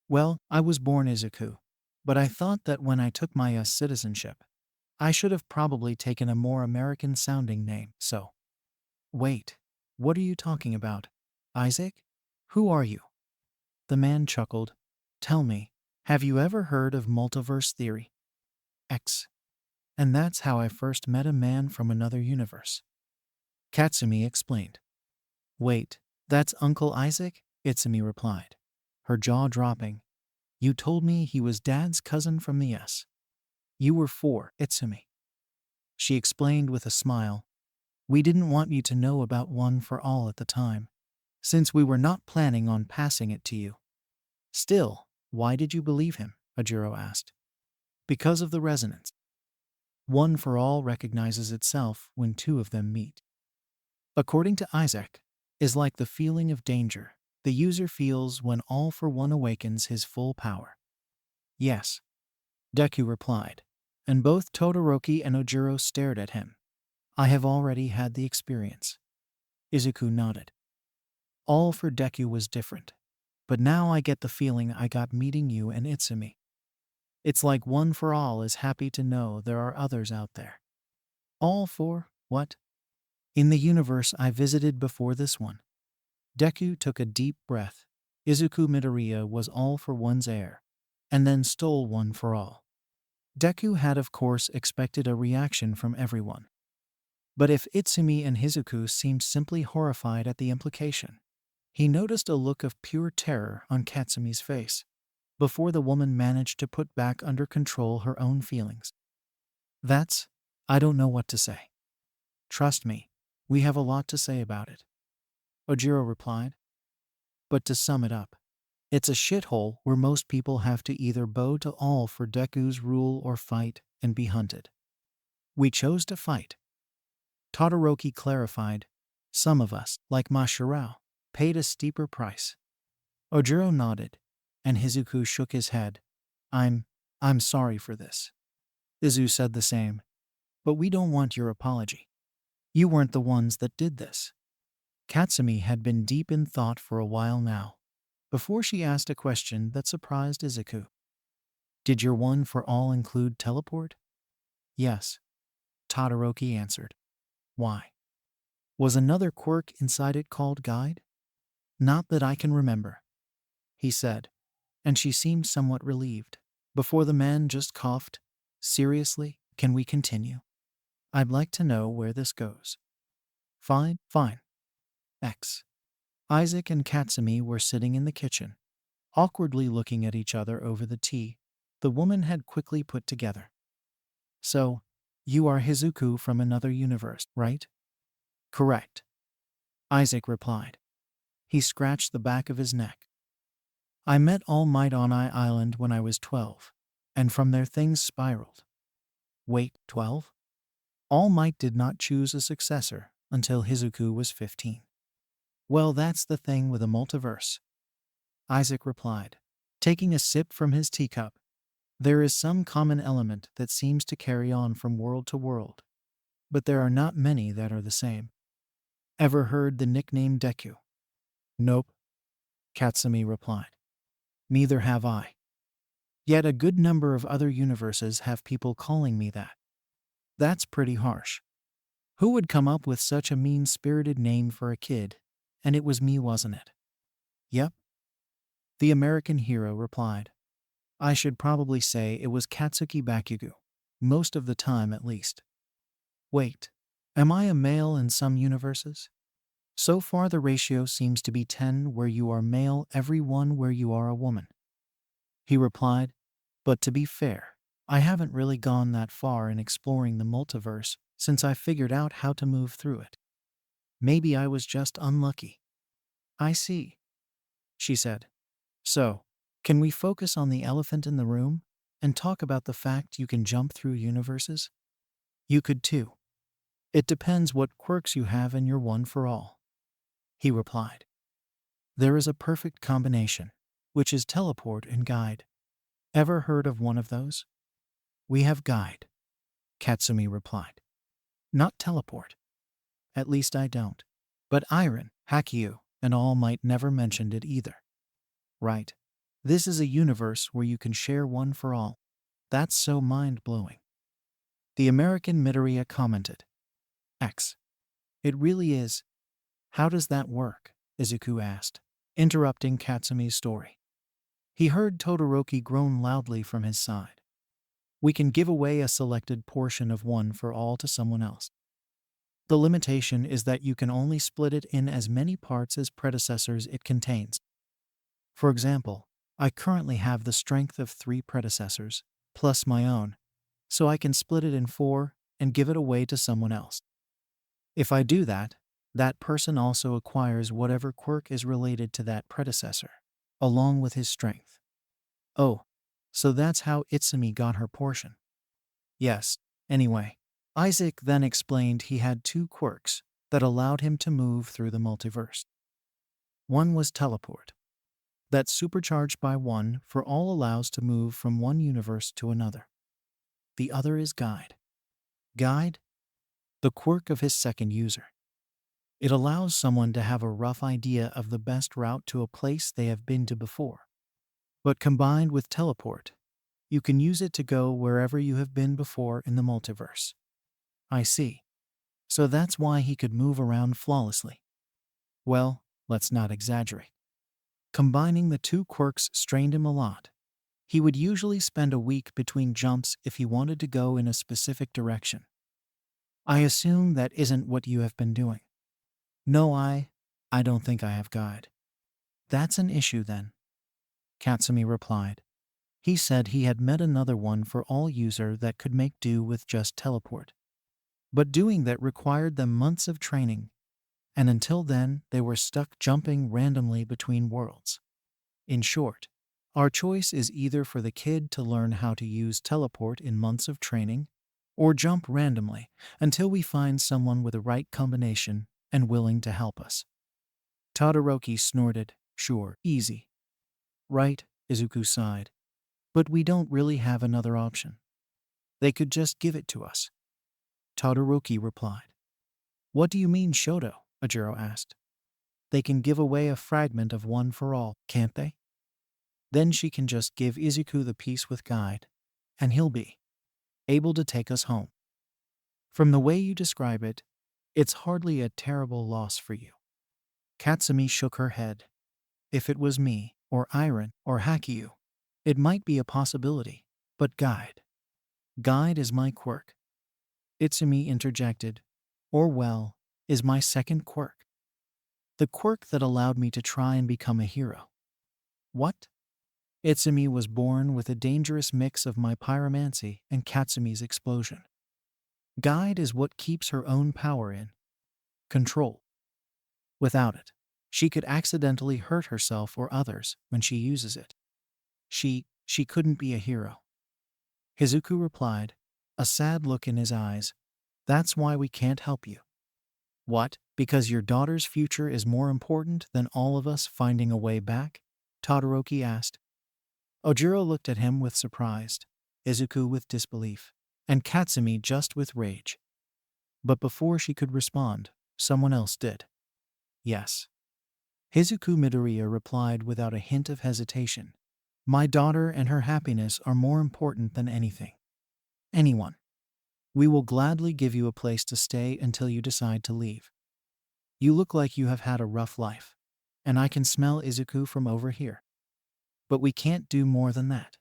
"Well, I was born Izuku, but I thought that when I took my citizenship, I should have probably taken a more American-sounding name, so." "Wait, what are you talking about? Isaac? Who are you?" The man chuckled. "Tell me, have you ever heard of multiverse theory?" X. "And that's how I first met a man from another universe," Katsumi explained. "Wait, that's Uncle Isaac?" Itsumi replied, her jaw dropping. "You told me he was Dad's cousin from the S. You were 4, Itsumi." She explained with a smile. "We didn't want you to know about One for All at the time, since we were not planning on passing it to you. Still, why did you believe him?" Ojiro asked. Because of the resonance. One for all recognizes itself when two of them meet. According to Isaac, is like the feeling of danger the user feels when all for one awakens his full power. Yes, Deku replied, and both Todoroki and Ojiro stared at him. I have already had the experience. Izuku nodded. All for Deku was different, but now I get the feeling I got meeting you and Itsumi. It's like one for all is happy to know there are others out there. All for what? In the universe I visited before this one. Deku took a deep breath. Izuku Midoriya was all for one's heir, and then stole one for all. Deku had of course expected a reaction from everyone. But if Itsumi and Izuku seemed simply horrified at the implication, he noticed a look of pure terror on Katsumi's face, before the woman managed to put back under control her own feelings. I don't know what to say. Trust me, we have a lot to say about it. Ojiro replied. But to sum it up, it's a shithole where most people have to either bow to all for Deku's rule or fight and be hunted. We chose to fight. Todoroki clarified. Some of us, like Mashirao, paid a steeper price. Ojiro nodded, and Izuku shook his head. I'm sorry for this. Izu said the same. But we don't want your apology. You weren't the ones that did this. Katsumi had been deep in thought for a while now, before she asked a question that surprised Izuku. Did your one for all include teleport? Yes, Todoroki answered. Why? Was another quirk inside it called guide? Not that I can remember, he said, and she seemed somewhat relieved, before the man just coughed. Seriously, can we continue? I'd like to know where this goes. Fine. X. Isaac and Katsumi were sitting in the kitchen, awkwardly looking at each other over the tea the woman had quickly put together. So, you are Izuku from another universe, right? Correct, Isaac replied. He scratched the back of his neck. I met All Might on Island when I was 12, and from there things spiraled. Wait, 12? All Might did not choose a successor until Izuku was 15. Well, that's the thing with a multiverse, Isaac replied, taking a sip from his teacup. There is some common element that seems to carry on from world to world, but there are not many that are the same. Ever heard the nickname Deku? Nope, Katsumi replied. Neither have I. Yet a good number of other universes have people calling me that. That's pretty harsh. Who would come up with such a mean-spirited name for a kid? And it was me, wasn't it? Yep. The American hero replied. I should probably say it was Katsuki Bakugo, most of the time at least. Wait, am I a male in some universes? So far the ratio seems to be 10 where you are male, every 1 where you are a woman. He replied, but to be fair, I haven't really gone that far in exploring the multiverse since I figured out how to move through it. Maybe I was just unlucky. I see, she said. So, can we focus on the elephant in the room and talk about the fact you can jump through universes? You could too. It depends what quirks you have in your one for all, he replied. There is a perfect combination, which is teleport and guide. Ever heard of one of those? We have guide, Katsumi replied. Not teleport. At least I don't. But Iron, Hakyu, and All Might never mentioned it either. Right. This is a universe where you can share one for all. That's so mind-blowing. The American Midoriya commented. X. It really is. How does that work? Izuku asked, interrupting Katsumi's story. He heard Todoroki groan loudly from his side. We can give away a selected portion of one for all to someone else. The limitation is that you can only split it in as many parts as predecessors it contains. For example, I currently have the strength of 3 predecessors, plus my own, so I can split it in 4 and give it away to someone else. If I do that, that person also acquires whatever quirk is related to that predecessor, along with his strength. Oh, So that's how Itsumi got her portion. Yes. Anyway, Isaac then explained he had two quirks that allowed him to move through the multiverse. One was teleport. That's supercharged by one for all allows to move from one universe to another. The other is guide. Guide? The quirk of his second user. It allows someone to have a rough idea of the best route to a place they have been to before. But combined with teleport, you can use it to go wherever you have been before in the multiverse. I see. So that's why he could move around flawlessly. Well, let's not exaggerate. Combining the two quirks strained him a lot. He would usually spend a week between jumps if he wanted to go in a specific direction. I assume that isn't what you have been doing. No, I don't think I have guide. That's an issue then, Katsumi replied. He said he had met another one for all user that could make do with just teleport. But doing that required them months of training, and until then they were stuck jumping randomly between worlds. In short, our choice is either for the kid to learn how to use teleport in months of training, or jump randomly until we find someone with the right combination and willing to help us. Todoroki snorted, sure, easy. Right, Izuku sighed. But we don't really have another option. They could just give it to us. Todoroki replied. What do you mean, Shoto? Ojiro asked. They can give away a fragment of one for all, can't they? Then she can just give Izuku the piece with guide, and he'll be able to take us home. From the way you describe it, it's hardly a terrible loss for you. Katsumi shook her head. If it was me, or Iron, or Hakiyu, it might be a possibility, but guide. Guide is my quirk. Itsumi interjected, or well, is my second quirk. The quirk that allowed me to try and become a hero. What? Itsumi was born with a dangerous mix of my pyromancy and Katsumi's explosion. Guide is what keeps her own power in control. Without it, she could accidentally hurt herself or others when she uses it. She couldn't be a hero. Izuku replied, a sad look in his eyes. That's why we can't help you. What, because your daughter's future is more important than all of us finding a way back? Todoroki asked. Ojiro looked at him with surprise, Izuku with disbelief, and Katsumi just with rage. But before she could respond, someone else did. Yes. Izuku Midoriya replied without a hint of hesitation. My daughter and her happiness are more important than anything. Anyone. We will gladly give you a place to stay until you decide to leave. You look like you have had a rough life, and I can smell Izuku from over here. But we can't do more than that.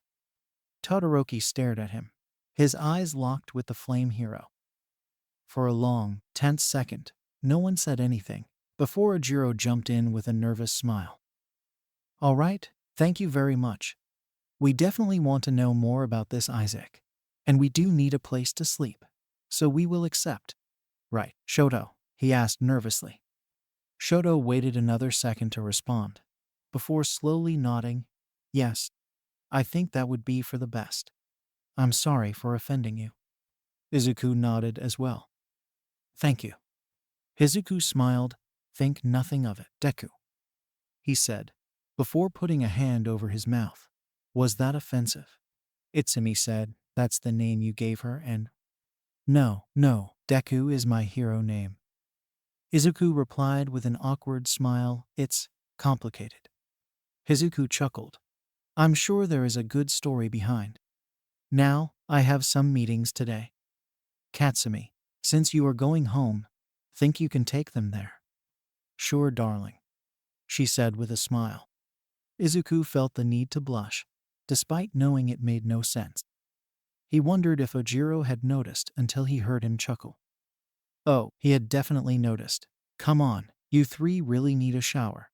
Todoroki stared at him, his eyes locked with the flame hero. For a long, tense second, no one said anything, before Ojiro jumped in with a nervous smile. All right, thank you very much. We definitely want to know more about this Isaac. And we do need a place to sleep. So we will accept. Right, Shoto? He asked nervously. Shoto waited another second to respond, before slowly nodding. Yes, I think that would be for the best. I'm sorry for offending you. Izuku nodded as well. Thank you. Izuku smiled. Think nothing of it, Deku. He said, before putting a hand over his mouth. Was that offensive? Itsumi said, that's the name you gave her and… No, Deku is my hero name. Izuku replied with an awkward smile, it's complicated. Izuku chuckled. I'm sure there is a good story behind. Now, I have some meetings today. Katsumi, since you are going home, think you can take them there? Sure, darling, she said with a smile. Izuku felt the need to blush, despite knowing it made no sense. He wondered if Ojiro had noticed until he heard him chuckle. Oh, he had definitely noticed. Come on, you three really need a shower.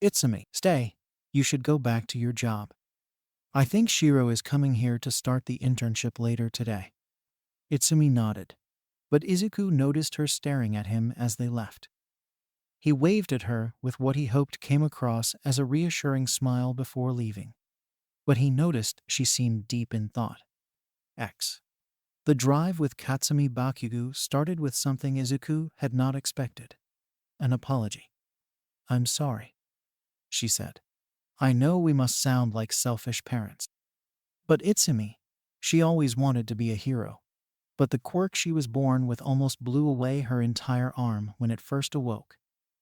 Itsumi, stay. You should go back to your job. I think Shiro is coming here to start the internship later today. Itsumi nodded, but Izuku noticed her staring at him as they left. He waved at her with what he hoped came across as a reassuring smile before leaving. but he noticed she seemed deep in thought. X. The drive with Katsumi Bakugo started with something Izuku had not expected. An apology. "I'm sorry," she said. "I know we must sound like selfish parents. But Itsumi, she always wanted to be a hero. But the quirk she was born with almost blew away her entire arm when it first awoke,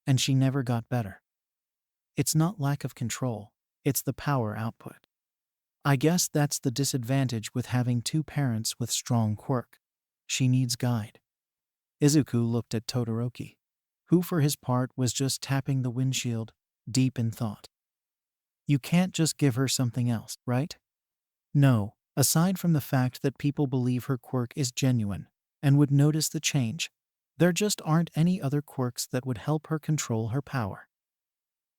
and she never got better. It's not lack of control, it's the power output. I guess that's the disadvantage with having two parents with strong quirk. She needs guide." Izuku looked at Todoroki, who for his part was just tapping the windshield, deep in thought. "You can't just give her something else, right?" "No, aside from the fact that people believe her quirk is genuine and would notice the change, there just aren't any other quirks that would help her control her power.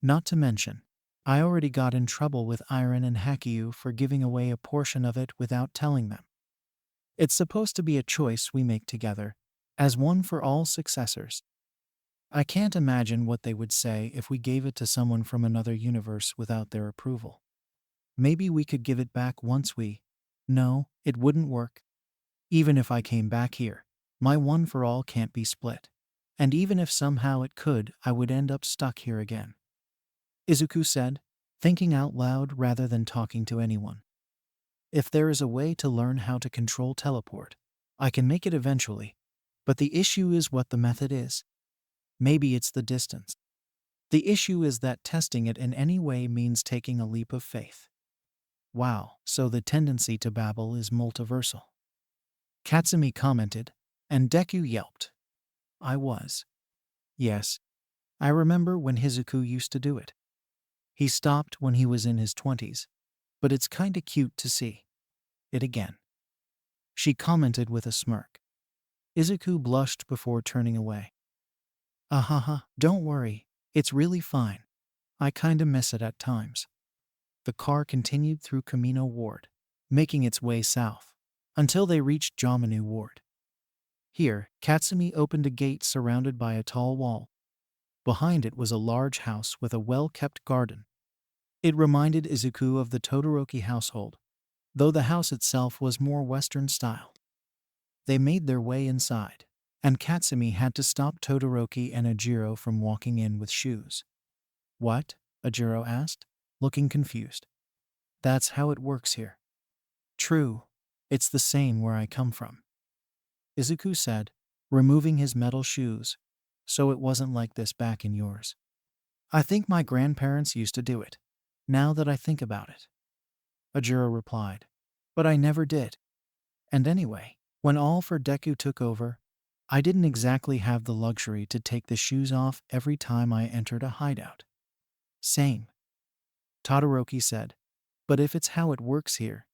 Not to mention, I already got in trouble with Iron and Hakiyu for giving away a portion of it without telling them. It's supposed to be a choice we make together, as one for all successors. I can't imagine what they would say if we gave it to someone from another universe without their approval. Maybe we could give it back once we... No, it wouldn't work. Even if I came back here, my one for all can't be split. And even if somehow it could, I would end up stuck here again," Izuku said, thinking out loud rather than talking to anyone. "If there is a way to learn how to control teleport, I can make it eventually, but the issue is what the method is. Maybe it's the distance. The issue is that testing it in any way means taking a leap of faith." "Wow, so the tendency to babble is multiversal," Katsumi commented, and Deku yelped. "I was. Yes. I remember when Izuku used to do it. He stopped when he was in his 20s, but it's kinda cute to see it again," she commented with a smirk. Izuku blushed before turning away. "Ahaha, don't worry, it's really fine. I kinda miss it at times." The car continued through Kamino Ward, making its way south, until they reached Jamanu Ward. Here, Katsumi opened a gate surrounded by a tall wall. Behind it was a large house with a well-kept garden. It reminded Izuku of the Todoroki household, though the house itself was more Western style. They made their way inside, and Katsumi had to stop Todoroki and Ojiro from walking in with shoes. "What?" Ojiro asked, looking confused. "That's how it works here." "True. It's the same where I come from," Izuku said, removing his metal shoes. "So it wasn't like this back in yours." "I think my grandparents used to do it, now that I think about it," Ojiro replied. "But I never did. And anyway, when All for Deku took over, I didn't exactly have the luxury to take the shoes off every time I entered a hideout." "Same," Todoroki said. "But if it's how it works here..."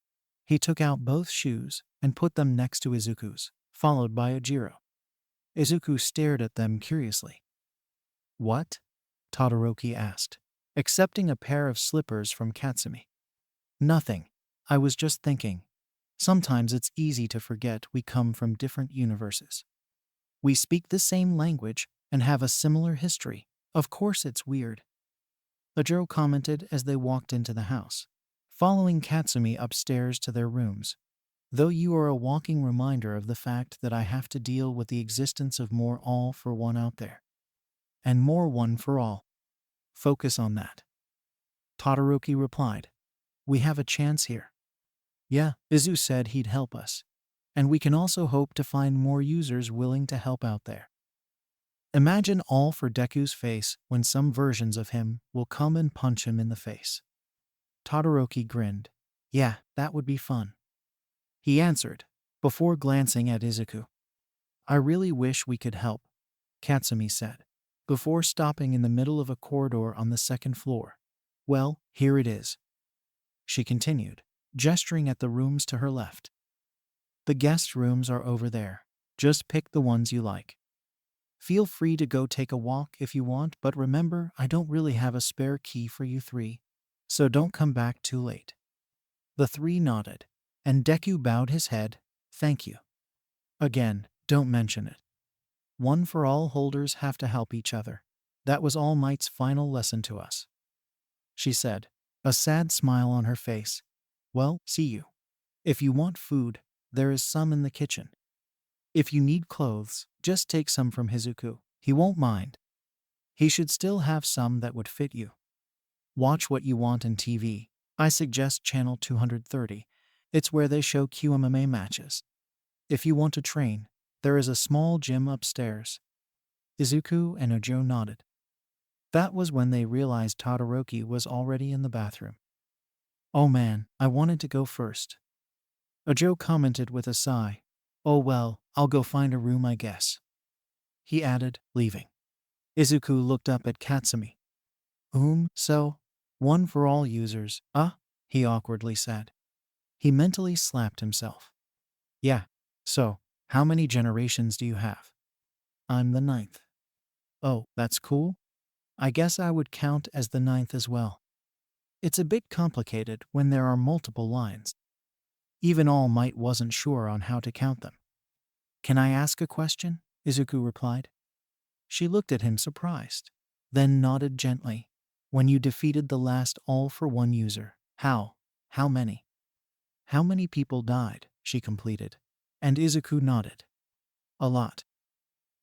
He took out both shoes and put them next to Izuku's, followed by Ojiro. Izuku stared at them curiously. "What?" Todoroki asked, accepting a pair of slippers from Katsumi. "Nothing. I was just thinking. Sometimes it's easy to forget we come from different universes. We speak the same language and have a similar history. Of course it's weird," Ojiro commented as they walked into the house, following Katsumi upstairs to their rooms. "Though you are a walking reminder of the fact that I have to deal with the existence of more all for one out there. And more one for all. Focus on that," Todoroki replied. "We have a chance here." "Yeah," Izu said he'd help us. "And we can also hope to find more users willing to help out there. Imagine All for Deku's face when some versions of him will come and punch him in the face." Todoroki grinned. "Yeah, that would be fun," he answered, before glancing at Izuku. "I really wish we could help," Katsumi said, before stopping in the middle of a corridor on the second floor. "Well, here it is," she continued, gesturing at the rooms to her left. "The guest rooms are over there. Just pick the ones you like. Feel free to go take a walk if you want, but remember, I don't really have a spare key for you three, so don't come back too late." The three nodded, and Deku bowed his head. "Thank you. Again, don't mention it. One for all holders have to help each other. That was All Might's final lesson to us," she said, a sad smile on her face. Well, see you. If you want food, there is some in the kitchen. If you need clothes, just take some from Izuku. He won't mind. He should still have some that would fit you. Watch what you want in TV. I suggest channel 230. It's where they show QMMA matches. If you want to train, there is a small gym upstairs. Izuku and Ojiro nodded. That was when they realized Todoroki was already in the bathroom. Oh man, I wanted to go first. Ojiro commented with a sigh. Oh well, I'll go find a room I guess. He added, leaving. Izuku looked up at Katsumi. So? One for all users, he awkwardly said. He mentally slapped himself. Yeah, so, how many generations do you have? I'm the 9th. Oh, that's cool. I guess I would count as the 9th as well. It's a bit complicated when there are multiple lines. Even All Might wasn't sure on how to count them. Can I ask a question? Izuku replied. She looked at him surprised, then nodded gently. When you defeated the last all-for-one user, how many? How many people died? She completed. And Izuku nodded. A lot.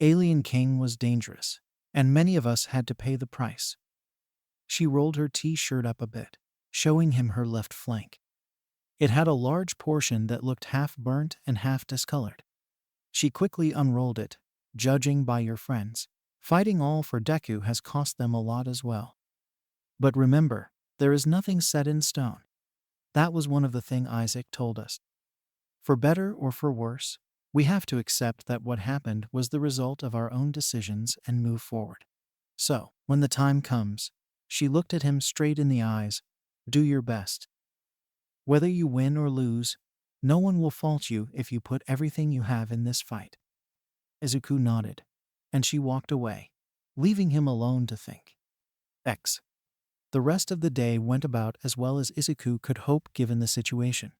Alien King was dangerous, and many of us had to pay the price. She rolled her t-shirt up a bit, showing him her left flank. It had a large portion that looked half burnt and half discolored. She quickly unrolled it. Judging by your friends, fighting all for Deku has cost them a lot as well. But remember, there is nothing set in stone. That was one of the things Isaac told us. For better or for worse, we have to accept that what happened was the result of our own decisions and move forward. So, when the time comes, she looked at him straight in the eyes, do your best. Whether you win or lose, no one will fault you if you put everything you have in this fight. Izuku nodded, and she walked away, leaving him alone to think. The rest of the day went about as well as Izuku could hope given the situation.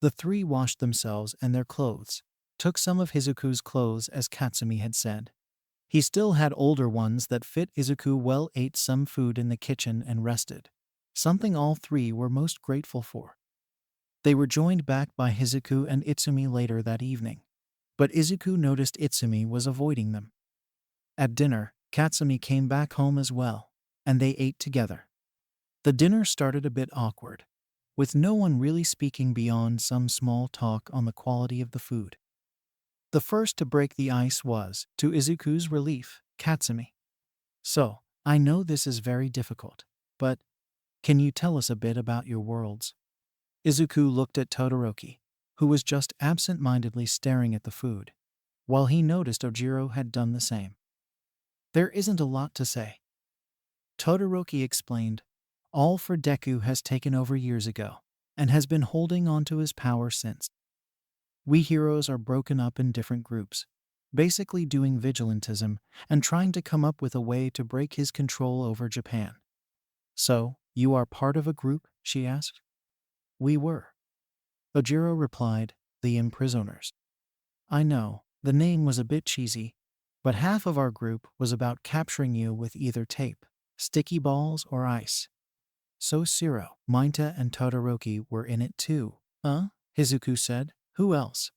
The three washed themselves and their clothes, took some of Izuku's clothes as Katsumi had said. He still had older ones that fit Izuku well, ate some food in the kitchen and rested, something all three were most grateful for. They were joined back by Izuku and Itsumi later that evening, but Izuku noticed Itsumi was avoiding them. At dinner, Katsumi came back home as well, and they ate together. The dinner started a bit awkward, with no one really speaking beyond some small talk on the quality of the food. The first to break the ice was, to Izuku's relief, Katsumi. So, I know this is very difficult, but can you tell us a bit about your worlds? Izuku looked at Todoroki, who was just absent-mindedly staring at the food, while he noticed Ojiro had done the same. There isn't a lot to say. Todoroki explained, all for Deku has taken over years ago, and has been holding on to his power since. We heroes are broken up in different groups, basically doing vigilantism and trying to come up with a way to break his control over Japan. So, you are part of a group? She asked. We were. Ojiro replied, the Imprisoners. I know, the name was a bit cheesy, but half of our group was about capturing you with either tape, sticky balls, or ice. So Shiro, Mainta, and Todoroki were in it too. Izuku said. Who else?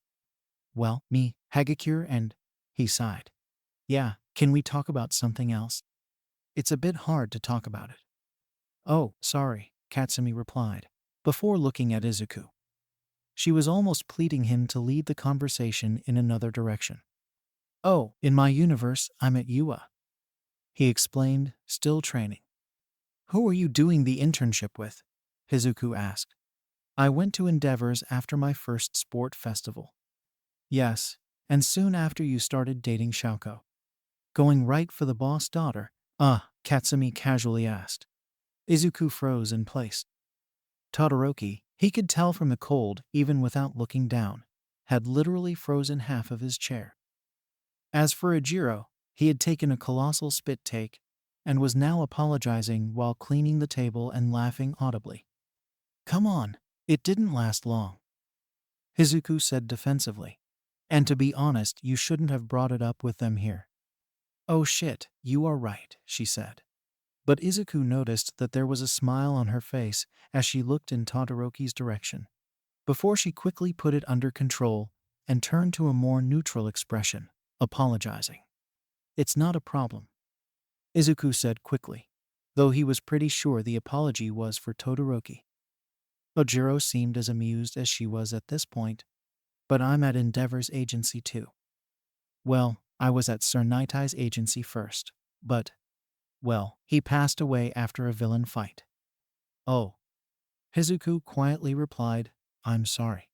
Well, me, Hagakure, and... He sighed. Yeah, can we talk about something else? It's a bit hard to talk about it. Oh, sorry, Katsumi replied, before looking at Izuku. She was almost pleading him to lead the conversation in another direction. Oh, in my universe, I'm at UA. He explained, still training. Who are you doing the internship with? Izuku asked. I went to Endeavors after my first sport festival. Yes, and soon after you started dating Shouko. Going right for the boss daughter? Katsumi casually asked. Izuku froze in place. Todoroki, he could tell from the cold even without looking down, had literally frozen half of his chair. As for Ojiro, he had taken a colossal spit take and was now apologizing while cleaning the table and laughing audibly. Come on, it didn't last long. Izuku said defensively. And to be honest, you shouldn't have brought it up with them here. Oh shit, you are right, she said. But Izuku noticed that there was a smile on her face as she looked in Todoroki's direction, before she quickly put it under control and turned to a more neutral expression, apologizing. "It's not a problem," Izuku said quickly, though he was pretty sure the apology was for Todoroki. Ojiro seemed as amused as she was at this point. "But I'm at Endeavor's agency too." "Well, I was at Sir Nitai's agency first, but, well, he passed away after a villain fight." "Oh," Izuku quietly replied, "I'm sorry.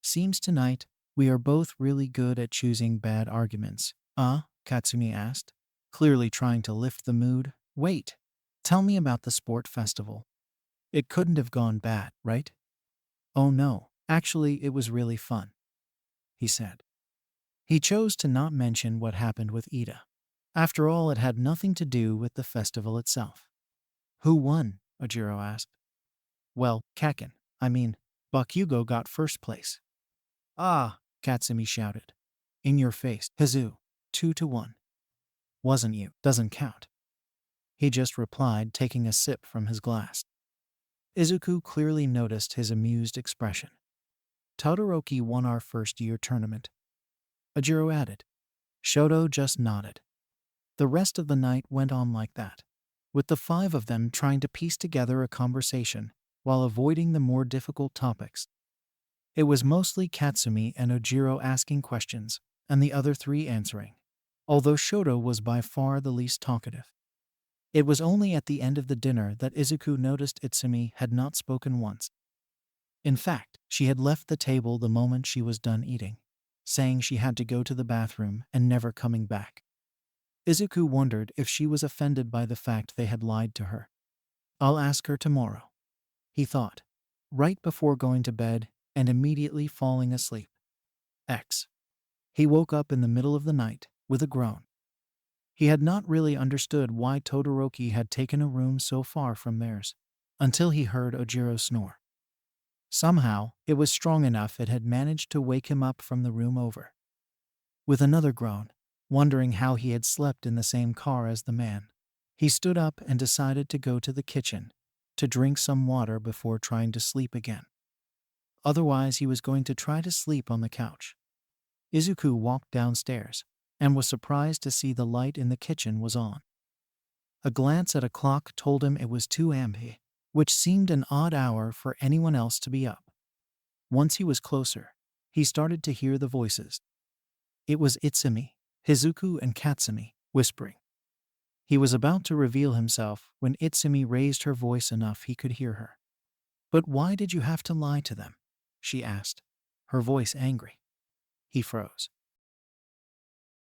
Seems tonight we are both really good at choosing bad arguments." Katsumi asked, clearly trying to lift the mood. "Wait, tell me about the sport festival. It couldn't have gone bad, right?" "Oh no, actually it was really fun," he said. He chose to not mention what happened with Ida. After all, it had nothing to do with the festival itself. "Who won?" Ojiro asked. "Well, Bakugo got first place." "Ah," Katsumi shouted. "In your face, Hizu. 2-1. Wasn't you? Doesn't count," he just replied, taking a sip from his glass. Izuku clearly noticed his amused expression. "Todoroki won our first-year tournament," Ojiro added. Shoto just nodded. The rest of the night went on like that, with the five of them trying to piece together a conversation while avoiding the more difficult topics. It was mostly Katsumi and Ojiro asking questions, and the other three answering, although Shoto was by far the least talkative. It was only at the end of the dinner that Izuku noticed Itsumi had not spoken once. In fact, she had left the table the moment she was done eating, saying she had to go to the bathroom and never coming back. Izuku wondered if she was offended by the fact they had lied to her. "I'll ask her tomorrow," he thought, right before going to bed and immediately falling asleep. He woke up in the middle of the night with a groan. He had not really understood why Todoroki had taken a room so far from theirs, until he heard Ojiro snore. Somehow, it was strong enough it had managed to wake him up from the room over. With another groan, wondering how he had slept in the same car as the man, he stood up and decided to go to the kitchen to drink some water before trying to sleep again. Otherwise, he was going to try to sleep on the couch. Izuku walked downstairs and was surprised to see the light in the kitchen was on. A glance at a clock told him it was 2 a.m., which seemed an odd hour for anyone else to be up. Once he was closer, he started to hear the voices. It was Itsumi, Izuku, and Katsumi, whispering. He was about to reveal himself when Itsumi raised her voice enough he could hear her. "But why did you have to lie to them?" she asked, her voice angry. He froze.